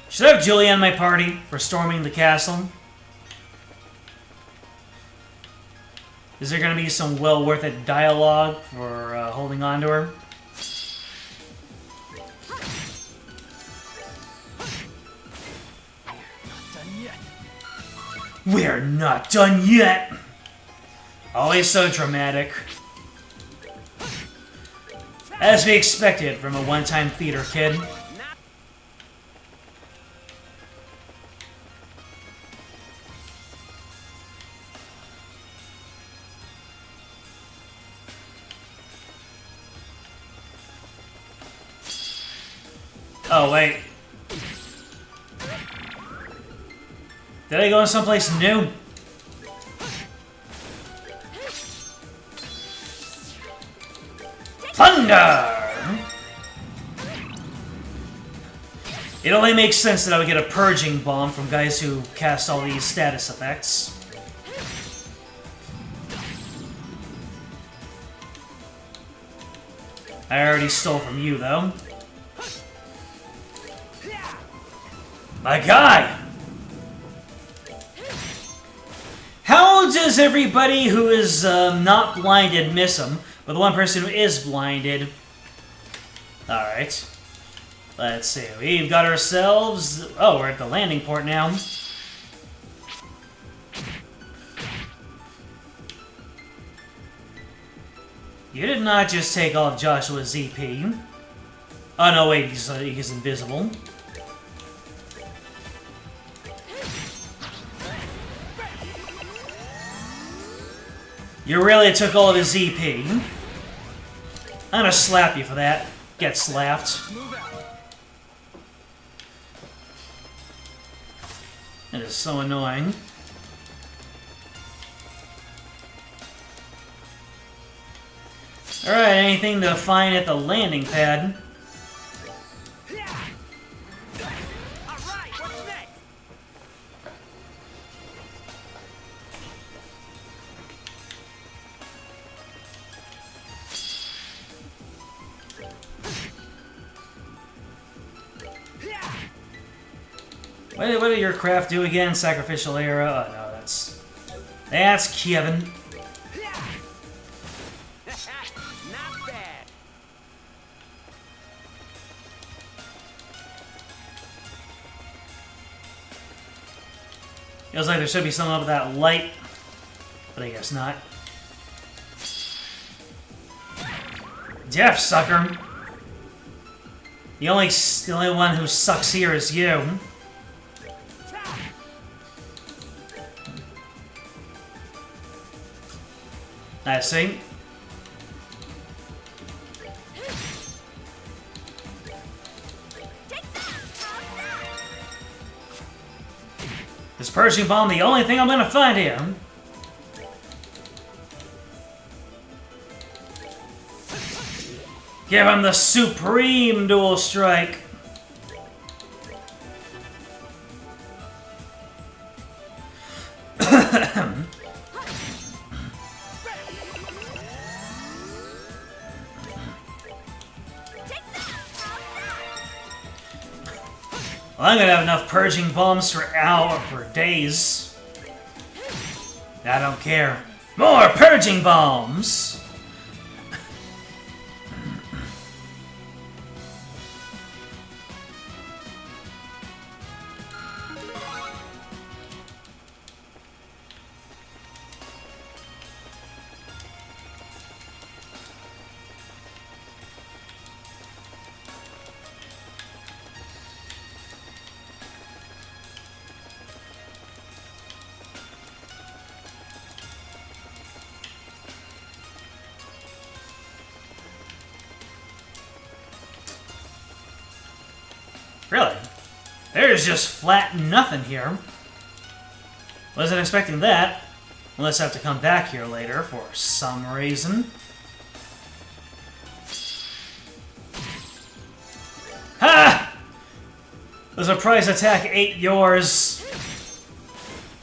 Should I have Julia in my party for storming the castle? Is there going to be some well worth it dialogue for holding on to her? We're not done yet! Always so dramatic. As we expected from a one-time theater kid. Oh, wait. Did I go in someplace new? Thunder! It only makes sense that I would get a purging bomb from guys who cast all these status effects. I already stole from you, though. My guy! How does everybody who is not blinded miss him, but the one person who is blinded... Alright. Let's see. We've got ourselves... Oh, we're at the landing port now. You did not just take off Joshua's ZP. Oh, no, wait. He's invisible. You really took all of his ZP. I'm gonna slap you for that. Get slapped. It is so annoying. Alright, anything to find at the landing pad? What did your craft do again? Sacrificial arrow? Oh no, that's Kevin. Not bad. Feels like there should be something up with that light, but I guess not. Death sucker. The only one who sucks here is you. I see. This purging bomb, the only thing I'm gonna find here. Give him the supreme dual strike. Well, I'm gonna have enough purging bombs for days. I don't care. More purging bombs! Really? There's just flat nothing here. Wasn't expecting that. Unless I have to come back here later for some reason. Ha! The surprise attack ate yours.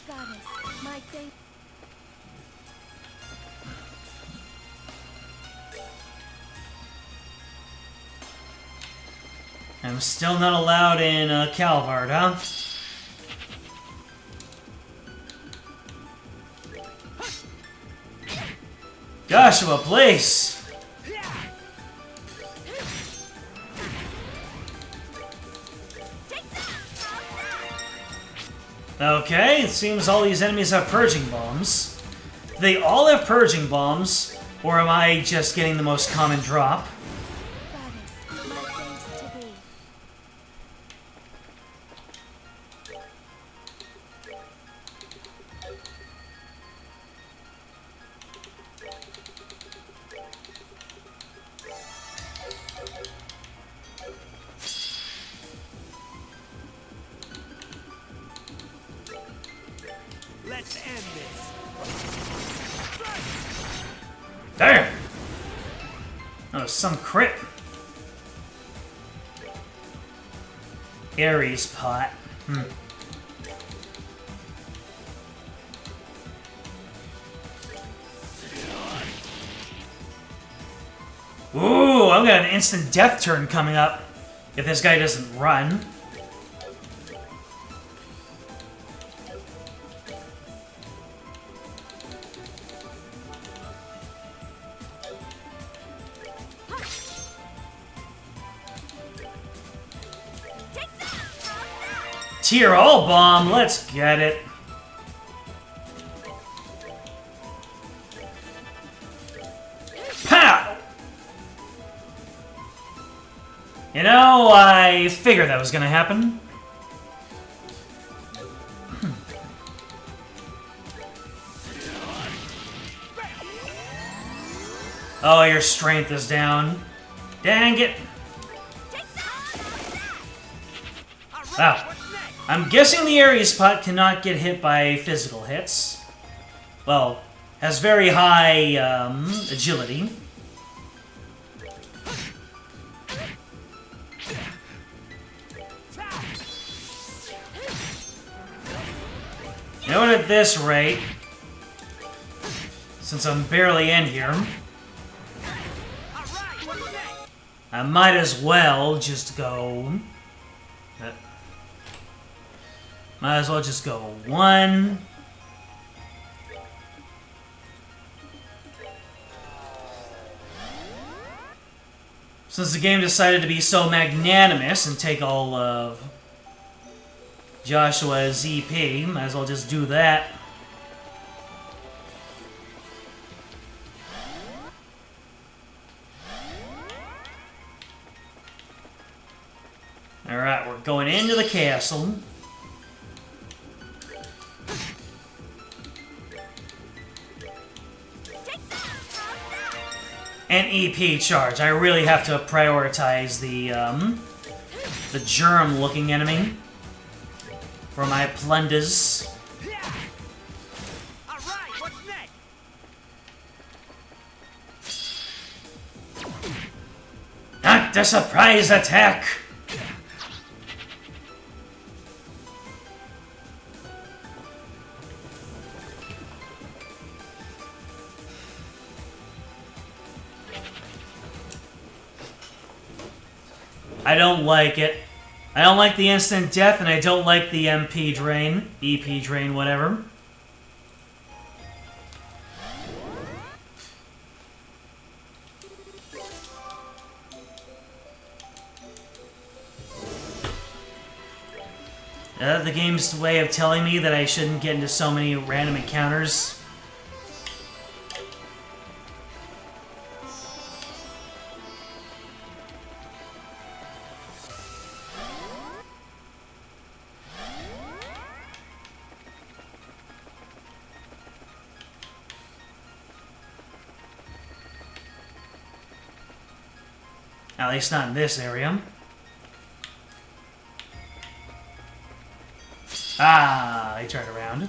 Goddess, my thank. I'm still not allowed in Calvard, huh? Joshua, please! Okay, it seems all these enemies have purging bombs. Do they all have purging bombs, or am I just getting the most common drop? Goddess, my thanks to thee. Let's end this. Damn! Oh, some crit. Ares pot. Ooh, I've got an instant death turn coming up if this guy doesn't run. Tier all bomb, let's get it. Pow! You know, I figured that was gonna happen. Oh, your strength is down. Dang it. Wow. I'm guessing the Ares pot cannot get hit by physical hits. Well, has very high agility. You know what, at this rate, since I'm barely in here, I might as well just go... Might as well just go 1. Since the game decided to be so magnanimous and take all of Joshua's EP, might as well just do that. Alright, we're going into the castle. And EP charge. I really have to prioritize the germ-looking enemy for my plunders. All right, what's next? Not the surprise attack! I don't like it. I don't like the instant death, and I don't like the MP drain. EP drain, whatever. The game's way of telling me that I shouldn't get into so many random encounters. At least not in this area. Ah, he turned around.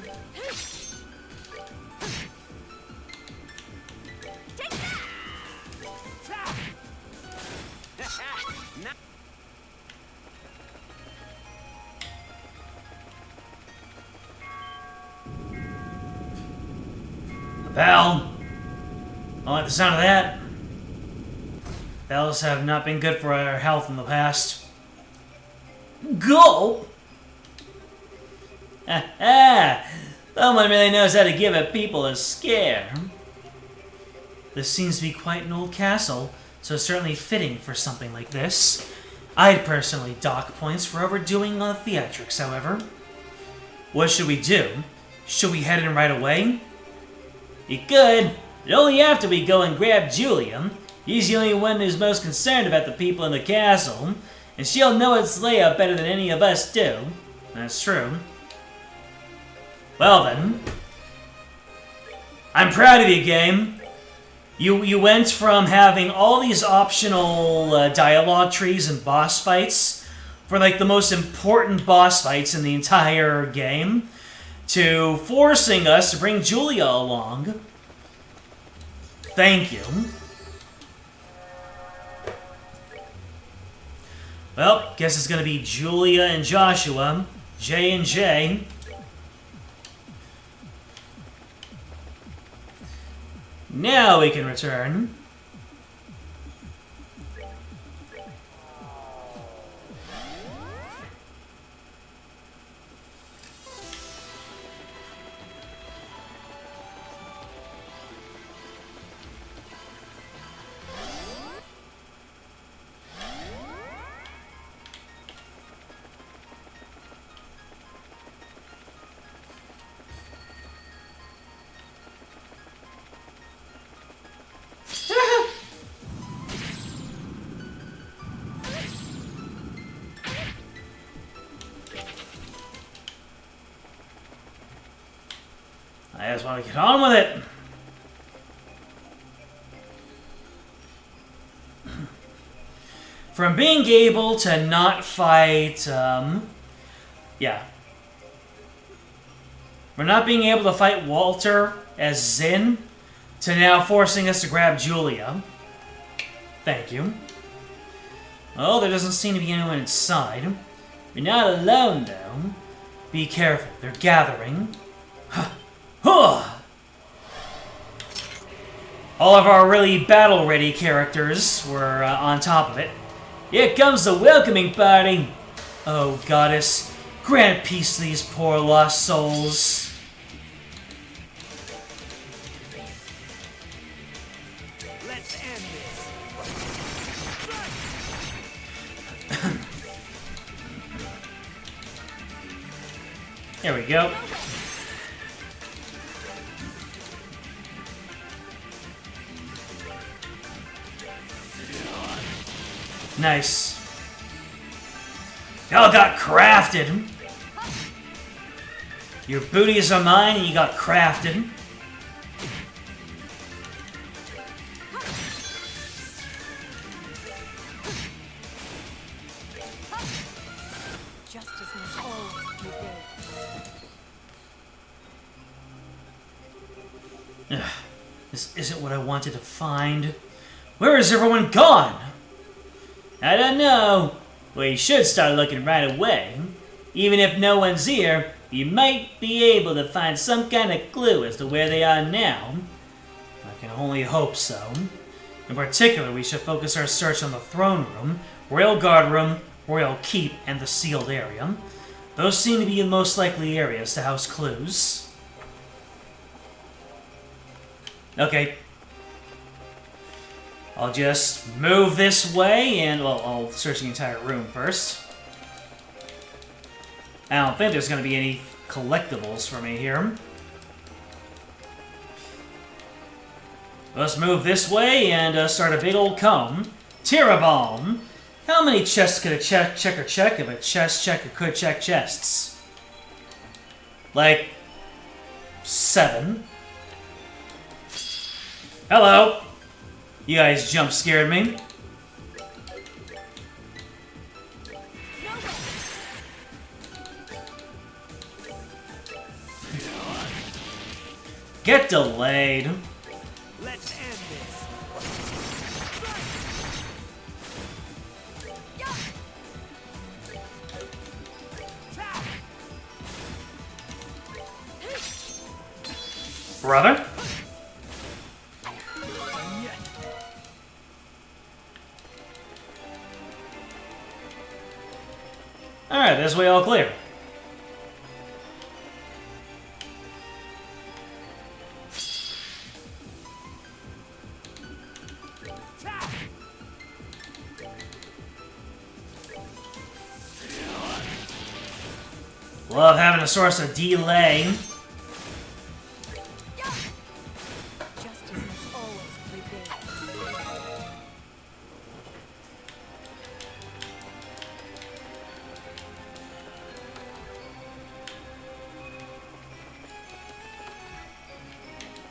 A bell. I like the sound of that. Bells have not been good for our health in the past. Go! Ah, someone really knows how to give a people a scare. This seems to be quite an old castle, so it's certainly fitting for something like this. I'd personally dock points for overdoing the theatrics, however. What should we do? Should we head in right away? You could, but only after we go and grab Julia. He's the only one who's most concerned about the people in the castle, and she'll know its layout better than any of us do. That's true. Well then, I'm proud of you, game. You went from having all these optional dialogue trees and boss fights for like the most important boss fights in the entire game to forcing us to bring Julia along. Thank you. Well, guess it's gonna be Julia and Joshua, J and J. Now we can return. I just want to get on with it. From being able to not fight, yeah. From not being able to fight Walter as Zin, to now forcing us to grab Julia. Thank you. Oh, there doesn't seem to be anyone inside. You're not alone, though. Be careful, they're gathering. All of our really battle-ready characters were on top of it. Here comes the welcoming party. Oh, goddess, grant peace to these poor lost souls. Let's end this. There we go. Nice. Y'all got crafted. Your booties are mine and you got crafted. Justice must always prevail. Ugh, this isn't what I wanted to find. Where is everyone gone? I don't know. Well, you should start looking right away. Even if no one's here, you might be able to find some kind of clue as to where they are now. I can only hope so. In particular, we should focus our search on the throne room, royal guard room, royal keep, and the sealed area. Those seem to be the most likely areas to house clues. Okay. I'll just move this way, and, well, I'll search the entire room first. I don't think there's going to be any collectibles for me here. Let's move this way and start a big old comb. Tirabomb! How many chests could a checker check if a chest checker could check chests? Like, 7. Hello! You guys jump scared me. Get delayed. Let's end this. Brother? Alright, this way all clear. Love having a source of delay. Justice must always prevail.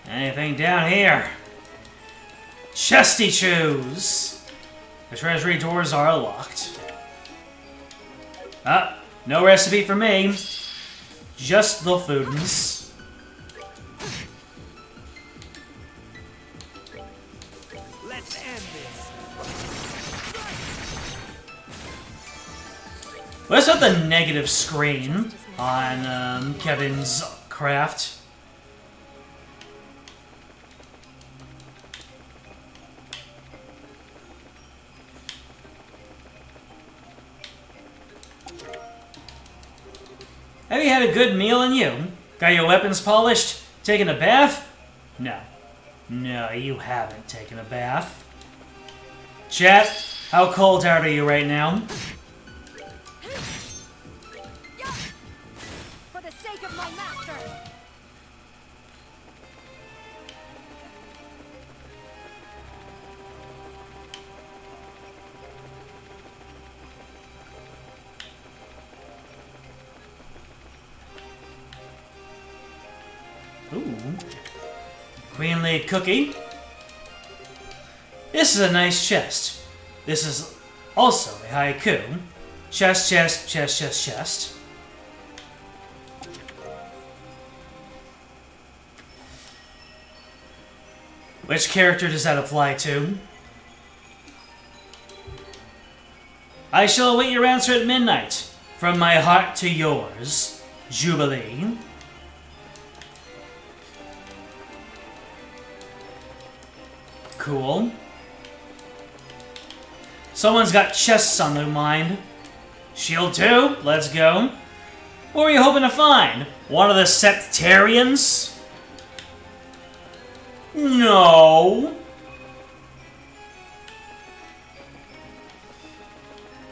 Anything down here? Chesty choose. The treasury doors are locked. Ah, no recipe for me. Just the foodins. Let's end this. What's up the negative screen on Kevin's craft? Have you had a good meal in you? Got your weapons polished? Taken a bath? No. No, you haven't taken a bath. Chat, how cold are you right now? For the sake of my master! Ooh. Queenly cookie. This is a nice chest. This is also a haiku. Chest, chest, chest, chest, chest. Which character does that apply to? I shall await your answer at midnight. From my heart to yours, Jubilee. Cool. Someone's got chests on their mind. Shield 2, let's go. What were you hoping to find? One of the sectarians? No.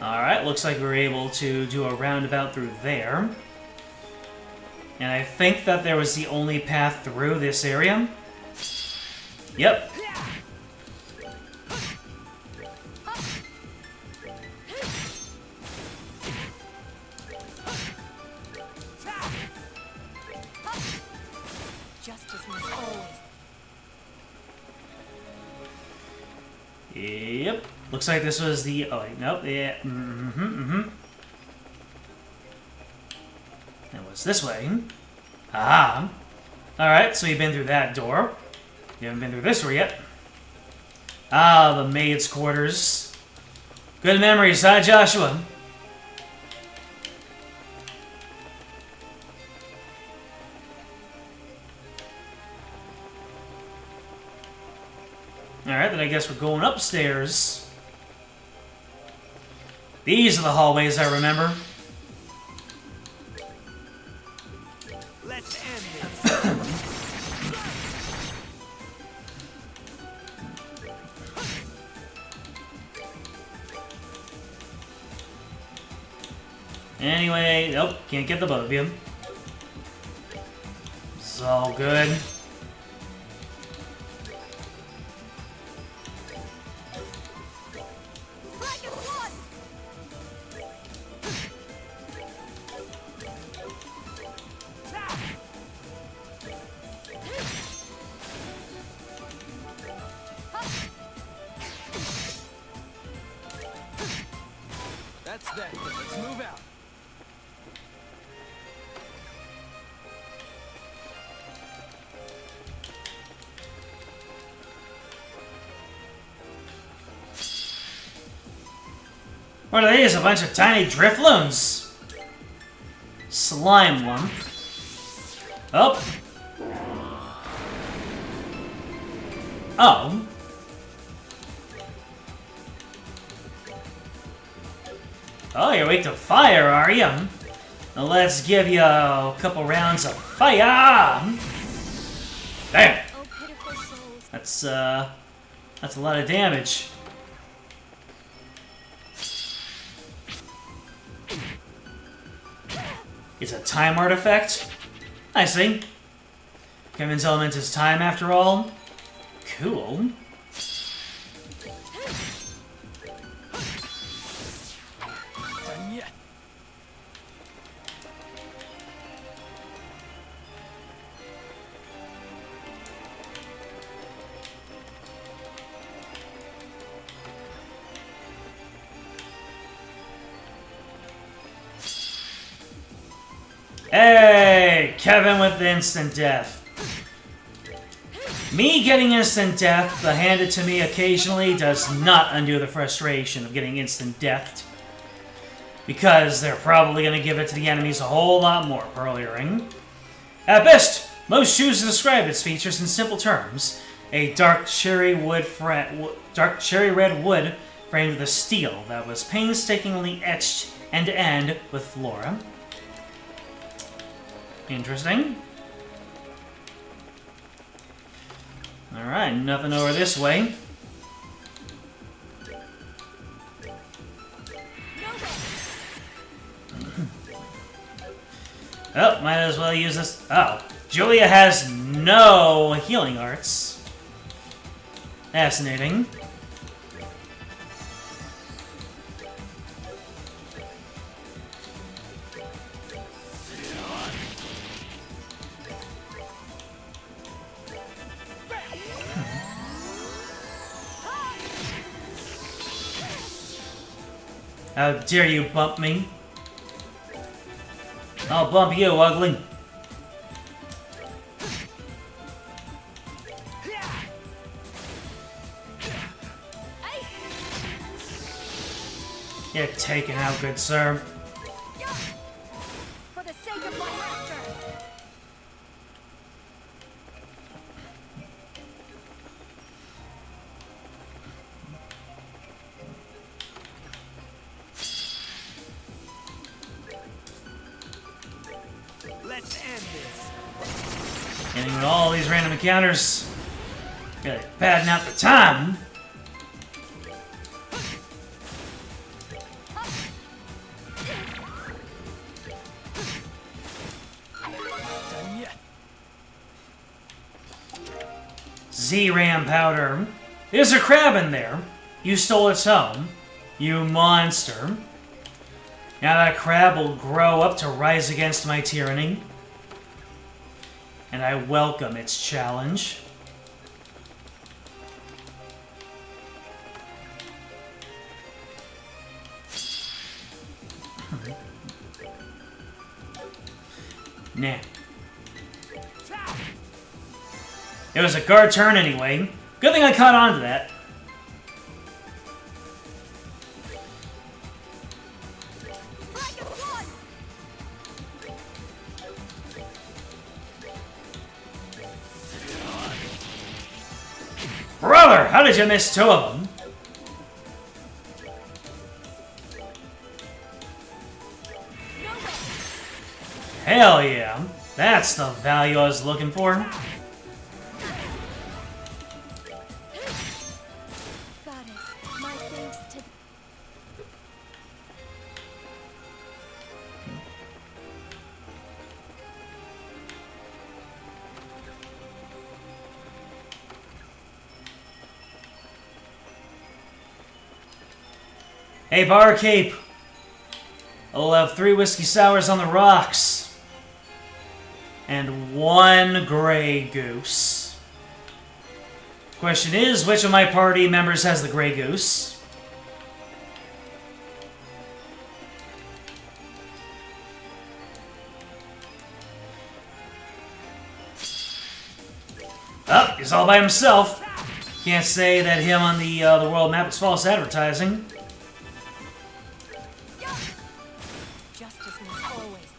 Alright, looks like we were able to do a roundabout through there. And I think that there was the only path through this area. Yep. Justice must always. Yep. Looks like this was the... Oh, wait, nope. Yeah. It was this way. Aha. Alright, so you've been through that door. You haven't been through this door yet. Ah, the maid's quarters. Good memories, huh, Joshua? Alright, then I guess we're going upstairs. These are the hallways I remember. Let's end this. Anyway, nope, can't get the both of you. It's all good. That's that. Let's move out. What are these? A bunch of tiny drifloons. Slime one. Oh. Oh. Oh, you're weak to fire, are you? Now let's give you a couple rounds of fire. Damn. Oh, pitiful souls. That's a lot of damage. It's a time artifact? I see. Kevin's element is time after all? Cool. Done yet. Hey! Kevin with instant death. Me getting instant death handed to me occasionally does not undo the frustration of getting instant deathed. Because they're probably going to give it to the enemies a whole lot more earlier. At best, most choose to describe its features in simple terms. A dark cherry red wood framed with a steel that was painstakingly etched end to end with flora. Interesting. Alright, nothing over this way. Oh, might as well use this. Oh, Julia has no healing arts. Fascinating. How dare you bump me? I'll bump you, ugly. You're taken out, good sir. For the sake of my master. Let's end this. Ending with all these random encounters. Really padding out the time. Done yet. Z-Ram powder. There's a crab in there. You stole its home. You monster. Now that crab will grow up to rise against my tyranny. And I welcome its challenge. Nah. It was a guard turn anyway. Good thing I caught on to that. Brother, how did you miss two of them? Hell yeah. That's the value I was looking for. Goddess, my thanks to Hey, barkeep. I'll have 3 whiskey sours on the rocks. And 1 Grey Goose. Question is, which of my party members has the Grey Goose? Oh, he's all by himself. Can't say that him on the world map is false advertising. justice must always.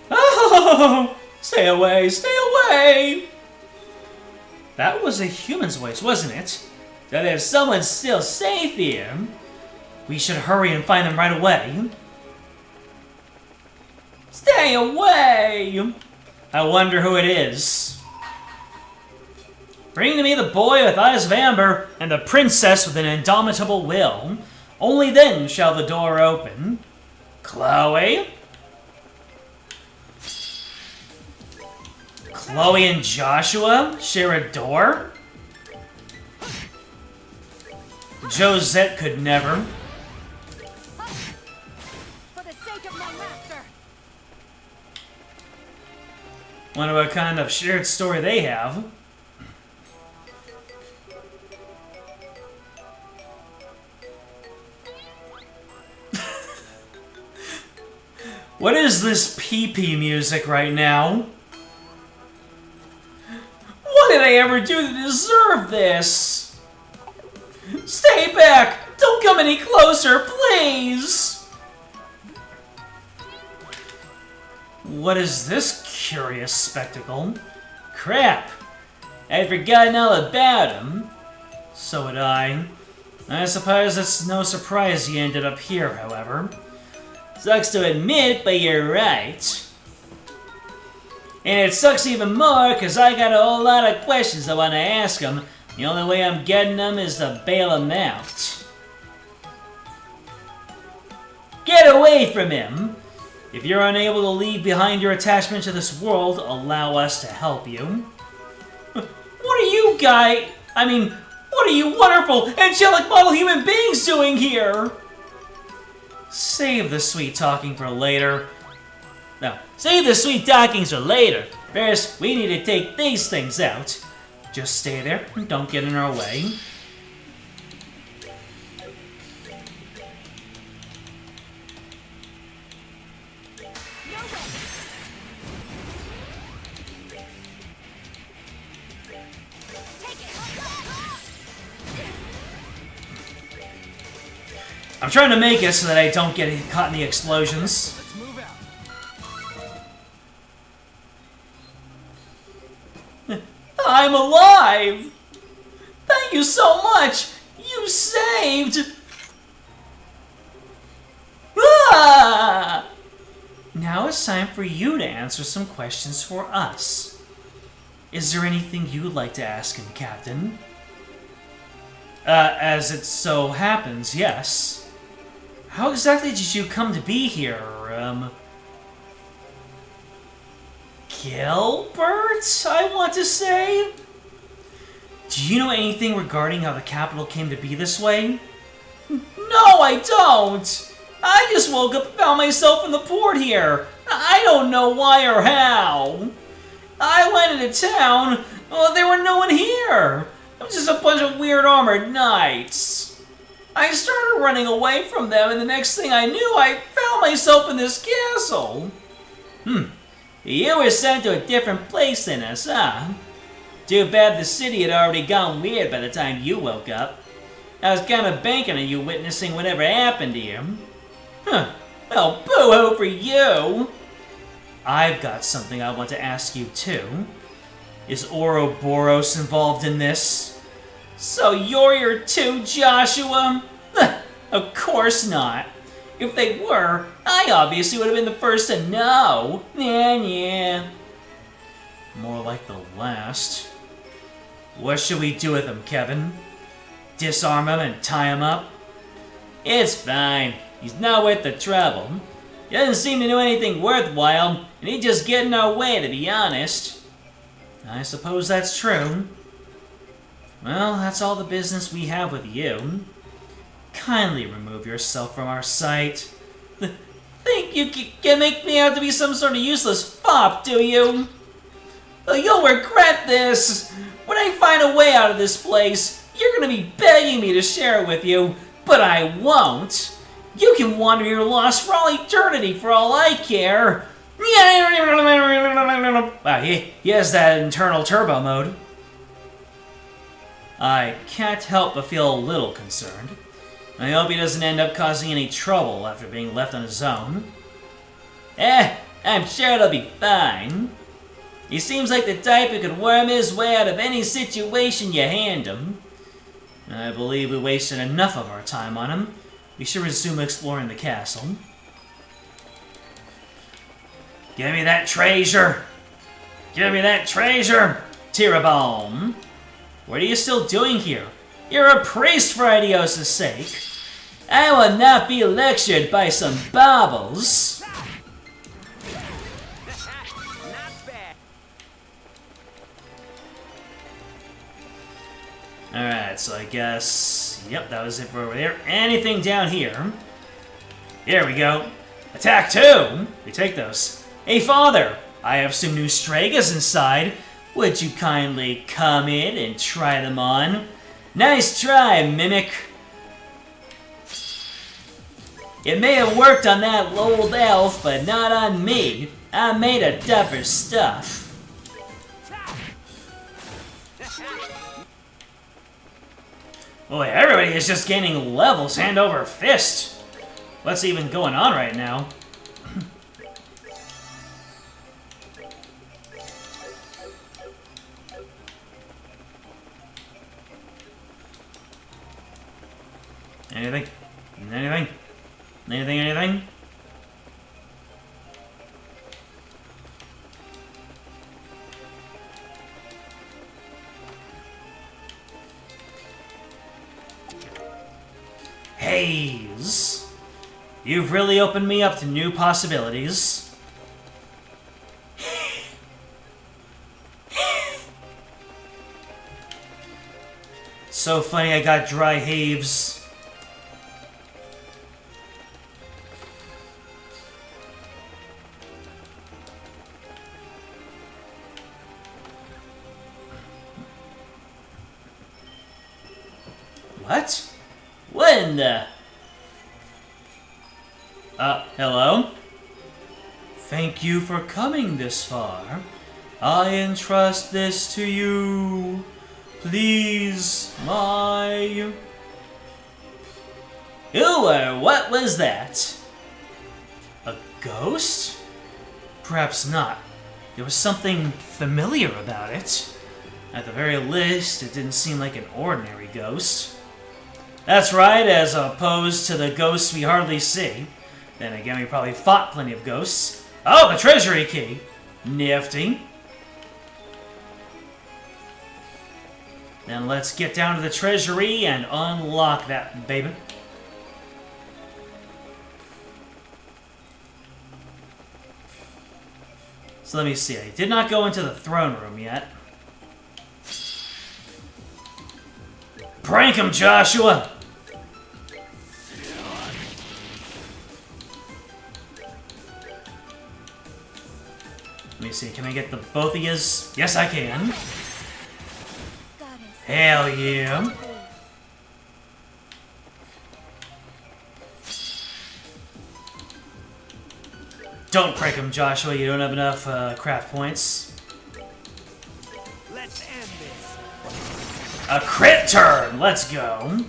Oh, stay away, stay away! That was a human's voice, wasn't it? That there's someone still safe here. We should hurry and find them right away. Stay away! I wonder who it is. Bring to me the boy with eyes of amber and the princess with an indomitable will. Only then shall the door open. Chloe? Chloe and Joshua share a door? Josette could never. For the sake of my master. Wonder what kind of shared story they have. What is this pee-pee music right now? What did I ever do to deserve this? Stay back! Don't come any closer, please! What is this curious spectacle? Crap! I'd forgotten all about him. So had I. I suppose it's no surprise he ended up here, however. Sucks to admit, but you're right. And it sucks even more because I got a whole lot of questions I want to ask him. The only way I'm getting them is to bail him out. Get away from him! If you're unable to leave behind your attachment to this world, allow us to help you. What are you what are you wonderful, angelic model human beings doing here? Save the sweet talking for later. No, save the sweet talkings for later. First, we need to take these things out. Just stay there and don't get in our way. I'm trying to make it so that I don't get caught in the explosions. Let's move out. I'm alive! Thank you so much! You saved! Ah! Now it's time for you to answer some questions for us. Is there anything you'd like to ask him, Captain? As it so happens, yes. How exactly did you come to be here, Gilbert, I want to say? Do you know anything regarding how the capital came to be this way? No, I don't! I just woke up and found myself in the port here. I don't know why or how. I went into town, well, there were no one here. It was just a bunch of weird armored knights. I started running away from them, and the next thing I knew, I found myself in this castle. You were sent to a different place than us, huh? Too bad the city had already gone weird by the time you woke up. I was kind of banking on you witnessing whatever happened to you. Well, boo-hoo for you! I've got something I want to ask you, too. Is Ouroboros involved in this? So you're here too, Joshua? Of course not. If they were, I obviously would have been the first to know. Yeah. More like the last. What should we do with him, Kevin? Disarm him and tie him up? It's fine. He's not worth the trouble. He doesn't seem to do anything worthwhile, and he'd just get in our way, to be honest. I suppose that's true. Well, that's all the business we have with you. Kindly remove yourself from our sight. Think you can make me out to be some sort of useless fop, do you? Well, you'll regret this! When I find a way out of this place, you're gonna be begging me to share it with you, but I won't. You can wander your lost for all eternity for all I care. Wow, he has that internal turbo mode. I can't help but feel a little concerned. I hope he doesn't end up causing any trouble after being left on his own. I'm sure it'll be fine. He seems like the type who could worm his way out of any situation you hand him. I believe we wasted enough of our time on him. We should resume exploring the castle. Give me that treasure! Give me that treasure! Tirabome! What are you still doing here? You're a priest, for Idios' sake. I will not be lectured by some baubles. Not bad. Alright, so I guess... Yep, that was it for over there. Anything down here? Here we go. Attack 2! We take those. Hey, Father! I have some new Stragas inside. Would you kindly come in and try them on? Nice try, Mimic! It may have worked on that old elf, but not on me. I'm made of tougher stuff. Boy, everybody is just gaining levels hand over fist. What's even going on right now? Anything? Anything? Anything? Anything? Haze. You've really opened me up to new possibilities. So funny I got dry haves. What? What in the... hello? Thank you for coming this far. I entrust this to you. Please, my... Ooh, what was that? A ghost? Perhaps not. There was something familiar about it. At the very least, it didn't seem like an ordinary ghost. That's right, as opposed to the ghosts we hardly see. Then again, we probably fought plenty of ghosts. Oh, the treasury key! Nifty. Then let's get down to the treasury and unlock that baby. So let me see. I did not go into the throne room yet. Prank him, Joshua! Let me see, can I get the both of yous? Yes, I can. Hell yeah. Don't prank him, Joshua. You don't have enough craft points. Let's end this. A crit turn! Let's go.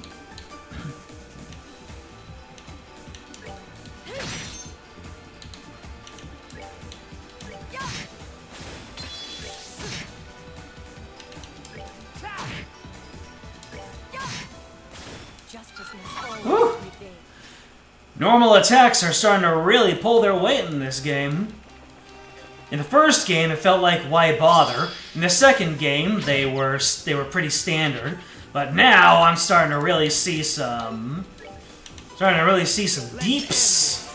Woo. Normal attacks are starting to really pull their weight in this game. In the first game, it felt like, why bother? In the second game, they were pretty standard. But now, I'm starting to really see some... deeps.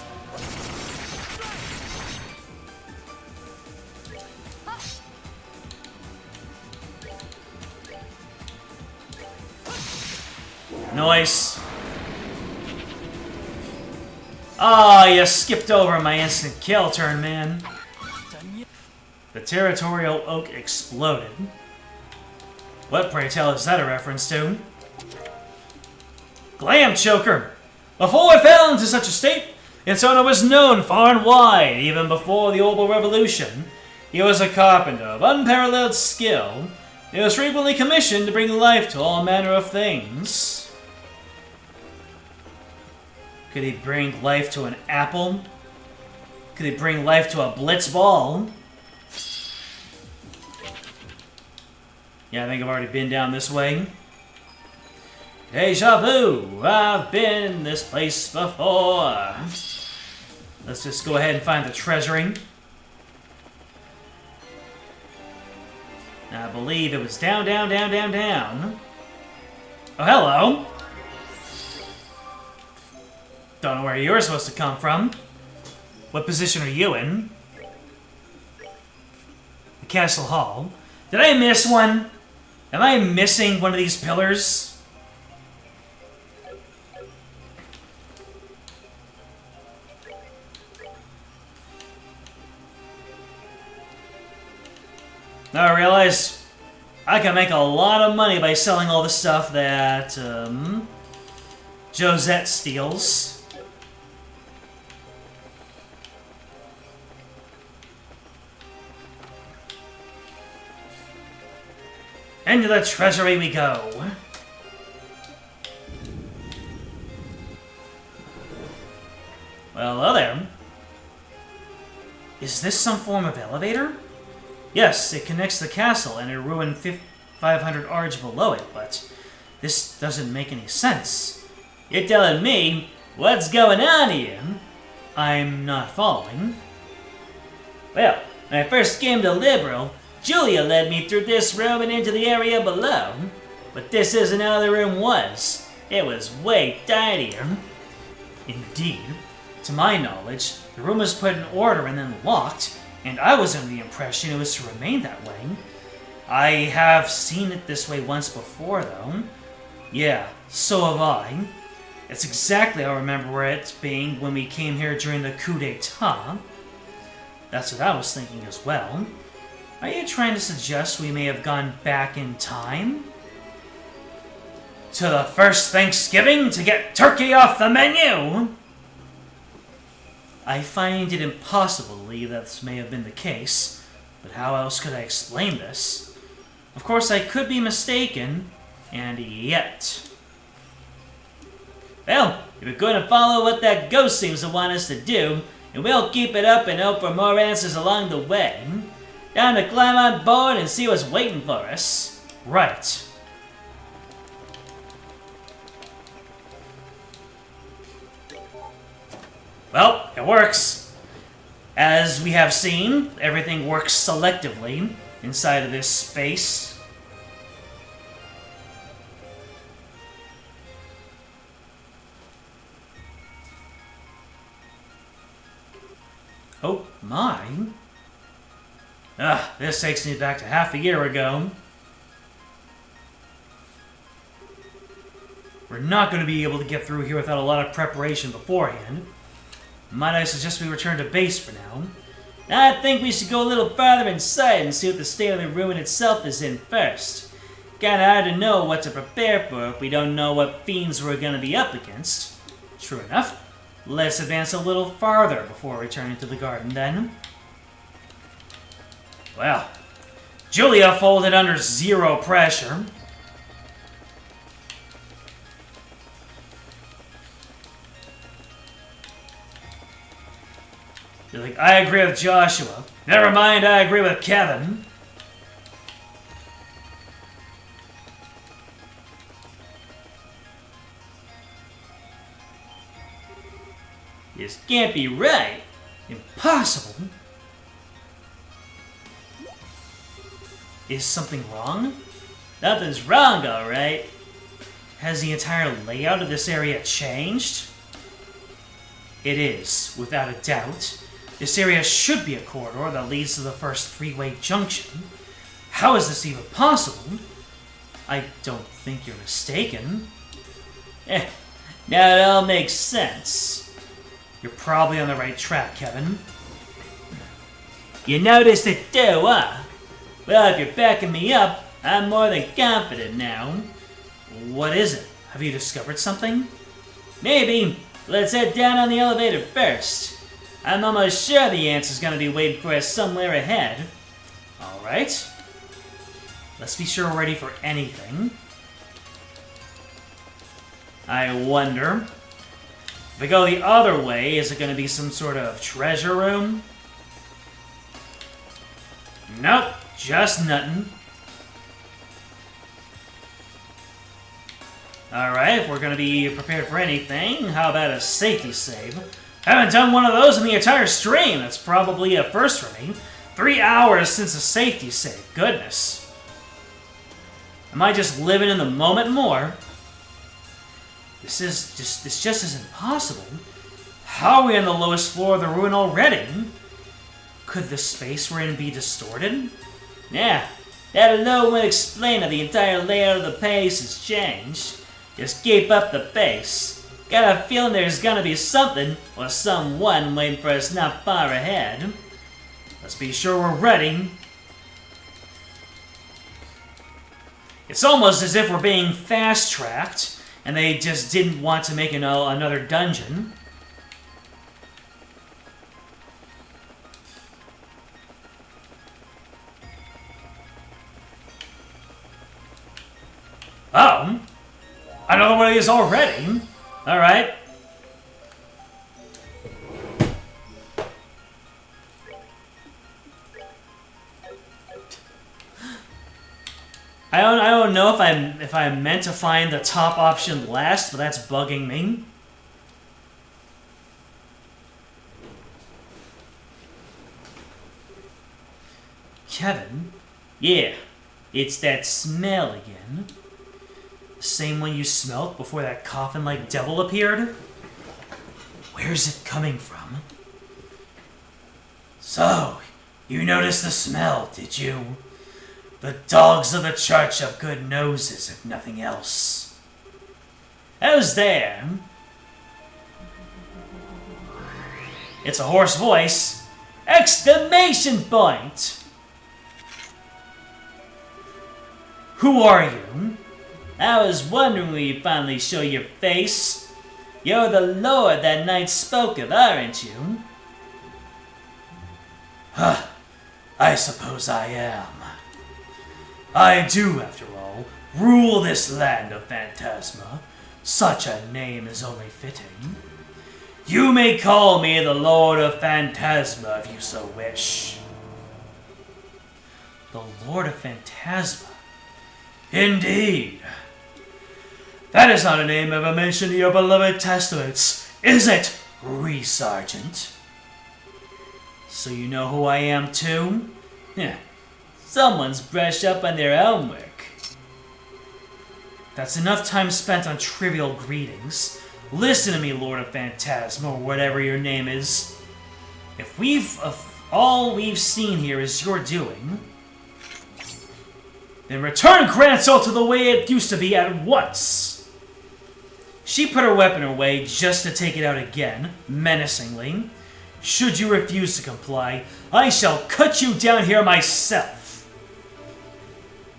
Nice. Oh, you skipped over my instant kill turn, man. The territorial oak exploded. What, pray tell, is that a reference to? Glam Choker! Before it fell into such a state, its owner was known far and wide, even before the Orbital Revolution. He was a carpenter of unparalleled skill. He was frequently commissioned to bring life to all manner of things. Could he bring life to an apple? Could he bring life to a blitzball? Yeah, I think I've already been down this way. Deja vu! I've been in this place before. Let's just go ahead and find the treasury. I believe it was down, down, down, down, down. Oh, hello. Don't know where you're supposed to come from. What position are you in? The castle hall. Did I miss one? Am I missing one of these pillars? Now I realize I can make a lot of money by selling all the stuff that Josette steals. Into the treasury we go. Well, hello there. Is this some form of elevator? Yes, it connects the castle and a ruined 500 arch below it, but this doesn't make any sense. You're telling me what's going on here? I'm not following. Well, when I first came to Liberal, Julia led me through this room and into the area below. But this isn't how the room was. It was way tidier. Indeed. To my knowledge, the room was put in order and then locked, and I was under the impression it was to remain that way. I have seen it this way once before, though. Yeah, so have I. It's exactly how I remember it being when we came here during the coup d'etat. That's what I was thinking as well. Are you trying to suggest we may have gone back in time? To the first Thanksgiving to get turkey off the menu? I find it impossible to believe that this may have been the case, but how else could I explain this? Of course, I could be mistaken, and yet... Well, if we're going to follow what that ghost seems to want us to do, and we'll keep it up and hope for more answers along the way. Time to climb on board and see what's waiting for us. Right. Well, it works. As we have seen, everything works selectively inside of this space. Oh my. This takes me back to half a year ago. We're not going to be able to get through here without a lot of preparation beforehand. Might I suggest we return to base for now? I think we should go a little farther inside and see what the state of the ruin itself is in first. Kinda hard to know what to prepare for if we don't know what fiends we're going to be up against. True enough. Let's advance a little farther before returning to the garden then. Well, Julia folded under zero pressure. You're like, I agree with Joshua. Never mind, I agree with Kevin. This can't be right. Impossible. Is something wrong? Nothing's wrong, alright. Has the entire layout of this area changed? It is, without a doubt. This area should be a corridor that leads to the first three-way junction. How is this even possible? I don't think you're mistaken. Now it all makes sense. You're probably on the right track, Kevin. You noticed it too, huh? Well, if you're backing me up, I'm more than confident now. What is it? Have you discovered something? Maybe. Let's head down on the elevator first. I'm almost sure the answer's gonna be waiting for us somewhere ahead. Alright. Let's be sure we're ready for anything. I wonder. If we go the other way, is it gonna be some sort of treasure room? Nope, just nothing. Alright, if we're gonna be prepared for anything, how about a safety save? Haven't done one of those in the entire stream. That's probably a first for me. 3 hours since a safety save. Goodness. Am I just living in the moment more? This just isn't possible. How are we on the lowest floor of the ruin already? Could the space we're in be distorted? Yeah, that alone would explain how the entire layout of the place has changed. Just keep up the pace. Got a feeling there's gonna be something or someone waiting for us not far ahead. Let's be sure we're ready. It's almost as if we're being fast-tracked, and they just didn't want to make another dungeon. Oh, I know what it is already. All right. I don't know if I meant to find the top option last, but that's bugging me. Kevin? Yeah, it's that smell again. The same one you smelt before that coffin-like devil appeared? Where's it coming from? So, you noticed the smell, did you? The dogs of the church have good noses, if nothing else. Who's there? It's a hoarse voice. Exclamation point! Who are you? I was wondering when you finally show your face. You're the lord that knight spoke of, aren't you? Huh. I suppose I am. I do, after all, rule this land of Phantasma. Such a name is only fitting. You may call me the Lord of Phantasma if you so wish. The Lord of Phantasma? Indeed. That is not a name ever mentioned in your beloved testaments, is it, Sergeant? So you know who I am too? Yeah. Someone's brushed up on their own work. That's enough time spent on trivial greetings. Listen to me, Lord of Phantasma, or whatever your name is. If all we've seen here is your doing, then return Grancel to the way it used to be at once. She put her weapon away just to take it out again, menacingly. Should you refuse to comply, I shall cut you down here myself.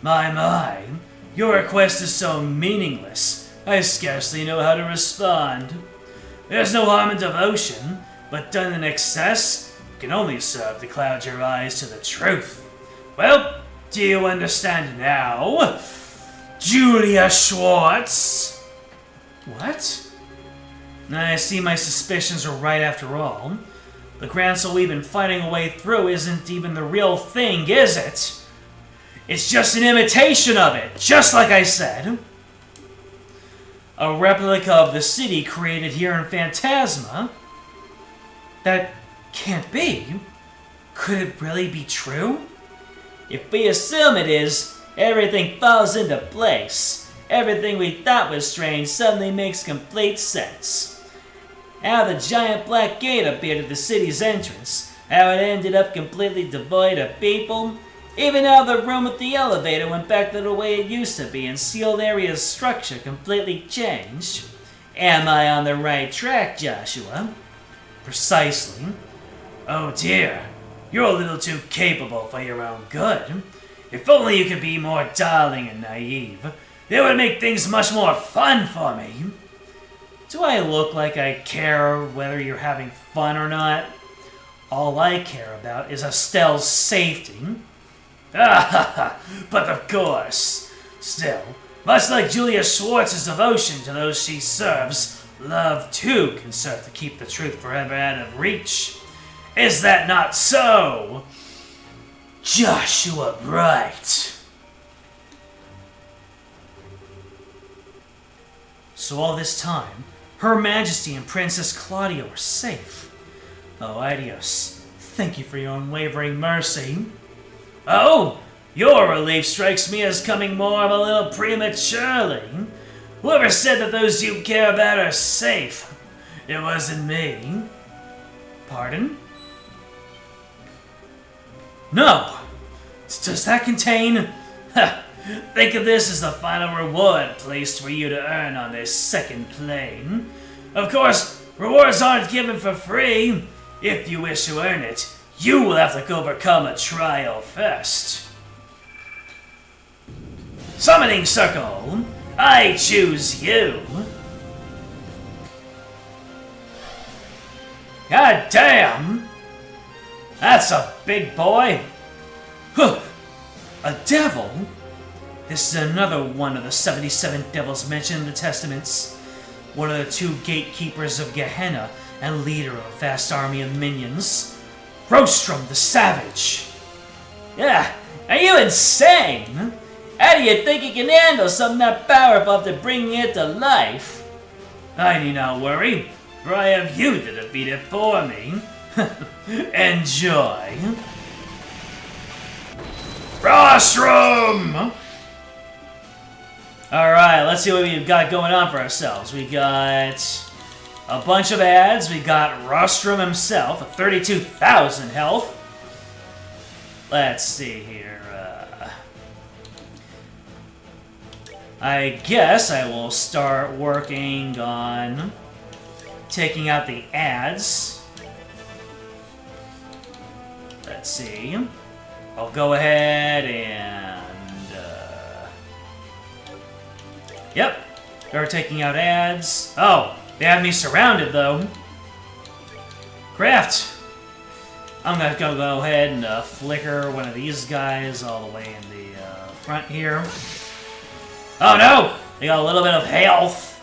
My, your request is so meaningless, I scarcely know how to respond. There's no harm in devotion, but done in excess can only serve to cloud your eyes to the truth. Well, do you understand now, Julia Schwartz? What? I see my suspicions are right after all. The Grancel we've been fighting a way through isn't even the real thing, is it? It's just an imitation of it, just like I said. A replica of the city created here in Phantasma? That can't be. Could it really be true? If we assume it is, everything falls into place. Everything we thought was strange suddenly makes complete sense. How the giant black gate appeared at the city's entrance, how it ended up completely devoid of people, even how the room with the elevator went back to the way it used to be and sealed area's structure completely changed. Am I on the right track, Joshua? Precisely. Oh dear, you're a little too capable for your own good. If only you could be more darling and naive. It would make things much more fun for me. Do I look like I care whether you're having fun or not? All I care about is Estelle's safety. Ah, but of course. Still, much like Julia Schwartz's devotion to those she serves, love too can serve to keep the truth forever out of reach. Is that not so, Joshua Bright? So all this time, Her Majesty and Princess Claudia were safe. Oh, Adios, thank you for your unwavering mercy. Oh, Your relief strikes me as coming more of a little prematurely. Whoever said that those you care about are safe? It wasn't me. Pardon? No! Does that contain... Think of this as the final reward placed for you to earn on this second plane. Of course, rewards aren't given for free. If you wish to earn it, you will have to overcome a trial first. Summoning Circle, I choose you. God damn! That's a big boy. Huh. A devil? This is another one of the 77 devils mentioned in the Testaments. One of the 2 gatekeepers of Gehenna and leader of a vast army of minions. Rostrum the Savage. Yeah, are you insane? How do you think you can handle something that powerful to bring it to life? I need not worry, for I have you to defeat it for me. Enjoy. Rostrum! Alright, let's see what we've got going on for ourselves. We got a bunch of ads. We got Rostrum himself, at 32,000 health. Let's see here. I guess I will start working on taking out the ads. Let's see. I'll go ahead and... Yep, they're taking out ads. Oh, they have me surrounded though. Craft. I'm gonna go ahead and flicker one of these guys all the way in the front here. Oh no! They got a little bit of health.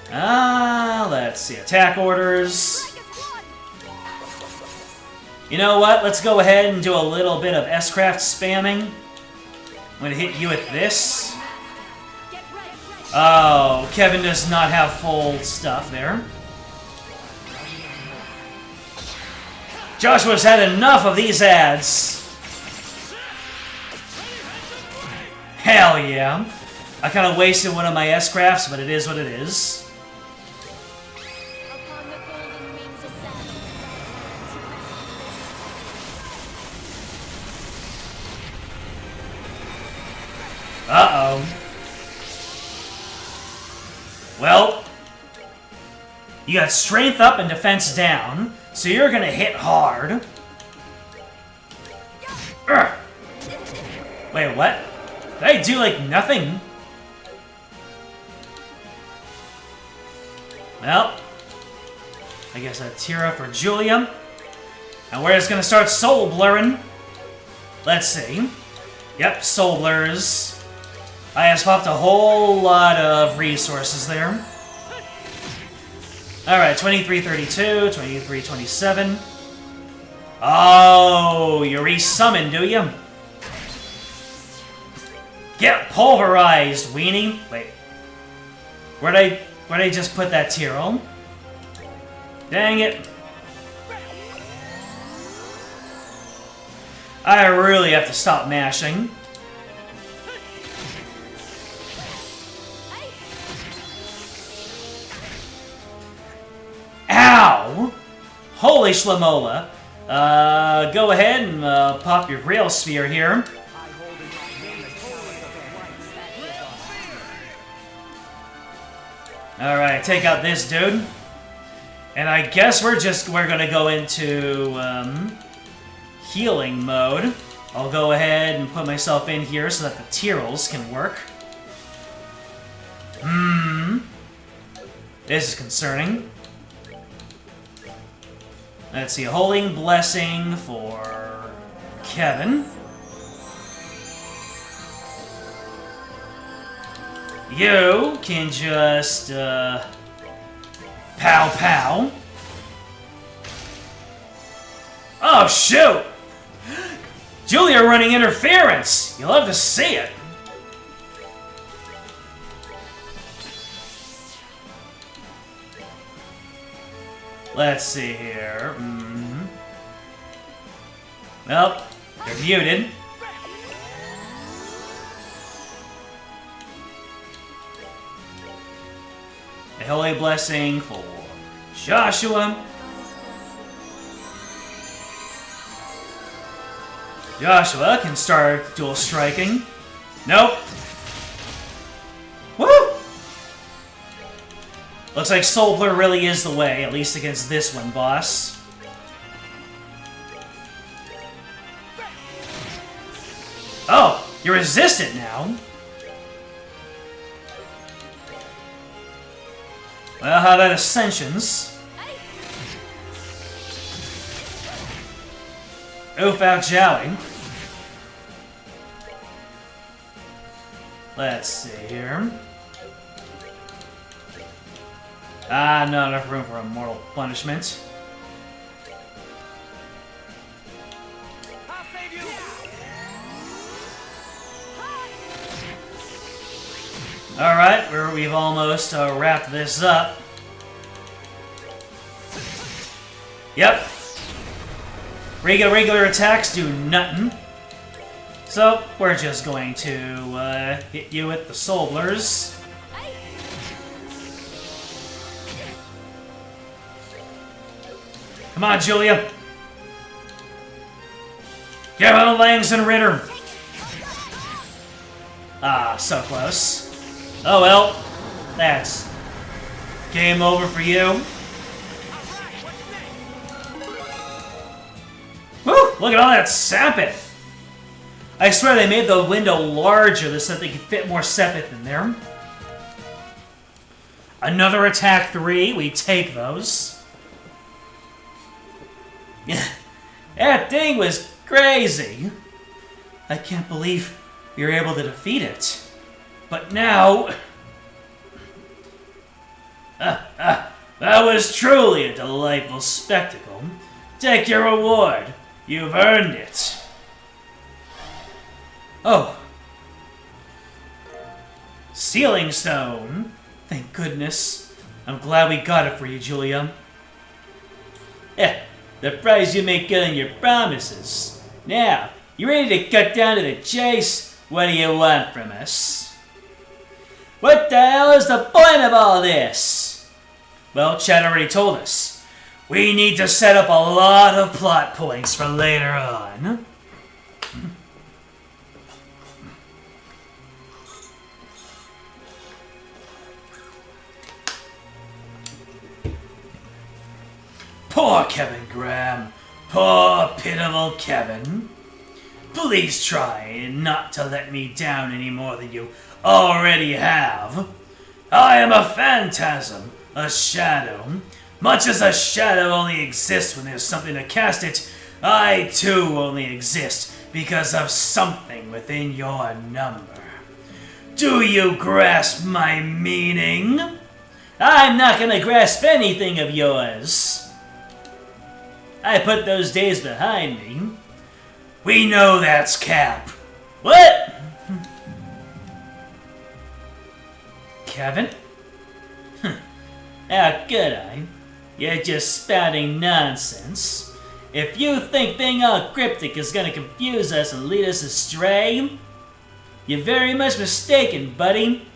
Let's see. Attack orders. You know what? Let's go ahead and do a little bit of S-Craft spamming. I'm gonna hit you with this. Oh, Kevin does not have full stuff there. Joshua's had enough of these ads. Hell yeah. I kind of wasted one of my S-Crafts, but it is what it is. Upon the golden wings ascend. Uh-oh. Well, you got strength up and defense down, so you're gonna hit hard. Urgh. Wait, what? Did I do, like, nothing? Well, I guess a Tira for Julia. And we're just gonna start soul blurring. Let's see. Yep, soul blurs. I just popped a whole lot of resources there. Alright, 2332, 2327. Oh, you resummoned, do you? Get pulverized, weenie! Wait. Where'd I just put that Tyrol? Dang it. I really have to stop mashing. Ow! Holy Shlemola. Go ahead and pop your Grail Sphere here. Alright, take out this dude. And I guess we're gonna go into healing mode. I'll go ahead and put myself in here so that the Tyrols can work. This is concerning. Let's see, a Holy Blessing for Kevin. You can just, pow pow. Oh, shoot! Julia running interference! You'll have to see it. Let's see here. Well, you're muted. A holy blessing for Joshua. Joshua can start dual striking. Nope. Woo! Looks like Soul Blur really is the way, at least against this one, boss. Oh, you're resistant now. Well, how about Ascensions? Oof out Jowie. Let's see here. Ah, not enough room for a mortal punishment. I'll save you. Alright, we've almost wrapped this up. Yep. Regular attacks do nothing. So, we're just going to hit you with the Soul Blurs. Come on, Julia. Give on Langston Ritter. Ah, so close. Oh well, that's game over for you. Woo! Look at all that Sepith. I swear they made the window larger so that they could fit more Sepith in there. Another attack 3, we take those. That thing was crazy. I can't believe we were able to defeat it. But now... that was truly a delightful spectacle. Take your reward. You've earned it. Oh. Sealing Stone. Thank goodness. I'm glad we got it for you, Julia. Yeah, the price you make good on your promises. Now, you ready to cut down to the chase? What do you want from us? What the hell is the point of all this? Well, Chad already told us. We need to set up a lot of plot points for later on. Poor Kevin Graham. Poor pitiful Kevin. Please try not to let me down any more than you already have. I am a phantasm, a shadow. Much as a shadow only exists when there's something to cast it, I too only exist because of something within your number. Do you grasp my meaning? I'm not gonna grasp anything of yours. I put those days behind me. We know that's Cap. What? Kevin? How could I? You're just spouting nonsense. If you think being all cryptic is gonna confuse us and lead us astray, you're very much mistaken, buddy.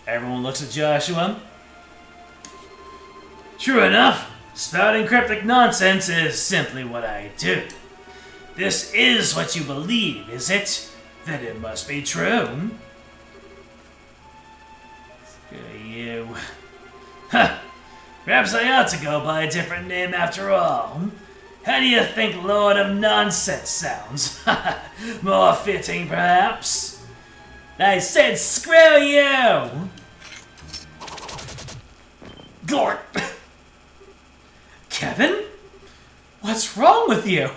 Everyone looks at Joshua. True enough. Spouting cryptic nonsense is simply what I do. This is what you believe, is it? Then it must be true. Screw you. Huh. Perhaps I ought to go by a different name after all. How do you think Lord of Nonsense sounds? More fitting, perhaps? I said screw you! Gort! Kevin? What's wrong with you?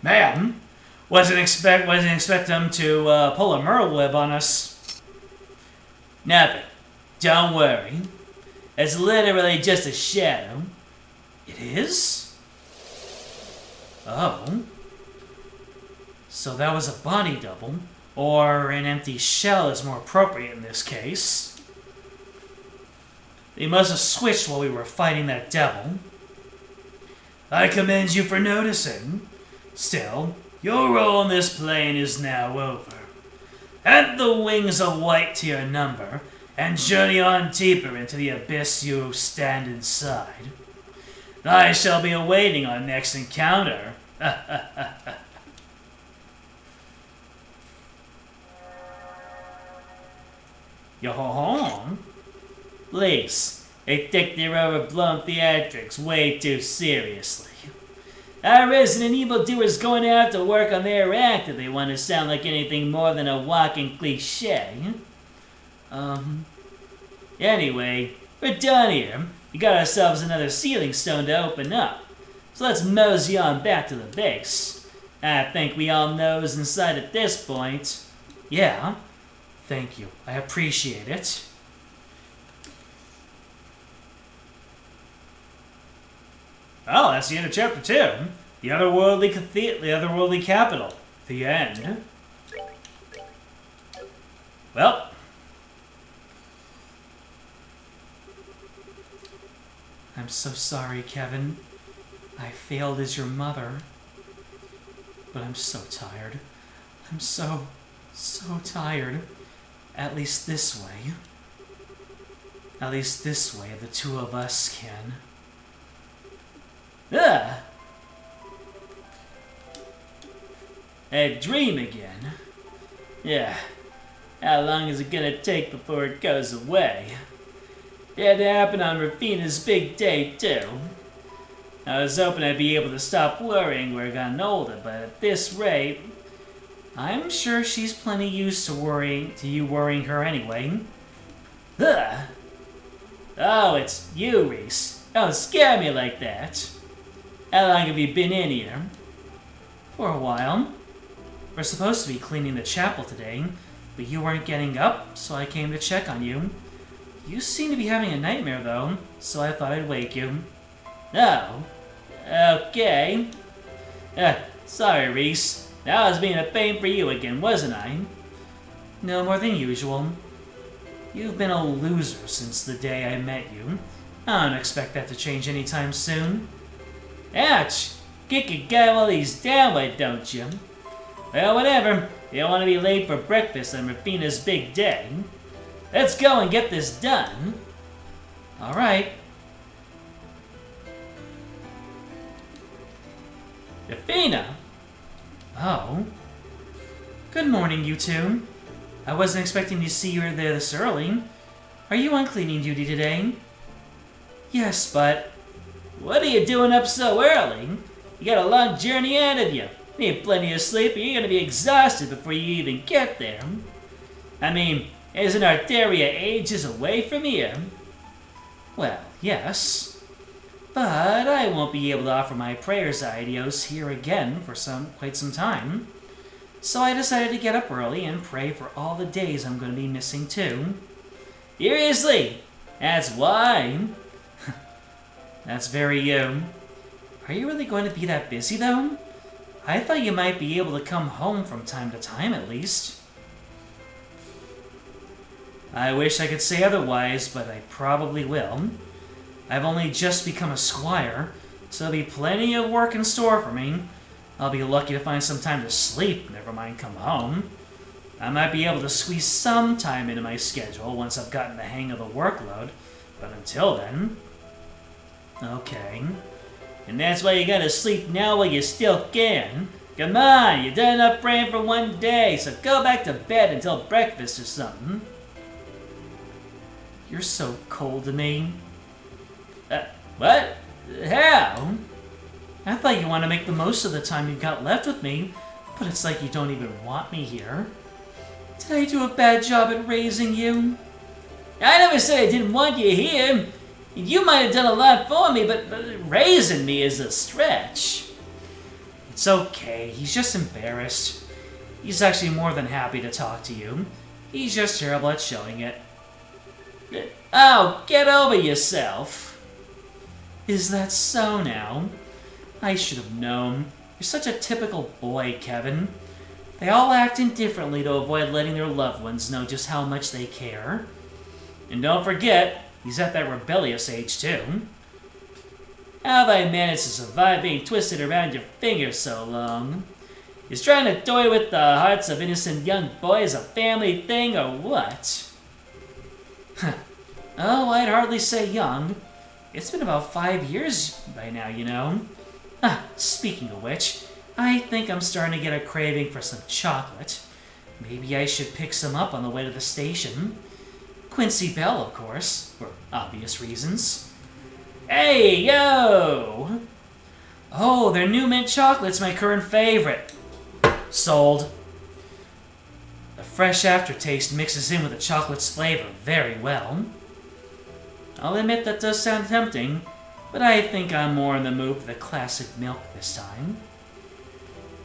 Man, wasn't expect them to pull a Merle web on us. Nothing. Don't worry. It's literally just a shadow. It is? Oh. So that was a body double, or an empty shell is more appropriate in this case. They must have switched while we were fighting that devil. I commend you for noticing. Still, your role on this plane is now over. Add the wings of white to your number, and journey on deeper into the abyss you stand inside. I shall be awaiting our next encounter. Yo-ho-ho. Please, they take their overblown theatrics way too seriously. Our resident evildoers going to have to work on their act if they want to sound like anything more than a walking cliche. Anyway, we're done here. We got ourselves another ceiling stone to open up. So let's mosey on back to the base. I think we all know who's inside at this point. Yeah. Thank you. I appreciate it. Oh, that's the end of chapter 2. The otherworldly capital. The end. Well. I'm so sorry, Kevin. I failed as your mother. But I'm so tired. I'm so tired. At least this way. At least this way the two of us can. Ugh! A dream again. Yeah. How long is it gonna take before it goes away? It had to happen on Rafina's big day, too. I was hoping I'd be able to stop worrying when I got older, but at this rate, I'm sure she's plenty used to you worrying her anyway. Ugh! Oh, it's you, Reese. Don't scare me like that. How long have you been in here? For a while. We're supposed to be cleaning the chapel today, but you weren't getting up, so I came to check on you. You seem to be having a nightmare, though, so I thought I'd wake you. Oh. Okay. Sorry, Reese. I was being a pain for you again, wasn't I? No more than usual. You've been a loser since the day I met you. I don't expect that to change anytime soon. Ouch! Kick a guy while he's down, why don't you? Well, whatever. You don't want to be late for breakfast on Rafina's big day. Let's go and get this done. Alright. Rafina! Oh. Good morning, you two. I wasn't expecting to see you there this early. Are you on cleaning duty today? Yes, but... What are you doing up so early? You got a long journey ahead of you. Need plenty of sleep or you're gonna be exhausted before you even get there. I mean, isn't Arteria ages away from here? Well, yes. But I won't be able to offer my prayers ideos here again for quite some time. So I decided to get up early and pray for all the days I'm going to be missing too. Seriously? That's why? That's very you. Are you really going to be that busy though? I thought you might be able to come home from time to time at least. I wish I could say otherwise, but I probably will. I've only just become a squire, so there'll be plenty of work in store for me. I'll be lucky to find some time to sleep, never mind come home. I might be able to squeeze some time into my schedule once I've gotten the hang of the workload, but until then... Okay. And that's why you gotta sleep now while you still can. Come on, you've done enough praying for one day, so go back to bed until breakfast or something. You're so cold to me. What? How? I thought you want to make the most of the time you've got left with me, but it's like you don't even want me here. Did I do a bad job at raising you? I never said I didn't want you here. You might have done a lot for me, but raising me is a stretch. It's okay, he's just embarrassed. He's actually more than happy to talk to you. He's just terrible at showing it. Oh, get over yourself. Is that so now? I should have known. You're such a typical boy, Kevin. They all act indifferently to avoid letting their loved ones know just how much they care. And don't forget, he's at that rebellious age, too. How have I managed to survive being twisted around your finger so long? Is trying to toy with the hearts of innocent young boys a family thing or what? Oh, I'd hardly say young. It's been about 5 years by now, you know. Speaking of which, I think I'm starting to get a craving for some chocolate. Maybe I should pick some up on the way to the station. Quincy Bell, of course, for obvious reasons. Hey, yo! Oh, their new mint chocolate's my current favorite. Sold. The fresh aftertaste mixes in with the chocolate's flavor very well. I'll admit that does sound tempting, but I think I'm more in the mood for the classic milk this time.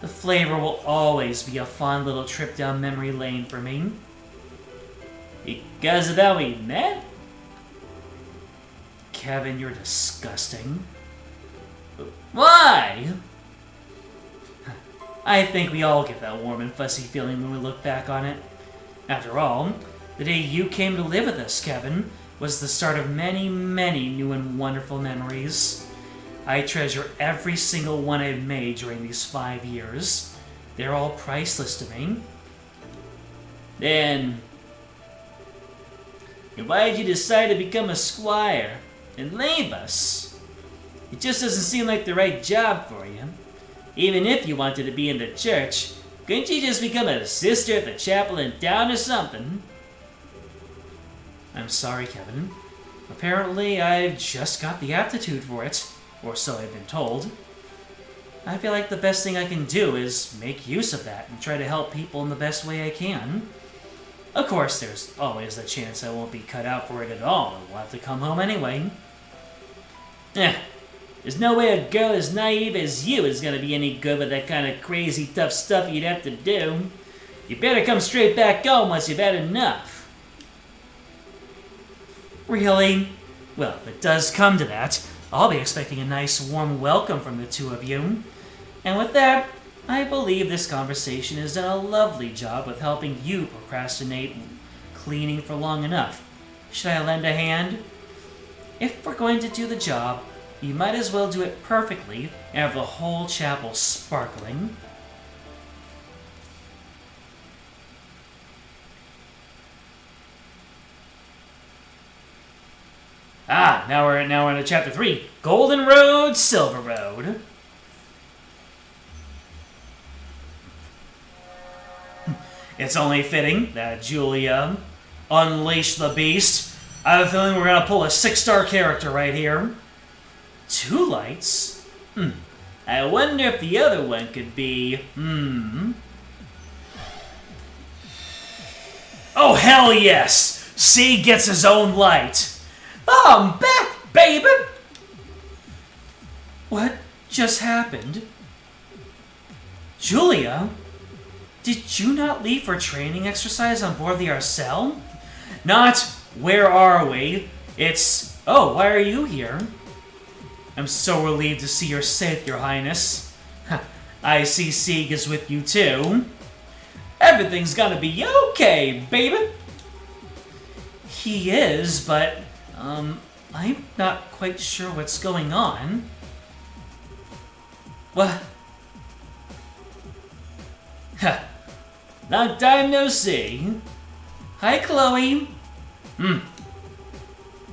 The flavor will always be a fun little trip down memory lane for me. Because of how we met? Kevin, you're disgusting. Why? I think we all get that warm and fuzzy feeling when we look back on it. After all, the day you came to live with us, Kevin, was the start of many, many new and wonderful memories. I treasure every single one I've made during these 5 years. They're all priceless to me. Then, why did you decide to become a squire and leave us? It just doesn't seem like the right job for you. Even if you wanted to be in the church, couldn't you just become a sister at the chapel in town or something? I'm sorry, Kevin. Apparently, I've just got the aptitude for it, or so I've been told. I feel like the best thing I can do is make use of that and try to help people in the best way I can. Of course, there's always the chance I won't be cut out for it at all and will have to come home anyway. There's no way a girl as naive as you is gonna be any good with that kind of crazy tough stuff you'd have to do. You better come straight back home once you've had enough. Really? Well, if it does come to that, I'll be expecting a nice warm welcome from the two of you. And with that, I believe this conversation has done a lovely job with helping you procrastinate cleaning for long enough. Should I lend a hand? If we're going to do the job, you might as well do it perfectly and have the whole chapel sparkling. Now we're into chapter 3, Golden Road, Silver Road. It's only fitting that Julia unleashed the beast. I have a feeling we're gonna pull a 6-star character right here. 2 lights? I wonder if the other one could be, Oh, hell yes! C gets his own light. I'm back, baby! What just happened? Julia? Did you not leave for training exercise on board the Arcel? Not, where are we? It's, oh, why are you here? I'm so relieved to see you're safe, Your Highness. I see Sieg is with you too. Everything's gonna be okay, baby. He is, but, I'm not quite sure what's going on. What? Long time no see. Hi, Chloe.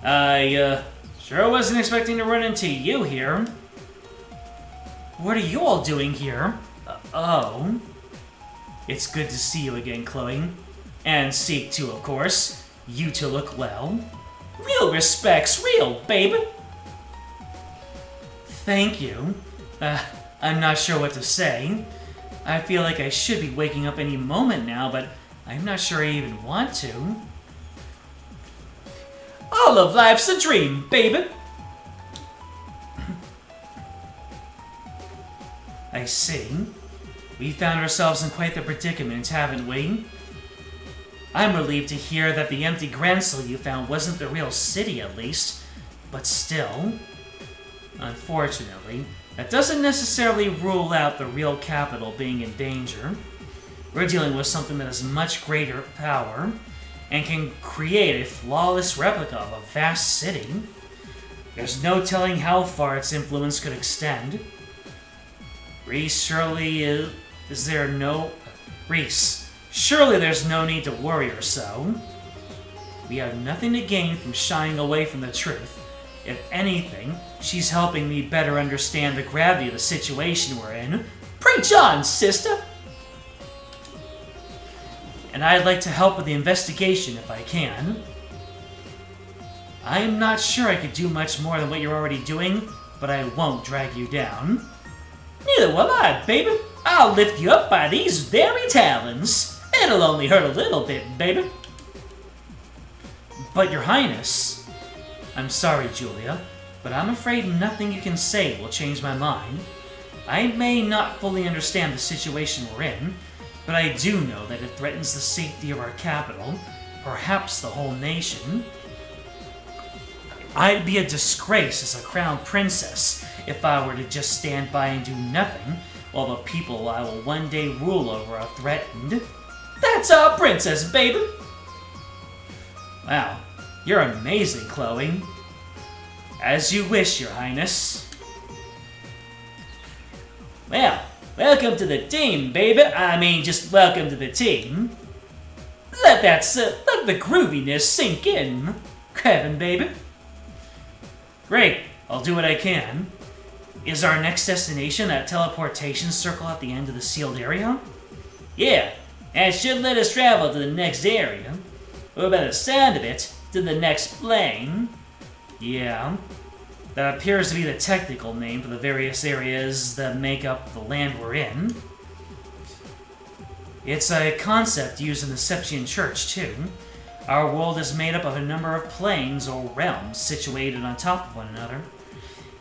I, sure wasn't expecting to run into you here. What are you all doing here? Oh. It's good to see you again, Chloe. And Seek too, of course. You two look well. Real respects, real, babe. Thank you. I'm not sure what to say. I feel like I should be waking up any moment now, but I'm not sure I even want to. All of life's a dream, baby. I see. We found ourselves in quite the predicament, haven't we? I'm relieved to hear that the empty Grancel you found wasn't the real city, at least. But still. Unfortunately, that doesn't necessarily rule out the real capital being in danger. We're dealing with something that has much greater power and can create a flawless replica of a vast city. There's no telling how far its influence could extend. Reese, surely there's no need to worry or so. We have nothing to gain from shying away from the truth. If anything, she's helping me better understand the gravity of the situation we're in. Preach on, sister! And I'd like to help with the investigation if I can. I am not sure I could do much more than what you're already doing, but I won't drag you down. Neither will I, baby. I'll lift you up by these very talons. It'll only hurt a little bit, baby. But your highness... I'm sorry, Julia, but I'm afraid nothing you can say will change my mind. I may not fully understand the situation we're in, but I do know that it threatens the safety of our capital, perhaps the whole nation. I'd be a disgrace as a crown princess if I were to just stand by and do nothing, while the people I will one day rule over are threatened. That's our princess, baby! Wow, you're amazing, Chloe. As you wish, your highness. Well, welcome to the team, baby. I mean, just welcome to the team. Let the grooviness sink in, Kevin, baby. Great, I'll do what I can. Is our next destination that teleportation circle at the end of the sealed area? Yeah, and it should let us travel to the next area. Or by the sound of it, to the next plane. Yeah, that appears to be the technical name for the various areas that make up the land we're in. It's a concept used in the Septian Church, too. Our world is made up of a number of planes or realms situated on top of one another.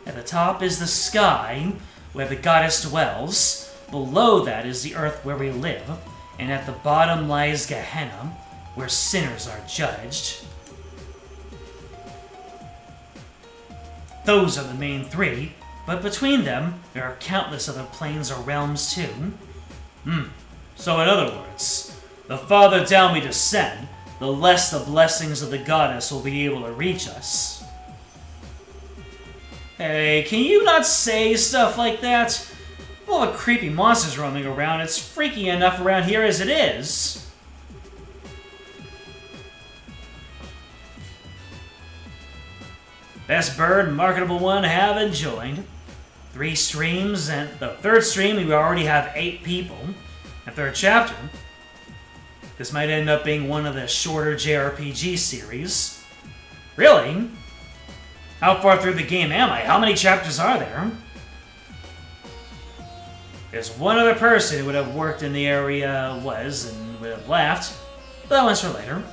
At the top is the sky, where the goddess dwells. Below that is the earth where we live. And at the bottom lies Gehenna, where sinners are judged. Those are the main three, but between them, there are countless other planes or realms too. So in other words, the farther down we descend, the less the blessings of the goddess will be able to reach us. Hey, can you not say stuff like that? All the creepy monsters roaming around, it's freaky enough around here as it is. Best bird, marketable one, haven't joined. 3 streams, and the third stream we already have 8 people. A third chapter. This might end up being one of the shorter JRPG series. Really? How far through the game am I? How many chapters are there? There's one other person who would have worked in the area and would have left. But that one's for later.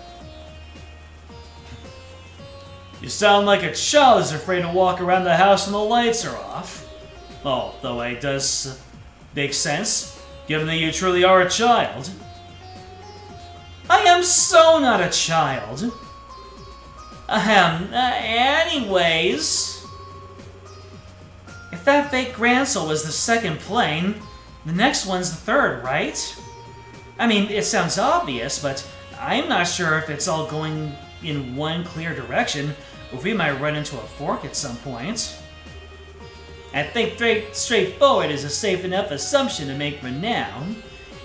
You sound like a child is afraid to walk around the house when the lights are off. Oh, though it does make sense, given that you truly are a child. I am so not a child. Anyways... If that fake Grand Soul was the second plane, the next one's the third, right? I mean, it sounds obvious, but I'm not sure if it's all going in one clear direction, or if we might run into a fork at some point. I think straightforward is a safe enough assumption to make for now.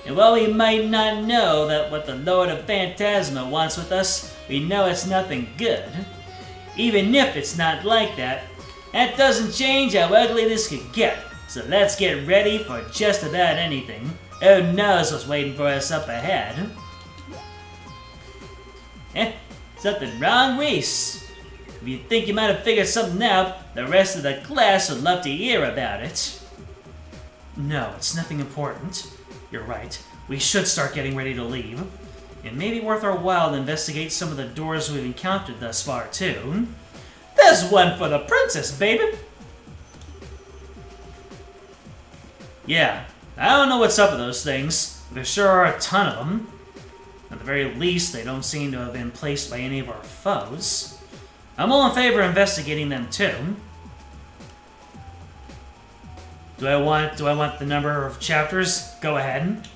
And while we might not know that what the Lord of Phantasma wants with us, we know it's nothing good. Even if it's not like that, that doesn't change how ugly this could get. So let's get ready for just about anything. Who knows what's waiting for us up ahead? Something wrong, Reese? If you think you might have figured something out, the rest of the class would love to hear about it. No, it's nothing important. You're right. We should start getting ready to leave. It may be worth our while to investigate some of the doors we've encountered thus far, too. There's one for the princess, baby! Yeah, I don't know what's up with those things, but there sure are a ton of them. At the very least, they don't seem to have been placed by any of our foes. I'm all in favor of investigating them, too. Do I want the number of chapters? Go ahead.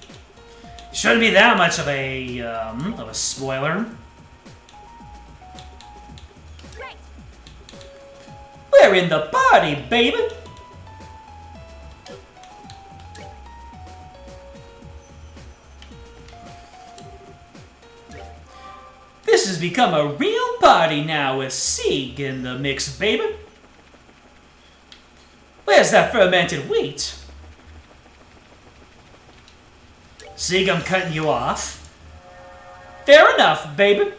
Shouldn't be that much of a spoiler. Right. We're in the party, baby! This has become a real party now with Sieg in the mix, baby. Where's that fermented wheat? Sieg, I'm cutting you off. Fair enough, baby.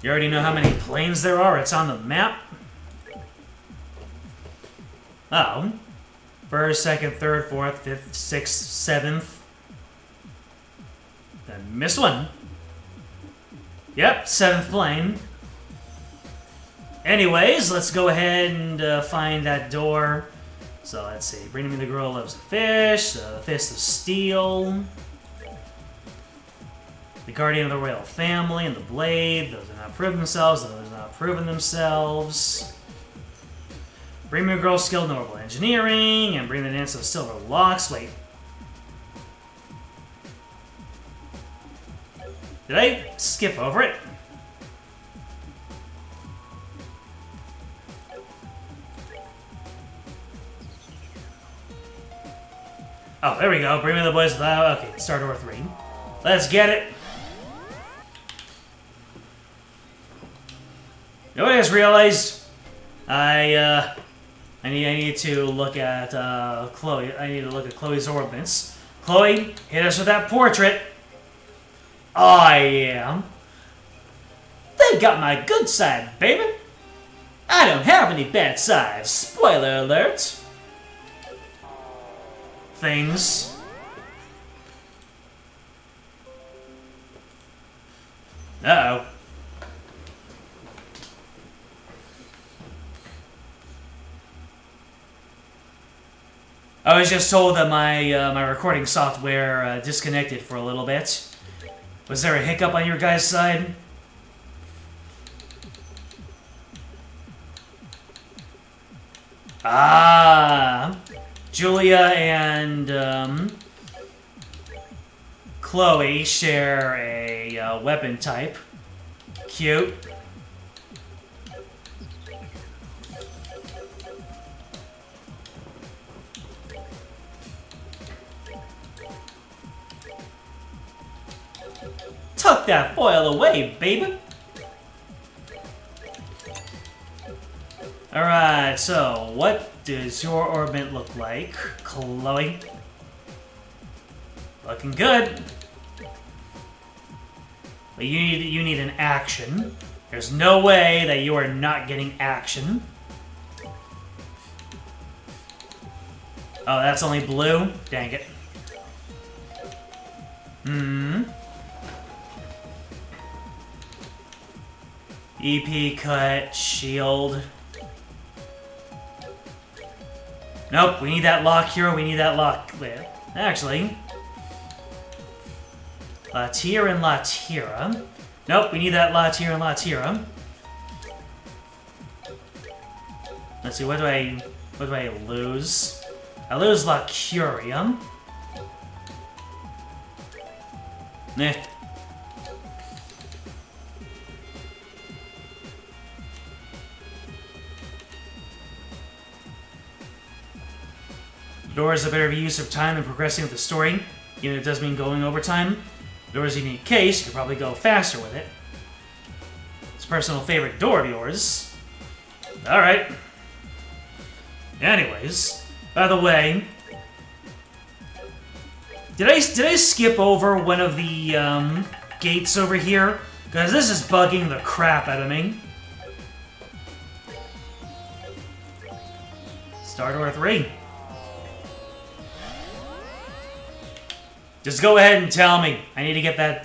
You already know how many planes there are? It's on the map. Oh. First, second, third, fourth, fifth, sixth, seventh. Then miss one. Yep, seventh plane. Anyways, let's go ahead and find that door. So let's see. Bring me the girl who loves the fish, the fist of steel, the guardian of the royal family, and the blade. Those are not proven themselves. Those are not proven themselves. Bring me a girl skilled in orbital engineering, and bring the dance of silver locks. Wait. Did I skip over it? Oh, there we go. Bring me the boys without... Okay, start door 3. Let's get it. You know what I just realized? I need to look at Chloe. I need to look at Chloe's orbits. Chloe, hit us with that portrait. I am. They got my good side, baby. I don't have any bad sides. Spoiler alert. Things. Uh-oh. I was just told that my my recording software disconnected for a little bit. Was there a hiccup on your guys' side? Ah, Julia and Chloe share a weapon type. Cute. Tuck that foil away, baby! Alright, so what does your orbit look like, Chloe? Looking good. But you need an action. There's no way that you are not getting action. Oh, that's only blue? Dang it. EP cut, shield. Nope, we need that lock here, we need that lock there. Actually. Latir and Latira. Nope, we need that Latir and Latira. Let's see, what do I lose? I lose Lacuria. Nah. Door is a better use of time than progressing with the story, even if it does mean going over time. Door is a unique case, you could probably go faster with it. It's a personal favorite door of yours. Alright. Anyways, by the way, did I skip over one of the gates over here? Because this is bugging the crap out of me. Star Door 3. Just go ahead and tell me. I need to get that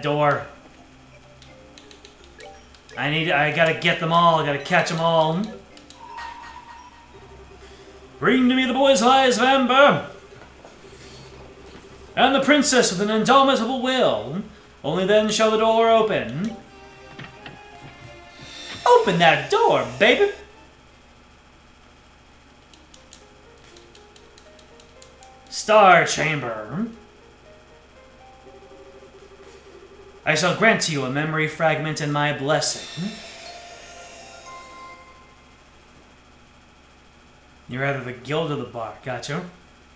door. I gotta get them all. I gotta catch them all. Bring to me the boy's eyes of amber. And the princess with an indomitable will. Only then shall the door open. Open that door, baby. Star Chamber. I shall grant to you a memory fragment and my blessing. You're either the guild or the bar, gotcha.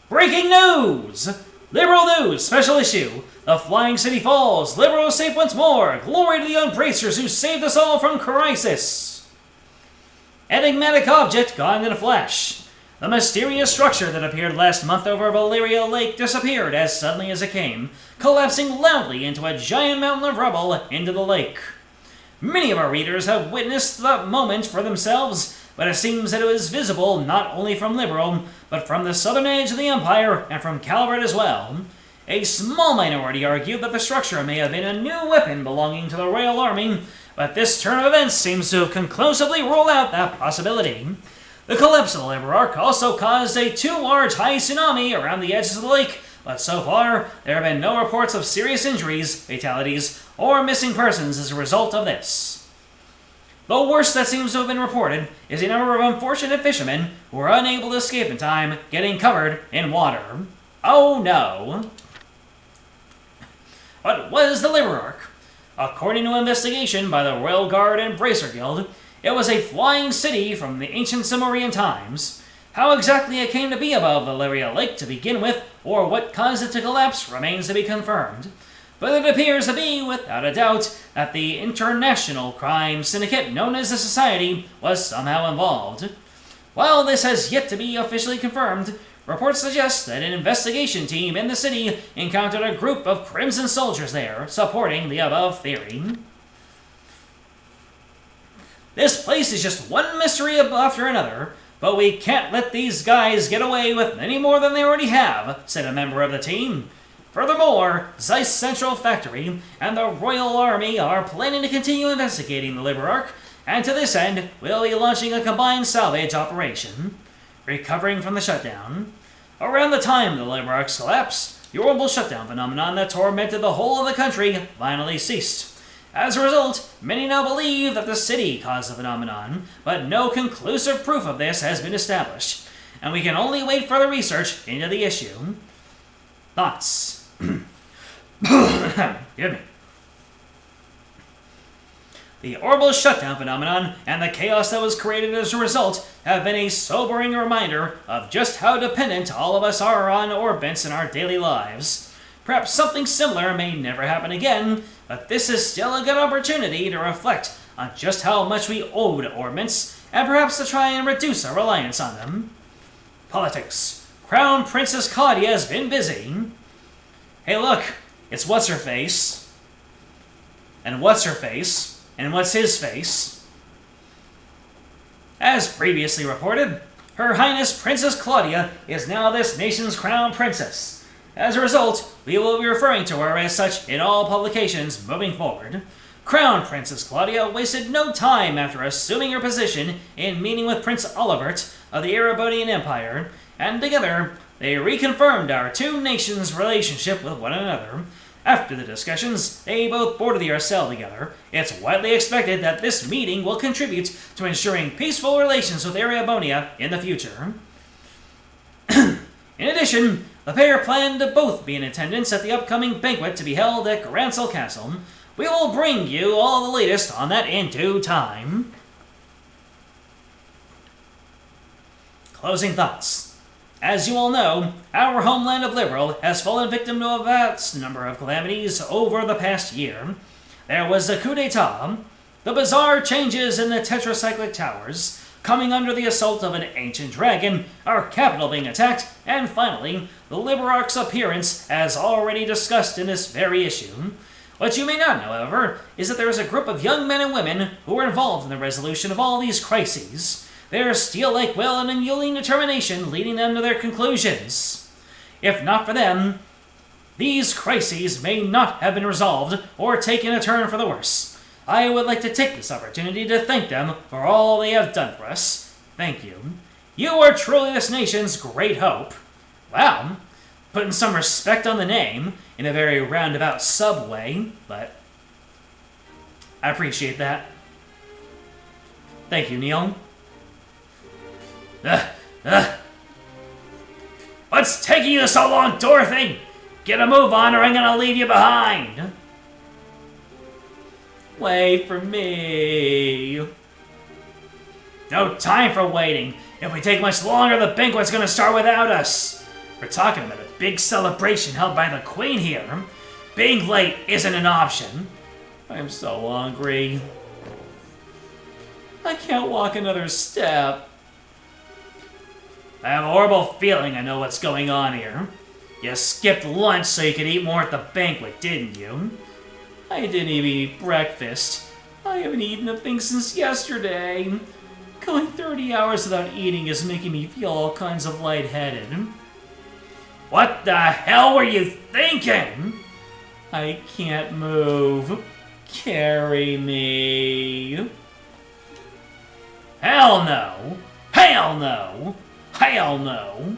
Breaking news! Liberal news, special issue. The Flying City falls. Liberal is safe once more. Glory to the Unbracers who saved us all from crisis. Enigmatic object gone in a flash. The mysterious structure that appeared last month over Valeria Lake disappeared as suddenly as it came, collapsing loudly into a giant mountain of rubble into the lake. Many of our readers have witnessed the moment for themselves, but it seems that it was visible not only from Liberal, but from the southern edge of the Empire and from Calvert as well. A small minority argued that the structure may have been a new weapon belonging to the Royal Army, but this turn of events seems to have conclusively ruled out that possibility. The collapse of the Labor Arc also caused a too large high tsunami around the edges of the lake, but so far, there have been no reports of serious injuries, fatalities, or missing persons as a result of this. The worst that seems to have been reported is a number of unfortunate fishermen who were unable to escape in time, getting covered in water. Oh no! What was the Labor Arc? According to an investigation by the Royal Guard and Bracer Guild, it was a flying city from the ancient Sumerian times. How exactly it came to be above Valeria Lake to begin with, or what caused it to collapse, remains to be confirmed. But it appears to be, without a doubt, that the international crime syndicate known as the Society was somehow involved. While this has yet to be officially confirmed, reports suggest that an investigation team in the city encountered a group of Crimson soldiers there, supporting the above theory. This place is just one mystery after another, but we can't let these guys get away with any more than they already have, said a member of the team. Furthermore, Zeiss Central Factory and the Royal Army are planning to continue investigating the Labor Arc, and to this end, we'll be launching a combined salvage operation. Recovering from the shutdown. Around the time the Labor Arc's collapse, the horrible shutdown phenomenon that tormented the whole of the country finally ceased. As a result, many now believe that the city caused the phenomenon, but no conclusive proof of this has been established, and we can only wait further research into the issue. Thoughts? Give me. The horrible shutdown phenomenon and the chaos that was created as a result have been a sobering reminder of just how dependent all of us are on orbits in our daily lives. Perhaps something similar may never happen again, but this is still a good opportunity to reflect on just how much we owe to orbits, and perhaps to try and reduce our reliance on them. Politics. Crown Princess Claudia has been busy. Hey look, it's what's-her-face. And what's-her-face. And what's his face? As previously reported, Her Highness Princess Claudia is now this nation's crown princess. As a result, we will be referring to her as such in all publications moving forward. Crown Princess Claudia wasted no time after assuming her position in meeting with Prince Olivert of the Erebonian Empire, and together they reconfirmed our two nations' relationship with one another. After the discussions, they both boarded the Arcel together. It's widely expected that this meeting will contribute to ensuring peaceful relations with Erebonia in the future. In addition, the pair plan to both be in attendance at the upcoming banquet to be held at Grancel Castle. We will bring you all the latest on that in due time. Closing thoughts. As you all know, our homeland of Liberal has fallen victim to a vast number of calamities over the past year. There was the coup d'etat, the bizarre changes in the tetracyclic towers, coming under the assault of an ancient dragon, our capital being attacked, and finally, the Liberarch's appearance as already discussed in this very issue. What you may not know, however, is that there is a group of young men and women who were involved in the resolution of all these crises. Their steel-like will and unyielding determination leading them to their conclusions. If not for them, these crises may not have been resolved or taken a turn for the worse. I would like to take this opportunity to thank them for all they have done for us. Thank you. You are truly this nation's great hope. Wow, putting some respect on the name in a very roundabout subway, but I appreciate that. Thank you, Neil. What's taking you so long, Dorothy? Get a move on or I'm gonna leave you behind. Wait for me. No time for waiting. If we take much longer, the banquet's gonna start without us. We're talking about a big celebration held by the Queen here. Being late isn't an option. I'm so hungry. I can't walk another step. I have a horrible feeling I know what's going on here. You skipped lunch so you could eat more at the banquet, didn't you? I didn't even eat breakfast. I haven't eaten a thing since yesterday. Going 30 hours without eating is making me feel all kinds of lightheaded. What the hell were you thinking? I can't move. Carry me. Hell no! Hell no! Hell no!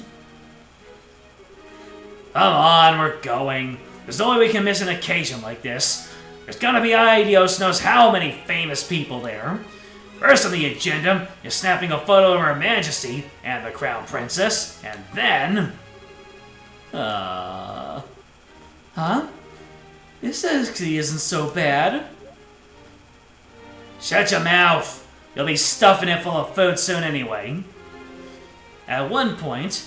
Come on, we're going. There's no way we can miss an occasion like this. There's gonna be Dios knows how many famous people there. First on the agenda is snapping a photo of Her Majesty and the Crown Princess, and then... Huh? This actually isn't so bad. Shut your mouth! You'll be stuffing it full of food soon anyway. At one point,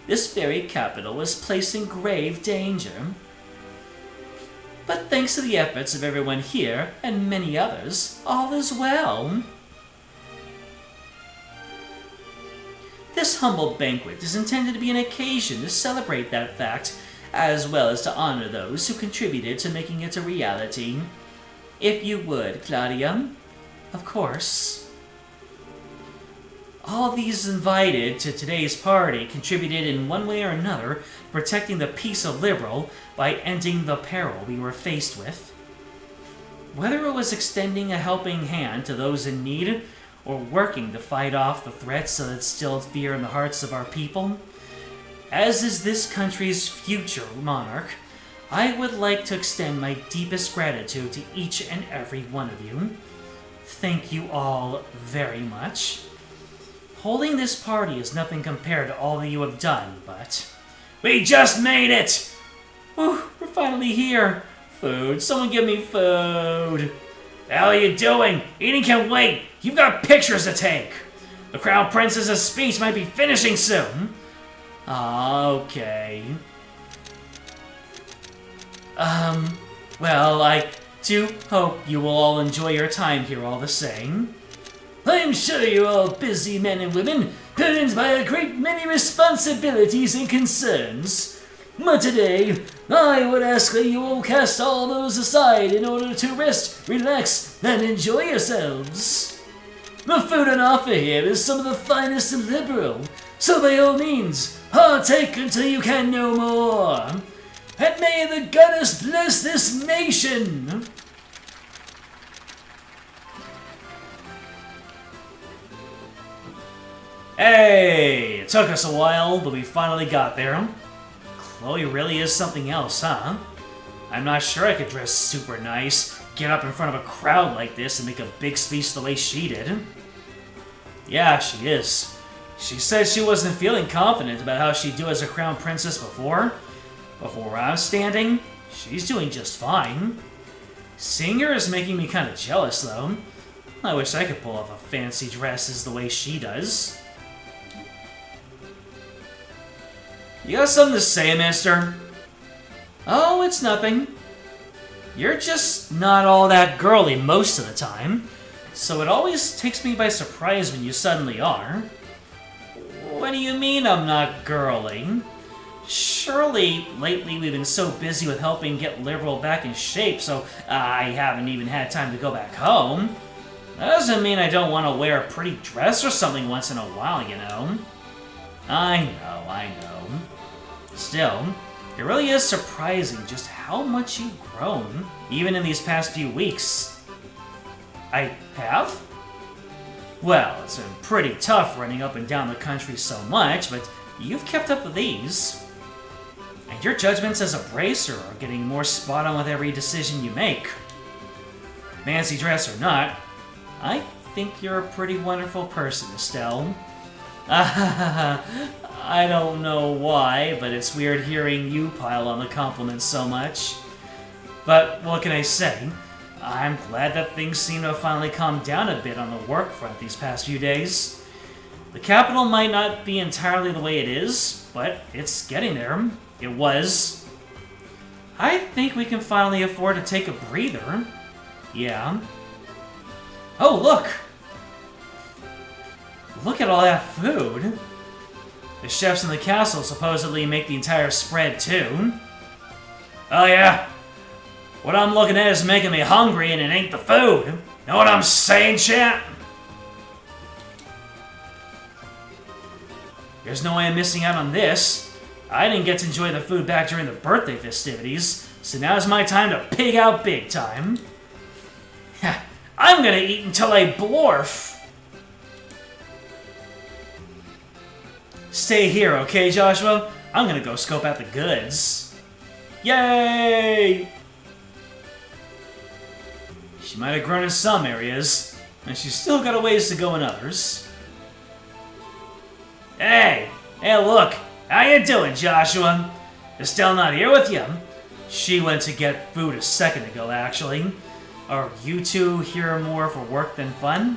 this very capital was placed in grave danger. But thanks to the efforts of everyone here and many others, all is well. This humble banquet is intended to be an occasion to celebrate that fact, as well as to honor those who contributed to making it a reality. If you would, Claudia. Of course. All these invited to today's party contributed in one way or another, protecting the peace of Liberal by ending the peril we were faced with. Whether it was extending a helping hand to those in need, or working to fight off the threats that instilled fear in the hearts of our people, as is this country's future monarch, I would like to extend my deepest gratitude to each and every one of you. Thank you all very much. Holding this party is nothing compared to all that you have done, but... We just made it! We're finally here. Food. Someone give me food. The hell are you doing? Eating can wait. You've got pictures to take. The Crown Princess's speech might be finishing soon. Okay. Well, I do hope you will all enjoy your time here all the same. I'm sure you're all busy men and women, burdened by a great many responsibilities and concerns. But today, I would ask that you all cast all those aside in order to rest, relax, and enjoy yourselves. The food on offer here is some of the finest and liberal, so by all means, partake until you can no more. And may the goddess bless this nation! Hey, it took us a while, but we finally got there. Chloe really is something else, huh? I'm not sure I could dress super nice, get up in front of a crowd like this, and make a big speech the way she did. Yeah, she is. She said she wasn't feeling confident about how she'd do as a crown princess before. But where I'm standing, she's doing just fine. Seeing her is making me kind of jealous, though. I wish I could pull off a fancy dresses the way she does. You got something to say, mister? Oh, it's nothing. You're just not all that girly most of the time, so it always takes me by surprise when you suddenly are. What do you mean I'm not girly? Surely, lately we've been so busy with helping get Liberal back in shape, so I haven't even had time to go back home. That doesn't mean I don't want to wear a pretty dress or something once in a while, you know. I know. Still, it really is surprising just how much you've grown, even in these past few weeks. I have? Well, it's been pretty tough running up and down the country so much, but you've kept up with these. And your judgments as a bracer are getting more spot on with every decision you make. Fancy dress or not, I think you're a pretty wonderful person, Estelle. I don't know why, but it's weird hearing you pile on the compliments so much. But what can I say? I'm glad that things seem to have finally calmed down a bit on the work front these past few days. The capital might not be entirely the way it is, but it's getting there. It was. I think we can finally afford to take a breather. Yeah. Oh, look! Look at all that food. The chefs in the castle supposedly make the entire spread, too. Oh yeah? What I'm looking at is making me hungry and it ain't the food. Know what I'm saying, chat? There's no way I'm missing out on this. I didn't get to enjoy the food back during the birthday festivities, so now's my time to pig out big time. I'm gonna eat until I blorf. Stay here, okay, Joshua? I'm gonna go scope out the goods. Yay! She might have grown in some areas, and she's still got a ways to go in others. Hey look, how you doing, Joshua? Estelle not here with you? She went to get food a second ago, actually. Are you two here more for work than fun?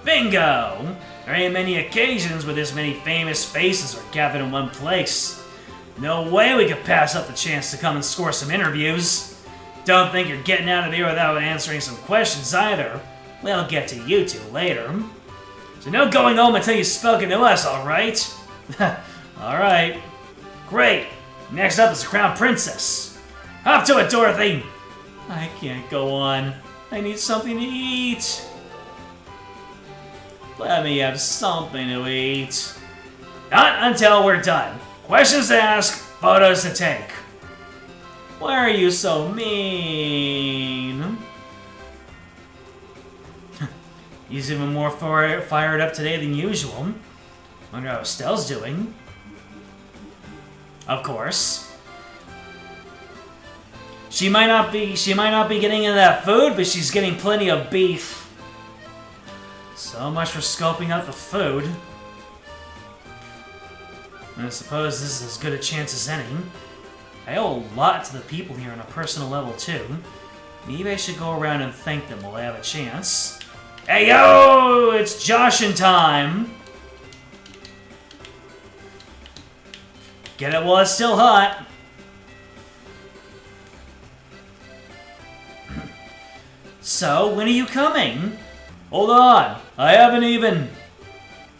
Bingo! There ain't many occasions where this many famous faces are gathered in one place. No way we could pass up the chance to come and score some interviews. Don't think you're getting out of here without answering some questions either. We'll get to you two later. So no going home until you've spoken to us, alright? Alright. Great! Next up is the Crown Princess. Up to it, Dorothy! I can't go on. I need something to eat. Let me have something to eat. Not until we're done. Questions to ask, photos to take. Why are you so mean? He's even more fired up today than usual. Wonder how Estelle's doing. Of course. She might not be getting into that food, but she's getting plenty of beef. So much for scoping out the food. I suppose this is as good a chance as any. I owe a lot to the people here on a personal level, too. Maybe I should go around and thank them while I have a chance. Hey yo! It's Joshin time! Get it while it's still hot. So, when are you coming? Hold on, I haven't even...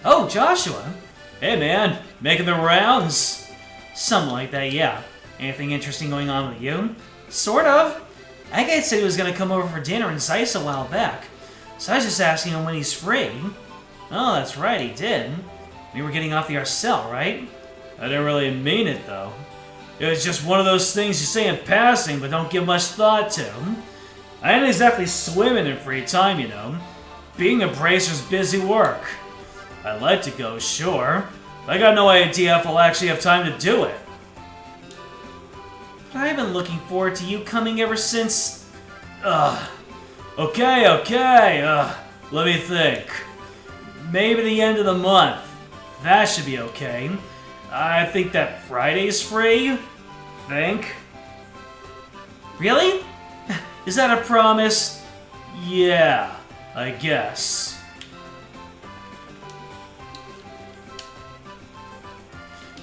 Oh, Joshua. Hey man, making the rounds? Something like that, yeah. Anything interesting going on with you? Sort of. That guy said he was going to come over for dinner in Zeiss a while back. So I was just asking him when he's free. Oh, that's right, he did. We were getting off the Arcel, right? I didn't really mean it, though. It was just one of those things you say in passing, but don't give much thought to. I ain't exactly swimming in free time, you know. Being a bracer's busy work. I'd like to go, sure, but I got no idea if I'll actually have time to do it. But I've been looking forward to you coming ever since... Okay, let me think. Maybe the end of the month. That should be okay. I think that Friday's free. Think. Really? Is that a promise? Yeah, I guess.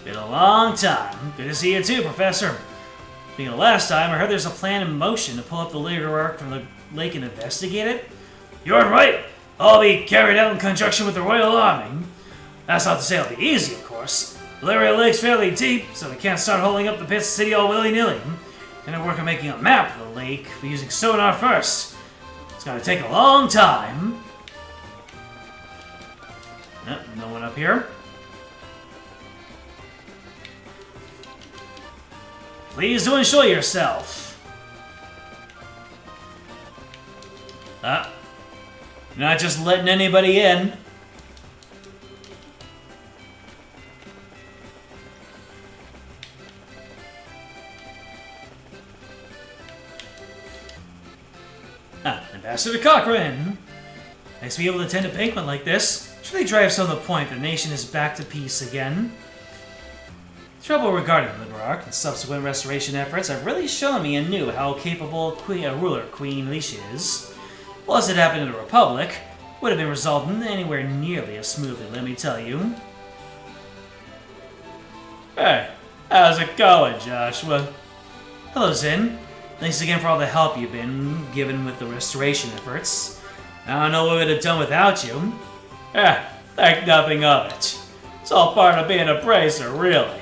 Been a long time. Good to see you too, Professor. Being the last time, I heard there's a plan in motion to pull up the Leader Arc from the lake and investigate it. You're right. I'll be carried out in conjunction with the Royal Army. That's not to say it'll be easy, of course. The Laria Lake's fairly deep, so we can't start holding up the pit city all willy-nilly. And I work on making a map of the lake for using sonar first. It's gonna take a long time. No one up here. Please do enjoy yourself. Not just letting anybody in. Ambassador Cochrane. Nice to be able to attend a banquet like this. Should they drive some to the point the nation is back to peace again? The trouble regarding the Liberarch and subsequent restoration efforts have really shown me anew how capable a ruler Queen Alicia is. Plus, it happened in a republic. Would have been resolved anywhere nearly as smoothly, let me tell you. Hey, how's it going, Joshua? Hello, Zin. Thanks again for all the help you've been given with the restoration efforts. I don't know what we would have done without you. Think nothing of it. It's all part of being a bracer, really.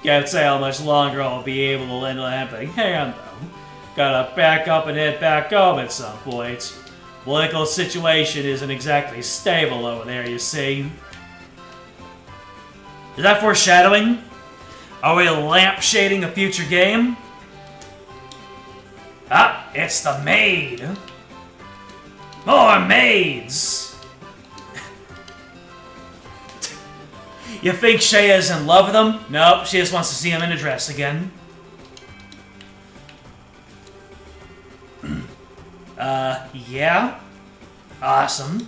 Can't say how much longer I'll be able to lend a helping hand, though. Gotta back up and head back home at some point. Political situation isn't exactly stable over there, you see. Is that foreshadowing? Are we lampshading a future game? Ah, it's the maid! More maids! You think Shaya's in love with him? Nope, she just wants to see him in a dress again. Yeah? Awesome.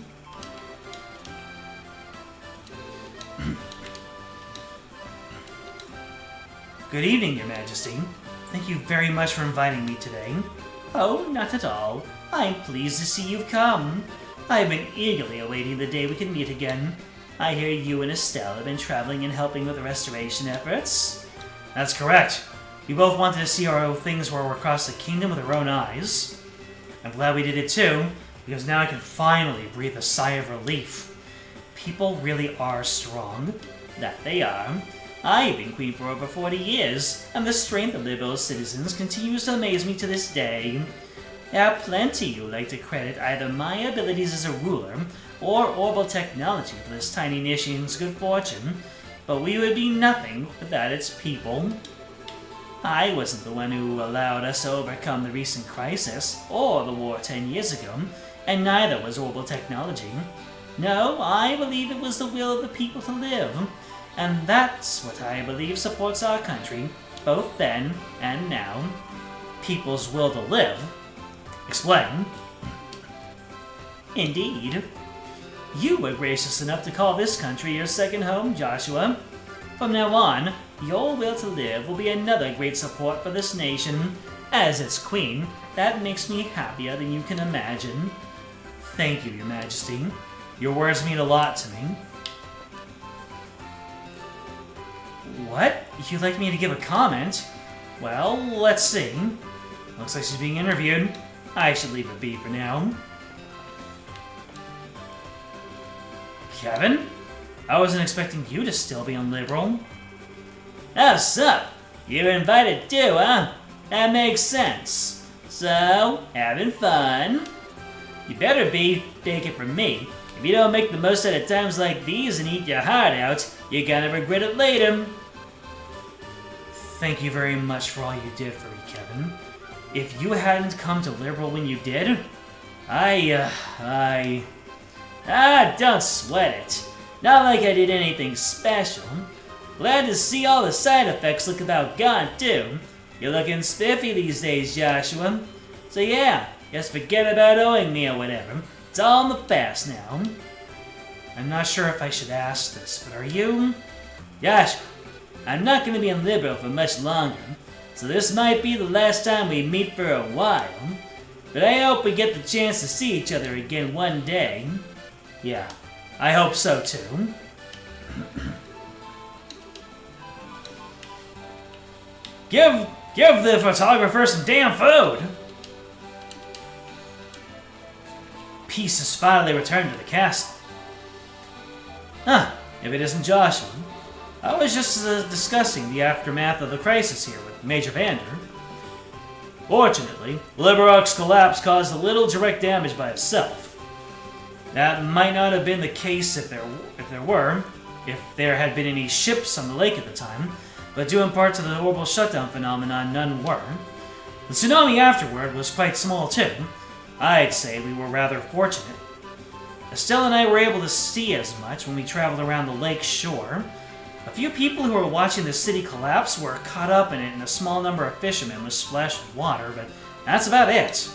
Good evening, Your Majesty. Thank you very much for inviting me today. Oh, not at all. I'm pleased to see you've come. I've been eagerly awaiting the day we can meet again. I hear you and Estelle have been traveling and helping with the restoration efforts. That's correct. We both wanted to see how things were across the kingdom with our own eyes. I'm glad we did it too, because now I can finally breathe a sigh of relief. People really are strong. That they are. I've been queen for over 40 years, and the strength of Liberal citizens continues to amaze me to this day. There are plenty who like to credit either my abilities as a ruler or orbital technology for this tiny nation's good fortune, but we would be nothing without its people. I wasn't the one who allowed us to overcome the recent crisis, or the war 10 years ago, and neither was orbital technology. No, I believe it was the will of the people to live, and that's what I believe supports our country, both then and now. People's will to live. Explain. Indeed. You were gracious enough to call this country your second home, Joshua. From now on, your will to live will be another great support for this nation. As its queen, that makes me happier than you can imagine. Thank you, Your Majesty. Your words mean a lot to me. What? You'd like me to give a comment? Well, let's see. Looks like she's being interviewed. I should leave it be for now. Kevin? I wasn't expecting you to still be on Liberal. Oh, sup? You're invited too, huh? That makes sense. So, having fun? You better be, take it from me. If you don't make the most out of times like these and eat your heart out, you're gonna regret it later. Thank you very much for all you did for me, Kevin. If you hadn't come to Liberal when you did, don't sweat it. Not like I did anything special. Glad to see all the side effects look about gone, too. You're looking spiffy these days, Joshua. So yeah, just forget about owing me or whatever. It's all in the past now. I'm not sure if I should ask this, but are you? Joshua, I'm not going to be in Liberal for much longer, so this might be the last time we meet for a while. But I hope we get the chance to see each other again one day. Yeah, I hope so too. Give the photographer some damn food! Peace has finally returned to the castle. Huh, if it isn't Joshua. I was just discussing the aftermath of the crisis here with Major Vander. Fortunately, Liberarch's collapse caused a little direct damage by itself. That might not have been the case if there had been any ships on the lake at the time, but due in part to the orbital shutdown phenomenon, none were. The tsunami afterward was quite small too. I'd say we were rather fortunate. Estelle and I were able to see as much when we traveled around the lake shore. A few people who were watching the city collapse were caught up in it, and a small number of fishermen was splashed with water, but that's about it.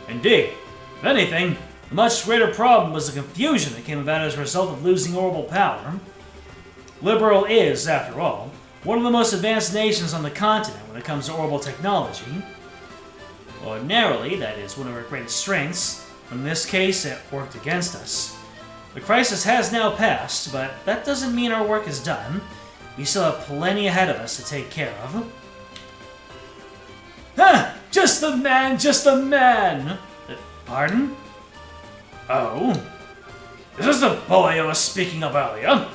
Indeed. If anything, the much greater problem was the confusion that came about as a result of losing orbital power. Liberal is, after all, one of the most advanced nations on the continent when it comes to orbital technology. Ordinarily, that is one of our greatest strengths, but in this case, it worked against us. The crisis has now passed, but that doesn't mean our work is done. We still have plenty ahead of us to take care of. Ah! Just the man, just the man! Pardon? Oh? Is this the boy I was speaking of earlier?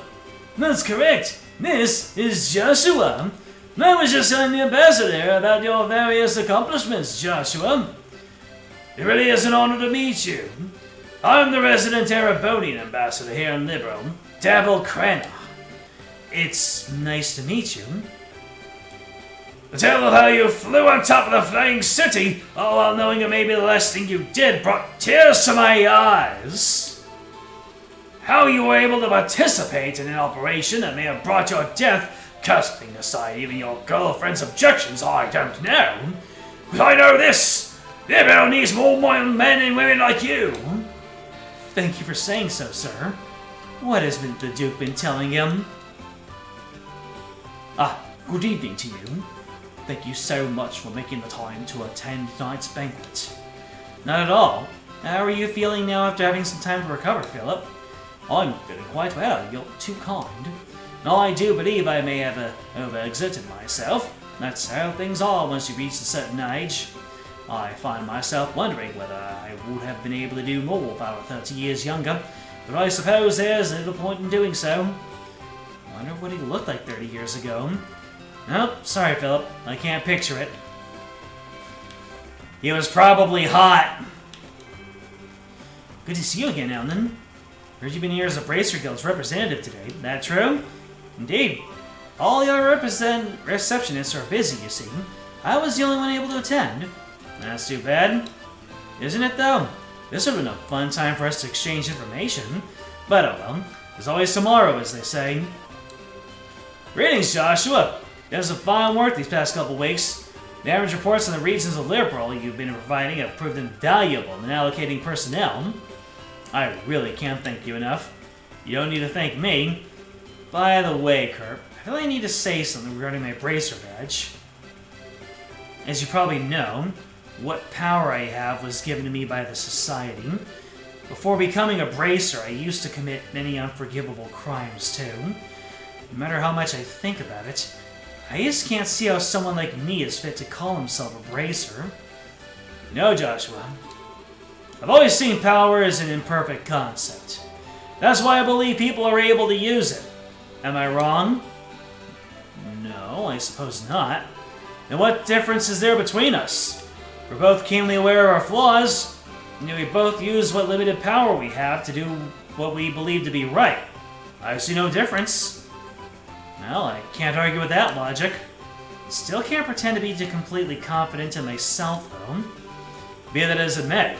That's correct. This is Joshua. I was just telling the ambassador about your various accomplishments, Joshua. It really is an honor to meet you. I'm the resident Erebonian ambassador here in Libro, Davil Krana. It's nice to meet you. The tale of how you flew on top of the flying city, all while knowing it may be the last thing you did, brought tears to my eyes. How you were able to participate in an operation that may have brought your death, casting aside even your girlfriend's objections, I don't know. But I know this! Libro needs more men and women like you. Thank you for saying so, sir. What has the Duke been telling him? Good evening to you. Thank you so much for making the time to attend tonight's banquet. Not at all. How are you feeling now after having some time to recover, Philip? I'm feeling quite well. You're too kind. I do believe I may have over-exerted myself. That's how things are once you reach a certain age. I find myself wondering whether I would have been able to do more if I were 30 years younger, but I suppose there's little point in doing so. I wonder what he looked like 30 years ago. Nope, sorry Philip, I can't picture it. He was probably hot. Good to see you again, Elnan. Heard you've been here as a Bracer Guild's representative today. That true? Indeed. All your receptionists are busy, you see. I was the only one able to attend. That's too bad. Isn't it, though? This would have been a fun time for us to exchange information. But oh well, there's always tomorrow, as they say. Greetings, Joshua. You've done some fine work these past couple weeks. The average reports on the regions of Liberal you've been providing have proved invaluable in allocating personnel. I really can't thank you enough. You don't need to thank me. By the way, Kurt, I really need to say something regarding my Bracer badge. As you probably know, what power I have was given to me by the Society. Before becoming a Bracer, I used to commit many unforgivable crimes too. No matter how much I think about it, I just can't see how someone like me is fit to call himself a Bracer. No, Joshua. I've always seen power as an imperfect concept. That's why I believe people are able to use it. Am I wrong? No, I suppose not. And what difference is there between us? We're both keenly aware of our flaws, and we both use what limited power we have to do what we believe to be right. I see no difference. Well, I can't argue with that logic. Still can't pretend to be too completely confident in myself, though. Be that as it may.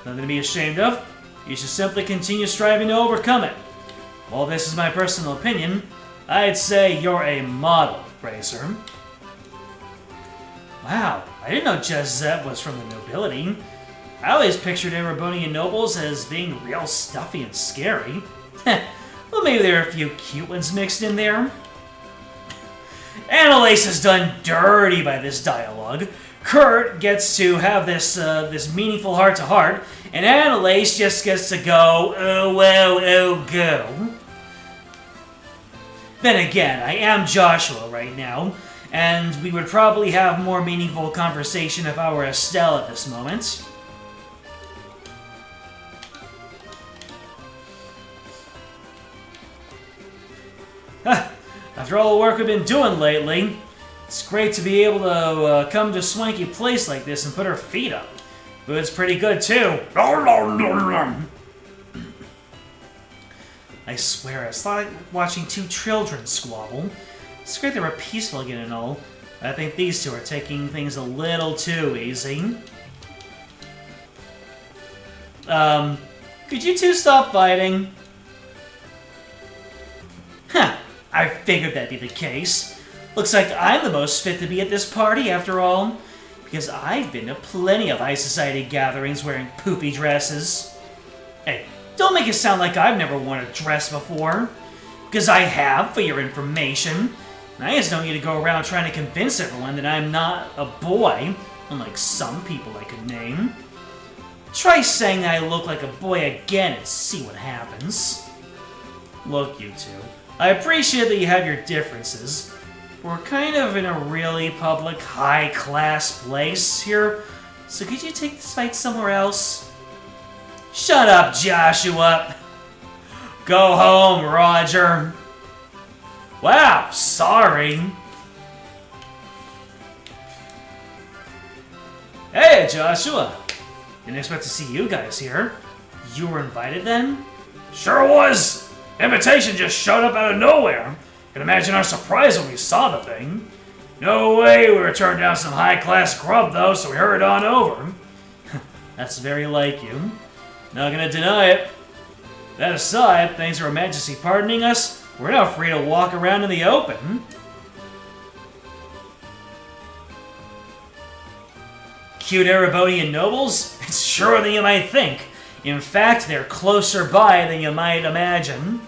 Nothing to be ashamed of. You should simply continue striving to overcome it. While this is my personal opinion, I'd say you're a model, Bracer. Wow, I didn't know Jezeb was from the nobility. I always pictured Erebonian nobles as being real stuffy and scary. Well, maybe there are a few cute ones mixed in there. Annalise is done dirty by this dialogue. Kurt gets to have this meaningful heart-to-heart, and Annalise just gets to go, oh, well, oh, go. Then again, I am Joshua right now, and we would probably have more meaningful conversation if I were Estelle at this moment. After all the work we've been doing lately, it's great to be able to come to a swanky place like this and put our feet up. Food's pretty good, too. I swear, it's like watching two children squabble. It's great they were peaceful again and all. I think these two are taking things a little too easy. Could you two stop fighting? Huh, I figured that'd be the case. Looks like I'm the most fit to be at this party after all. Because I've been to plenty of high society gatherings wearing poofy dresses. Hey, don't make it sound like I've never worn a dress before. Because I have, for your information. I just don't need to go around trying to convince everyone that I'm not a boy, unlike some people I could name. Try saying that I look like a boy again and see what happens. Look, you two, I appreciate that you have your differences. We're kind of in a really public, high-class place here, so could you take this fight somewhere else? Shut up, Joshua! Go home, Roger! Wow, sorry. Hey, Joshua! Didn't expect to see you guys here. You were invited then? Sure was! Invitation just showed up out of nowhere. Can imagine our surprise when we saw the thing. No way we were turned down some high-class grub though, so we hurried on over. That's very like you. Not gonna deny it. That aside, thanks to Her Majesty pardoning us, we're now free to walk around in the open. Cute Erebonian nobles? It's surer than you might think. In fact, they're closer by than you might imagine.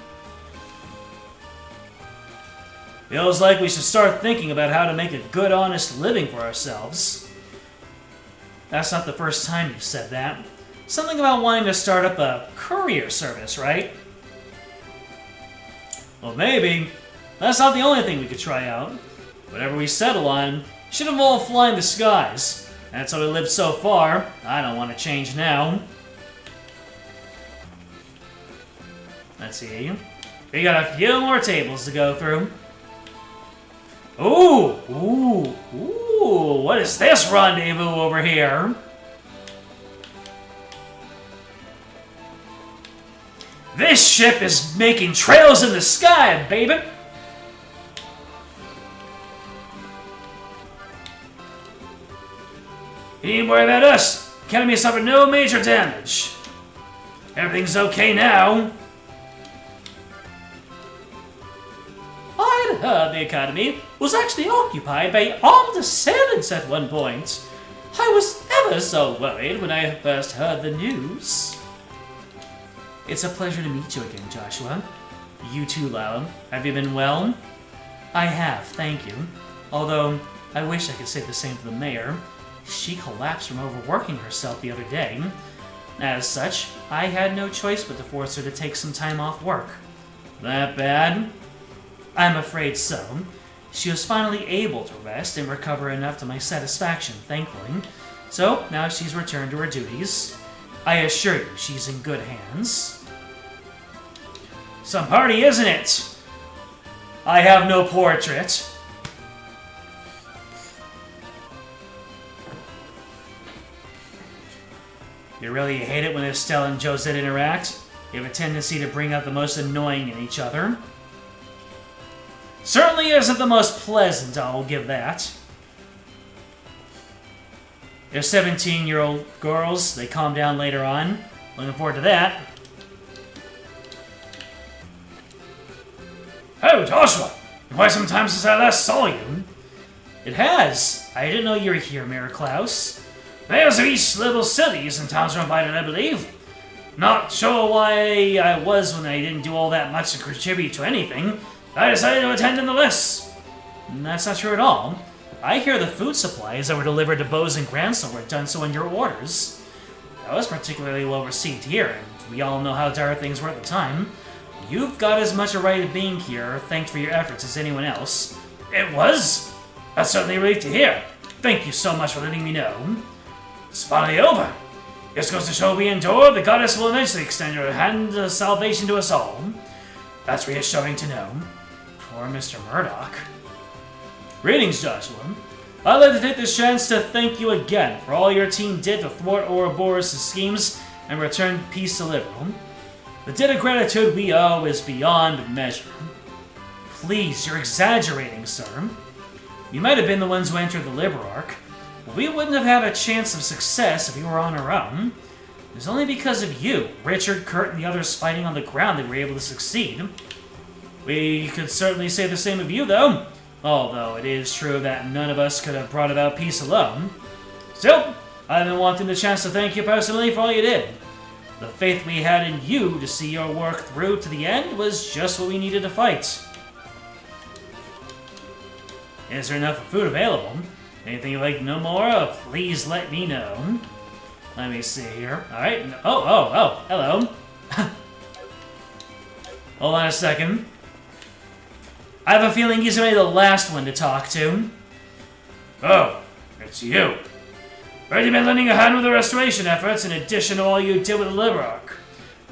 Feels like we should start thinking about how to make a good, honest living for ourselves. That's not the first time you've said that. Something about wanting to start up a courier service, right? Well, maybe. That's not the only thing we could try out. Whatever we settle on should involve flying the skies. That's how we lived so far. I don't want to change now. Let's see. We got a few more tables to go through. Ooh! Ooh! Ooh! What is this rendezvous over here? This ship is making trails in the sky, baby! You need worry about us. Academy suffered no major damage. Everything's okay now. I'd heard the Academy was actually occupied by armed assailants at one point. I was ever so worried when I first heard the news. It's a pleasure to meet you again, Joshua. You too, Lau. Have you been well? I have, thank you. Although, I wish I could say the same for the mayor. She collapsed from overworking herself the other day. As such, I had no choice but to force her to take some time off work. That bad? I'm afraid so. She was finally able to rest and recover enough to my satisfaction, thankfully. So, now she's returned to her duties. I assure you, she's in good hands. Some party, isn't it? I have no portrait. You really hate it when Estelle and Josette interact? You have a tendency to bring out the most annoying in each other. Certainly isn't the most pleasant, I'll give that. They're 17-year-old girls. They calm down later on. Looking forward to that. Oh, Joshua! Quite some time since I last saw you. It has. I didn't know you were here, Mayor Klaus. Mayors of each little cities and towns are invited, I believe. Not sure why I was when I didn't do all that much to contribute to anything. I decided to attend nonetheless. That's not true at all. I hear the food supplies that were delivered to Bose and Granson were done so on your orders. That was particularly well received here, and we all know how dire things were at the time. You've got as much a right of being here, thanks for your efforts, as anyone else. It was? That's certainly a relief to hear. Thank you so much for letting me know. It's finally over. This goes to show we endure, the goddess will eventually extend her hand of salvation to us all. That's reassuring to know. Poor Mr. Murdoch. Greetings, Joshua. I'd like to take this chance to thank you again for all your team did to thwart Ouroboros' schemes and return peace to Liberal. The debt of gratitude we owe is beyond measure. Please, you're exaggerating, sir. You might have been the ones who entered the Liberarch, but we wouldn't have had a chance of success if we were on our own. It was only because of you, Richard, Kurt, and the others fighting on the ground that we were able to succeed. We could certainly say the same of you, though. Although it is true that none of us could have brought about peace alone. Still, I've been wanting the chance to thank you personally for all you did. The faith we had in you to see your work through to the end was just what we needed to fight. Is there enough food available? Anything you'd like to know more of, please let me know. Let me see here. Alright. Oh, hello. Hold on a second. I have a feeling he's gonna be the last one to talk to. Oh, it's you. Already been lending a hand with the restoration efforts in addition to all you did with the Liberarch.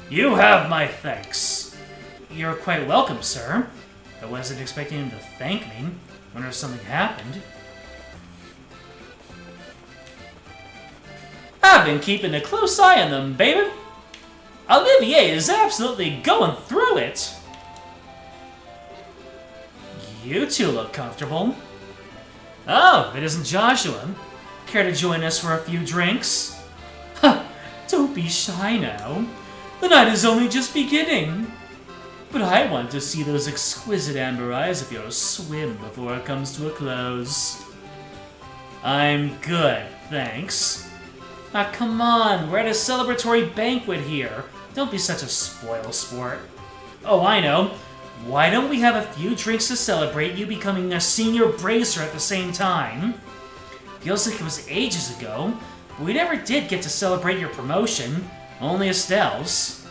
You have my thanks. You're quite welcome, sir. I wasn't expecting him to thank me. Wonder if something happened. I've been keeping a close eye on them, baby. Olivier is absolutely going through it. You two look comfortable. Oh, it isn't Joshua. Care to join us for a few drinks? Huh, don't be shy now. The night is only just beginning. But I want to see those exquisite amber eyes of yours swim before it comes to a close. I'm good, thanks. Ah, come on, we're at a celebratory banquet here. Don't be such a spoil sport. Oh, I know. Why don't we have a few drinks to celebrate you becoming a senior bracer at the same time? Feels like it was ages ago, but we never did get to celebrate your promotion. Only Estelle's.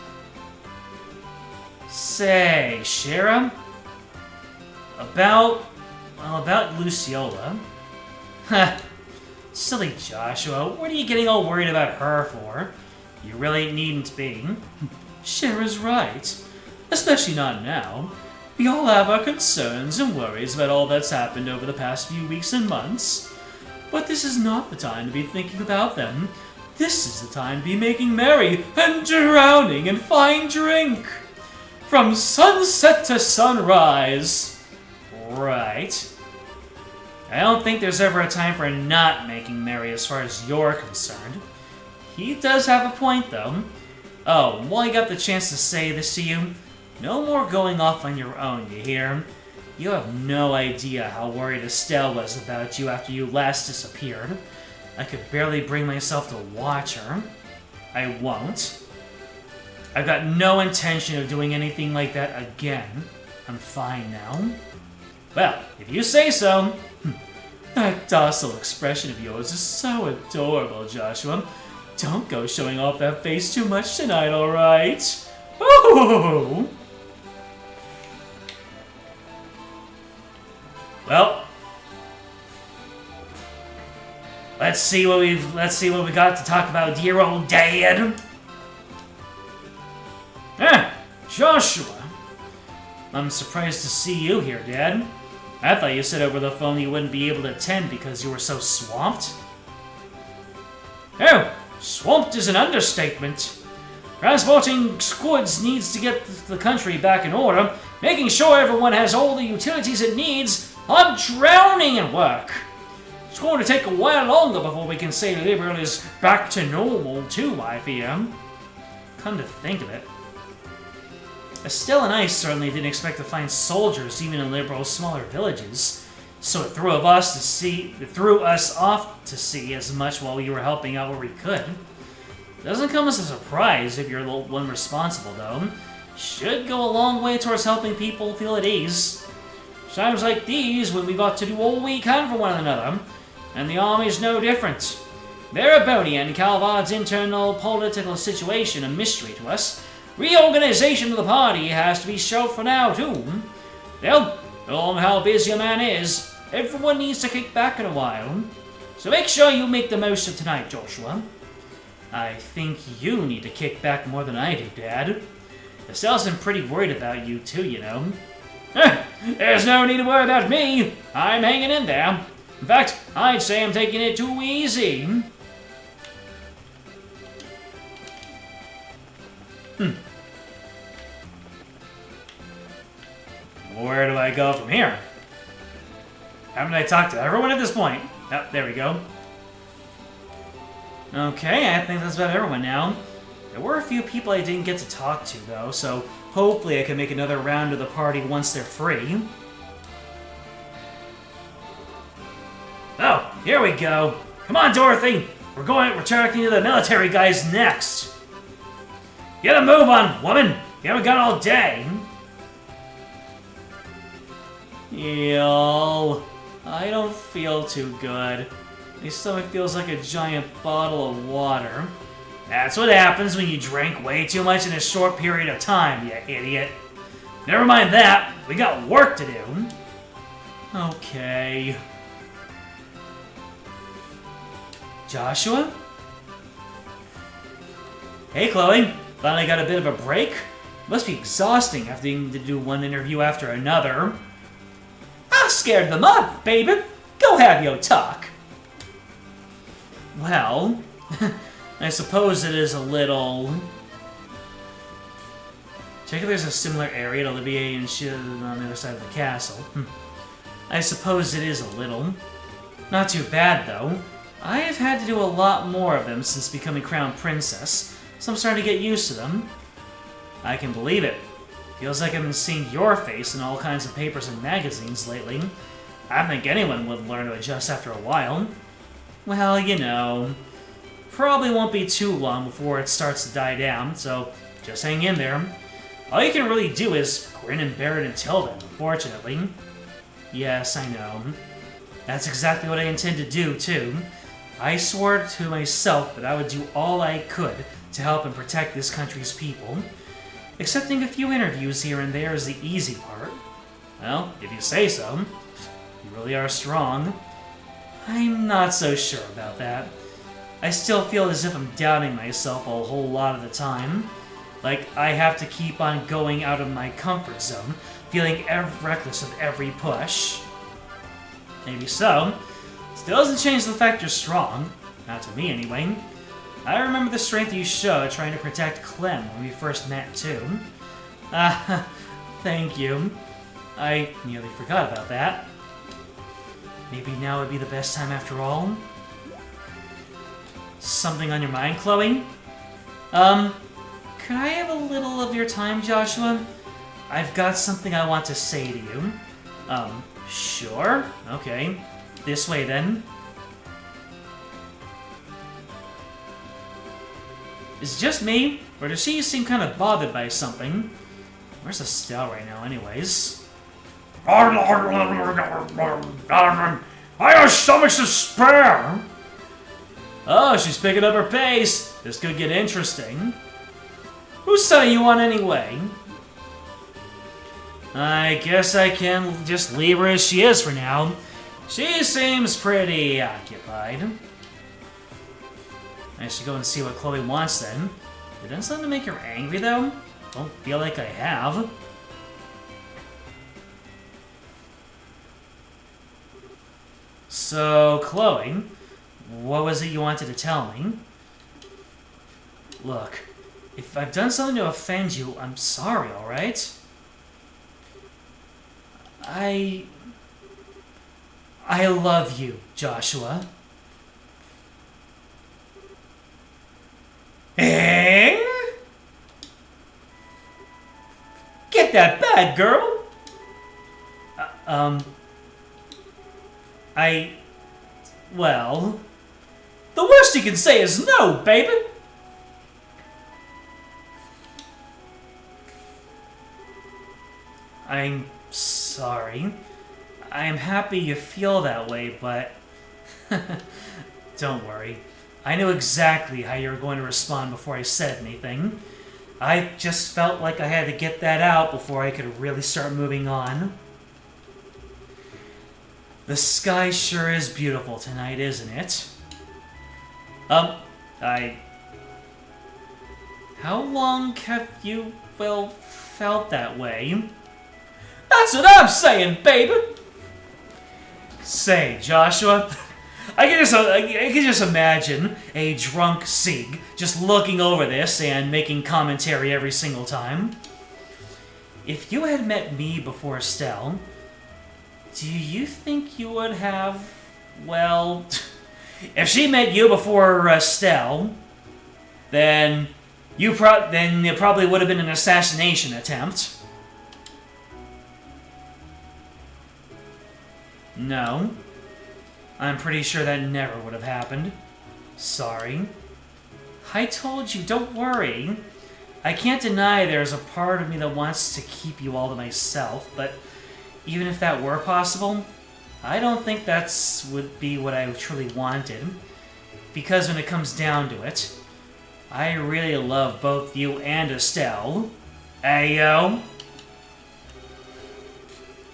Say, Shira? About Luciola. Heh. Silly Joshua, what are you getting all worried about her for? You really needn't be. Shira's right. Especially not now. We all have our concerns and worries about all that's happened over the past few weeks and months. But this is not the time to be thinking about them. This is the time to be making merry and drowning in fine drink. From sunset to sunrise. Right. I don't think there's ever a time for not making merry as far as you're concerned. He does have a point, though. Oh, while I got the chance to say this to you, no more going off on your own, you hear? You have no idea how worried Estelle was about you after you last disappeared. I could barely bring myself to watch her. I won't. I've got no intention of doing anything like that again. I'm fine now. Well, if you say so. That docile expression of yours is so adorable, Joshua. Don't go showing off that face too much tonight, alright? Ooh! Well, let's see what we got to talk about, dear old Dad. Joshua. I'm surprised to see you here, Dad. I thought you said over the phone you wouldn't be able to attend because you were so swamped. Oh, swamped is an understatement. Transporting goods needs to get the country back in order, making sure everyone has all the utilities it needs. I'm drowning in work. It's going to take a while longer before we can say Liberal is back to normal too, I fear. Come to think of it. Estelle and I certainly didn't expect to find soldiers even in Liberal's smaller villages, so it threw us off to sea as much while we were helping out where we could. Doesn't come as a surprise if you're the one responsible, though. Should go a long way towards helping people feel at ease. Times like these, when we've got to do all we can for one another, and the army's no different. Baraboni and Calvard's internal political situation a mystery to us. Reorganization of the party has to be shelved for now, too. Well, knowing how busy a man is, everyone needs to kick back in a while. So make sure you make the most of tonight, Joshua. I think you need to kick back more than I do, Dad. Estelle's been pretty worried about you, too, you know. There's no need to worry about me. I'm hanging in there. In fact, I'd say I'm taking it too easy. Where do I go from here? Haven't I talked to everyone at this point? Oh, there we go. Okay, I think that's about everyone now. There were a few people I didn't get to talk to, though, so hopefully I can make another round of the party once they're free. Oh, here we go. Come on, Dorothy. We're talking to the military guys next. Get a move on, woman. You haven't got all day. Y'all. I don't feel too good. My stomach feels like a giant bottle of water. That's what happens when you drink way too much in a short period of time, you idiot. Never mind that, we got work to do. Okay. Joshua? Hey, Chloe. Finally got a bit of a break? Must be exhausting having to do one interview after another. I scared them up, baby. Go have your talk. Well, I suppose it is a little... Check if there's a similar area to Olivier and shit on the other side of the castle. I suppose it is a little. Not too bad, though. I have had to do a lot more of them since becoming Crown Princess, so I'm starting to get used to them. I can believe it. Feels like I've been seeing your face in all kinds of papers and magazines lately. I don't think anyone would learn to adjust after a while. Well, you know, probably won't be too long before it starts to die down, so just hang in there. All you can really do is grin and bear it until then, unfortunately. Yes, I know. That's exactly what I intend to do, too. I swore to myself that I would do all I could to help and protect this country's people. Accepting a few interviews here and there is the easy part. Well, if you say so. You really are strong. I'm not so sure about that. I still feel as if I'm doubting myself a whole lot of the time. Like I have to keep on going out of my comfort zone, feeling reckless with every push. Maybe so. Still doesn't change the fact you're strong. Not to me, anyway. I remember the strength you showed trying to protect Clem when we first met, too. Thank you. I nearly forgot about that. Maybe now would be the best time after all? Something on your mind, Chloe? Could I have a little of your time, Joshua? I've got something I want to say to you. Sure. Okay. This way, then. Is it just me, or does she seem kind of bothered by something? Where's Estelle right now, anyways? I have so much to spare! Oh, she's picking up her pace. This could get interesting. Who's setting you on anyway? I guess I can just leave her as she is for now. She seems pretty occupied. I should go and see what Chloe wants then. Have I done something to make her angry though? Don't feel like I have. So, Chloe, what was it you wanted to tell me? Look, if I've done something to offend you, I'm sorry, alright? I love you, Joshua. Eh? Get that bag, girl! Well... The worst you can say is no, baby! I'm sorry. I'm happy you feel that way, but... Don't worry. I knew exactly how you were going to respond before I said anything. I just felt like I had to get that out before I could really start moving on. The sky sure is beautiful tonight, isn't it? How long have you, well, felt that way? That's what I'm saying, baby! Say, Joshua, I can just imagine a drunk Sieg just looking over this and making commentary every single time. If you had met me before Estelle, do you think you would have, well... If she met you before Estelle, then it probably would have been an assassination attempt. No. I'm pretty sure that never would have happened. Sorry. I told you, don't worry. I can't deny there's a part of me that wants to keep you all to myself, but even if that were possible, I don't think that's would be what I truly wanted. Because when it comes down to it, I really love both you and Estelle. Ayo!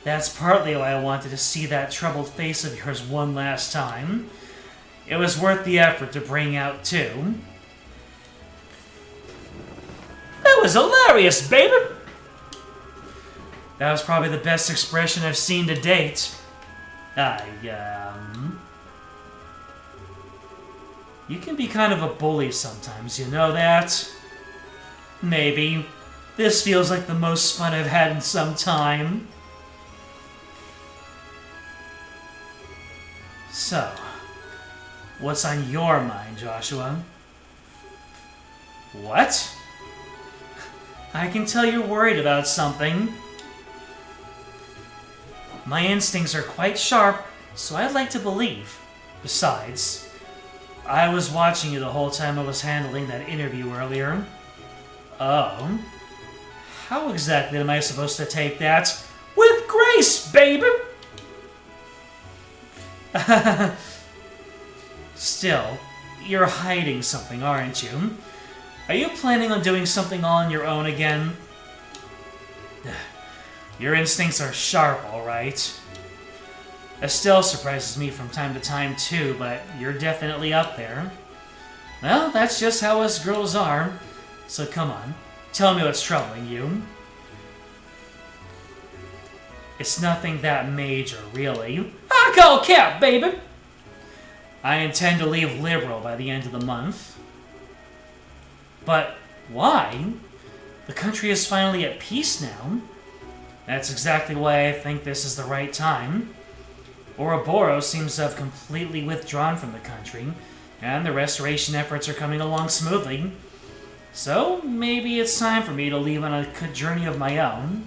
That's partly why I wanted to see that troubled face of yours one last time. It was worth the effort to bring out, too. That was hilarious, baby! That was probably the best expression I've seen to date. You can be kind of a bully sometimes, you know that? Maybe. This feels like the most fun I've had in some time. So, what's on your mind, Joshua? What? I can tell you're worried about something. My instincts are quite sharp, so I'd like to believe. Besides, I was watching you the whole time I was handling that interview earlier. Oh? How exactly am I supposed to take that? With grace, baby! Still, you're hiding something, aren't you? Are you planning on doing something all on your own again? Your instincts are sharp, alright. Estelle surprises me from time to time too, but you're definitely up there. Well, that's just how us girls are. So come on, tell me what's troubling you. It's nothing that major, really. I call cap, baby! I intend to leave Liberal by the end of the month. But why? The country is finally at peace now. That's exactly why I think this is the right time. Ouroboros seems to have completely withdrawn from the country, and the restoration efforts are coming along smoothly. So maybe it's time for me to leave on a journey of my own.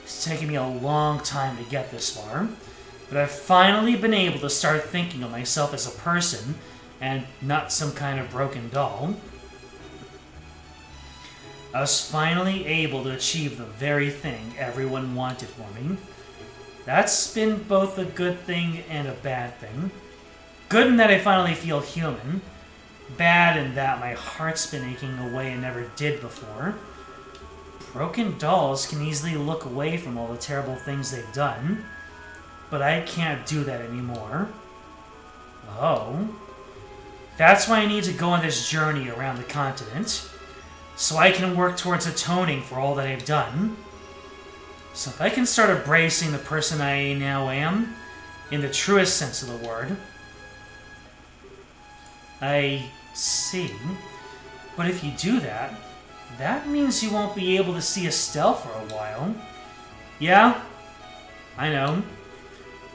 It's taken me a long time to get this far, but I've finally been able to start thinking of myself as a person, and not some kind of broken doll. I was finally able to achieve the very thing everyone wanted for me. That's been both a good thing and a bad thing. Good in that I finally feel human. Bad in that my heart's been aching away and never did before. Broken dolls can easily look away from all the terrible things they've done, but I can't do that anymore. Oh. That's why I need to go on this journey around the continent, so I can work towards atoning for all that I've done. So if I can start embracing the person I now am, in the truest sense of the word. I see. But if you do that, that means you won't be able to see Estelle for a while. Yeah, I know.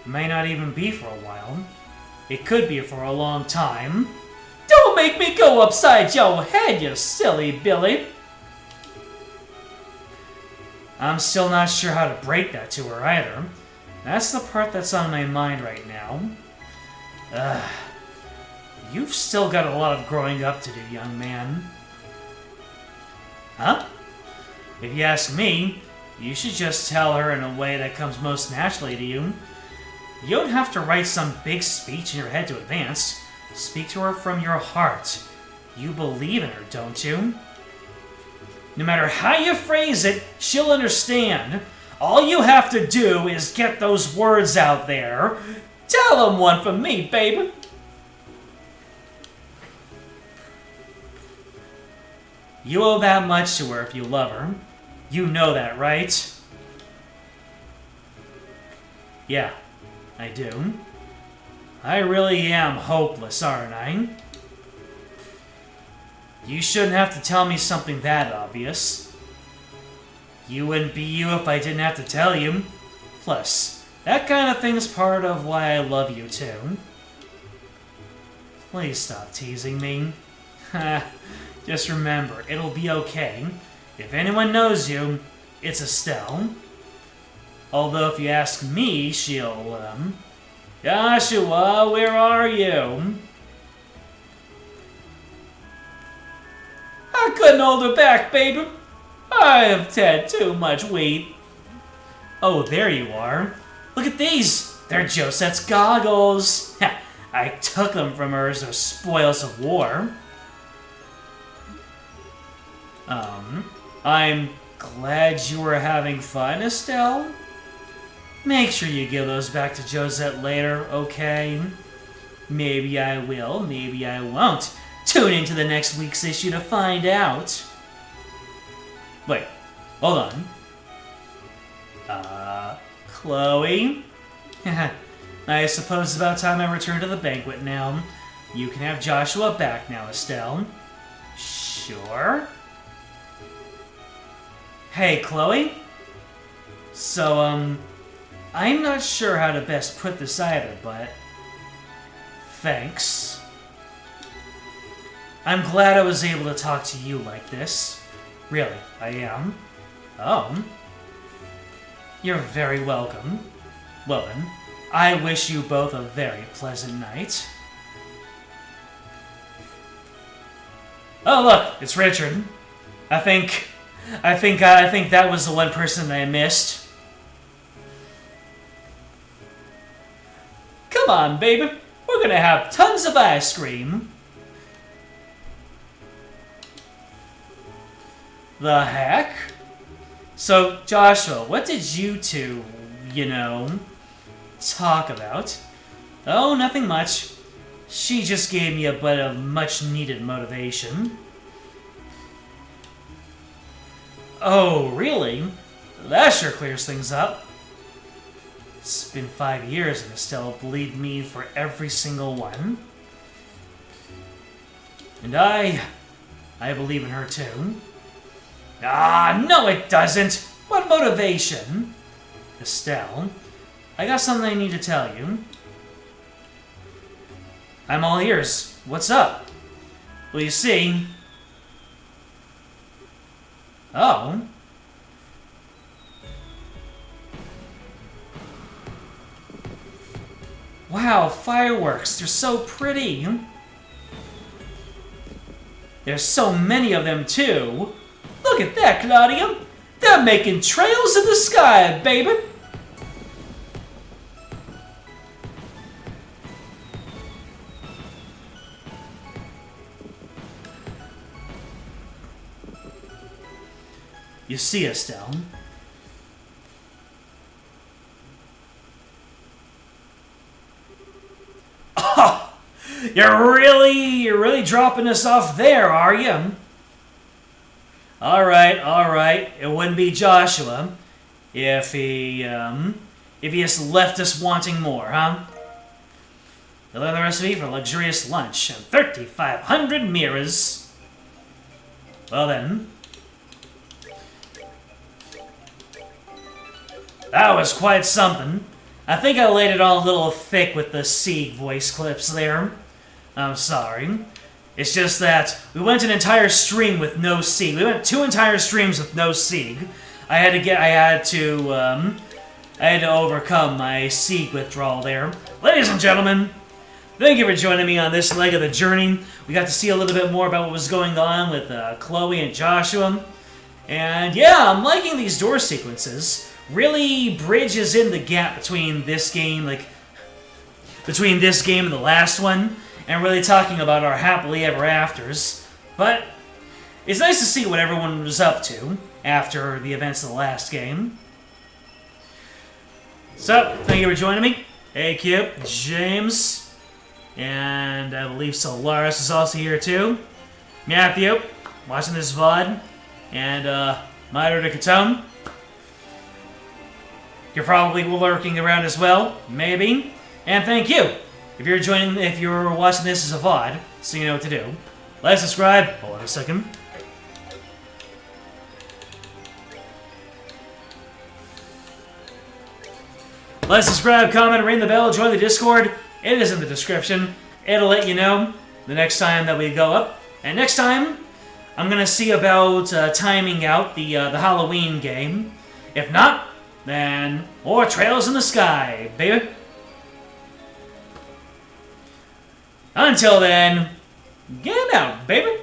It may not even be for a while. It could be for a long time. Don't make me go upside your head, you silly Billy! I'm still not sure how to break that to her either. That's the part that's on my mind right now. You've still got a lot of growing up to do, young man. Huh? If you ask me, you should just tell her in a way that comes most naturally to you. You don't have to write some big speech in your head to advance. Speak to her from your heart. You believe in her, don't you? No matter how you phrase it, she'll understand. All you have to do is get those words out there. Tell them one from me, baby. You owe that much to her if you love her. You know that, right? Yeah, I do. I really am hopeless, aren't I? You shouldn't have to tell me something that obvious. You wouldn't be you if I didn't have to tell you. Plus, that kind of thing's part of why I love you, too. Please stop teasing me. Just remember, it'll be okay. If anyone knows you, it's Estelle. Although if you ask me, she'll, Joshua, where are you? I couldn't hold her back, baby. I have had too much wheat. Oh, there you are. Look at these! They're Josette's goggles! I took them from her as the spoils of war. I'm glad you were having fun, Estelle. Make sure you give those back to Josette later, okay? Maybe I will, maybe I won't. Tune into the next week's issue to find out. Wait, hold on. Chloe? I suppose it's about time I return to the banquet now. You can have Joshua back now, Estelle. Sure. Hey, Chloe? So, I'm not sure how to best put this either, but... thanks. I'm glad I was able to talk to you like this. Really, I am. Oh. You're very welcome. Well then, I wish you both a very pleasant night. Oh look, it's Richard. I think that was the one person I missed. Come on, baby. We're gonna have tons of ice cream. The heck? So, Joshua, what did you two, talk about? Oh, nothing much. She just gave me a bit of much-needed motivation. Oh, really? That sure clears things up. It's been 5 years and Estelle believed me for every single one. And I believe in her too. Ah, no it doesn't! What motivation? Estelle, I got something I need to tell you. I'm all ears. What's up? Well, you see... Oh. Wow, fireworks. They're so pretty. There's so many of them, too. Look at that, Claudia. They're making trails in the sky, baby. You see, Estelle. Oh, you're really dropping us off there, are you? All right. It wouldn't be Joshua if he just left us wanting more, huh? You'll learn the recipe for a luxurious lunch and 3,500 mirrors. Well then. That was quite something. I think I laid it on a little thick with the Sieg voice clips there. I'm sorry. It's just that we went an entire stream with no Sieg. We went 2 entire streams with no Sieg. I had to overcome my Sieg withdrawal there. Ladies and gentlemen, thank you for joining me on this leg of the journey. We got to see a little bit more about what was going on with Chloe and Joshua. And yeah, I'm liking these door sequences. Really bridges in the gap between this game, and the last one, and really talking about our happily ever afters. But it's nice to see what everyone was up to after the events of the last game. So, thank you for joining me. Hey, Cube, James, and I believe Solaris is also here too. Matthew, watching this VOD, and Mater de Catone. You're probably lurking around as well, maybe. And thank you. If you're watching this as a VOD, so you know what to do. Like, subscribe. Hold on a second. Like, subscribe, comment, ring the bell, join the Discord. It is in the description. It'll let you know the next time that we go up. And next time, I'm gonna see about timing out the Halloween game. If not, then more trails in the sky, baby. Until then, get out, baby.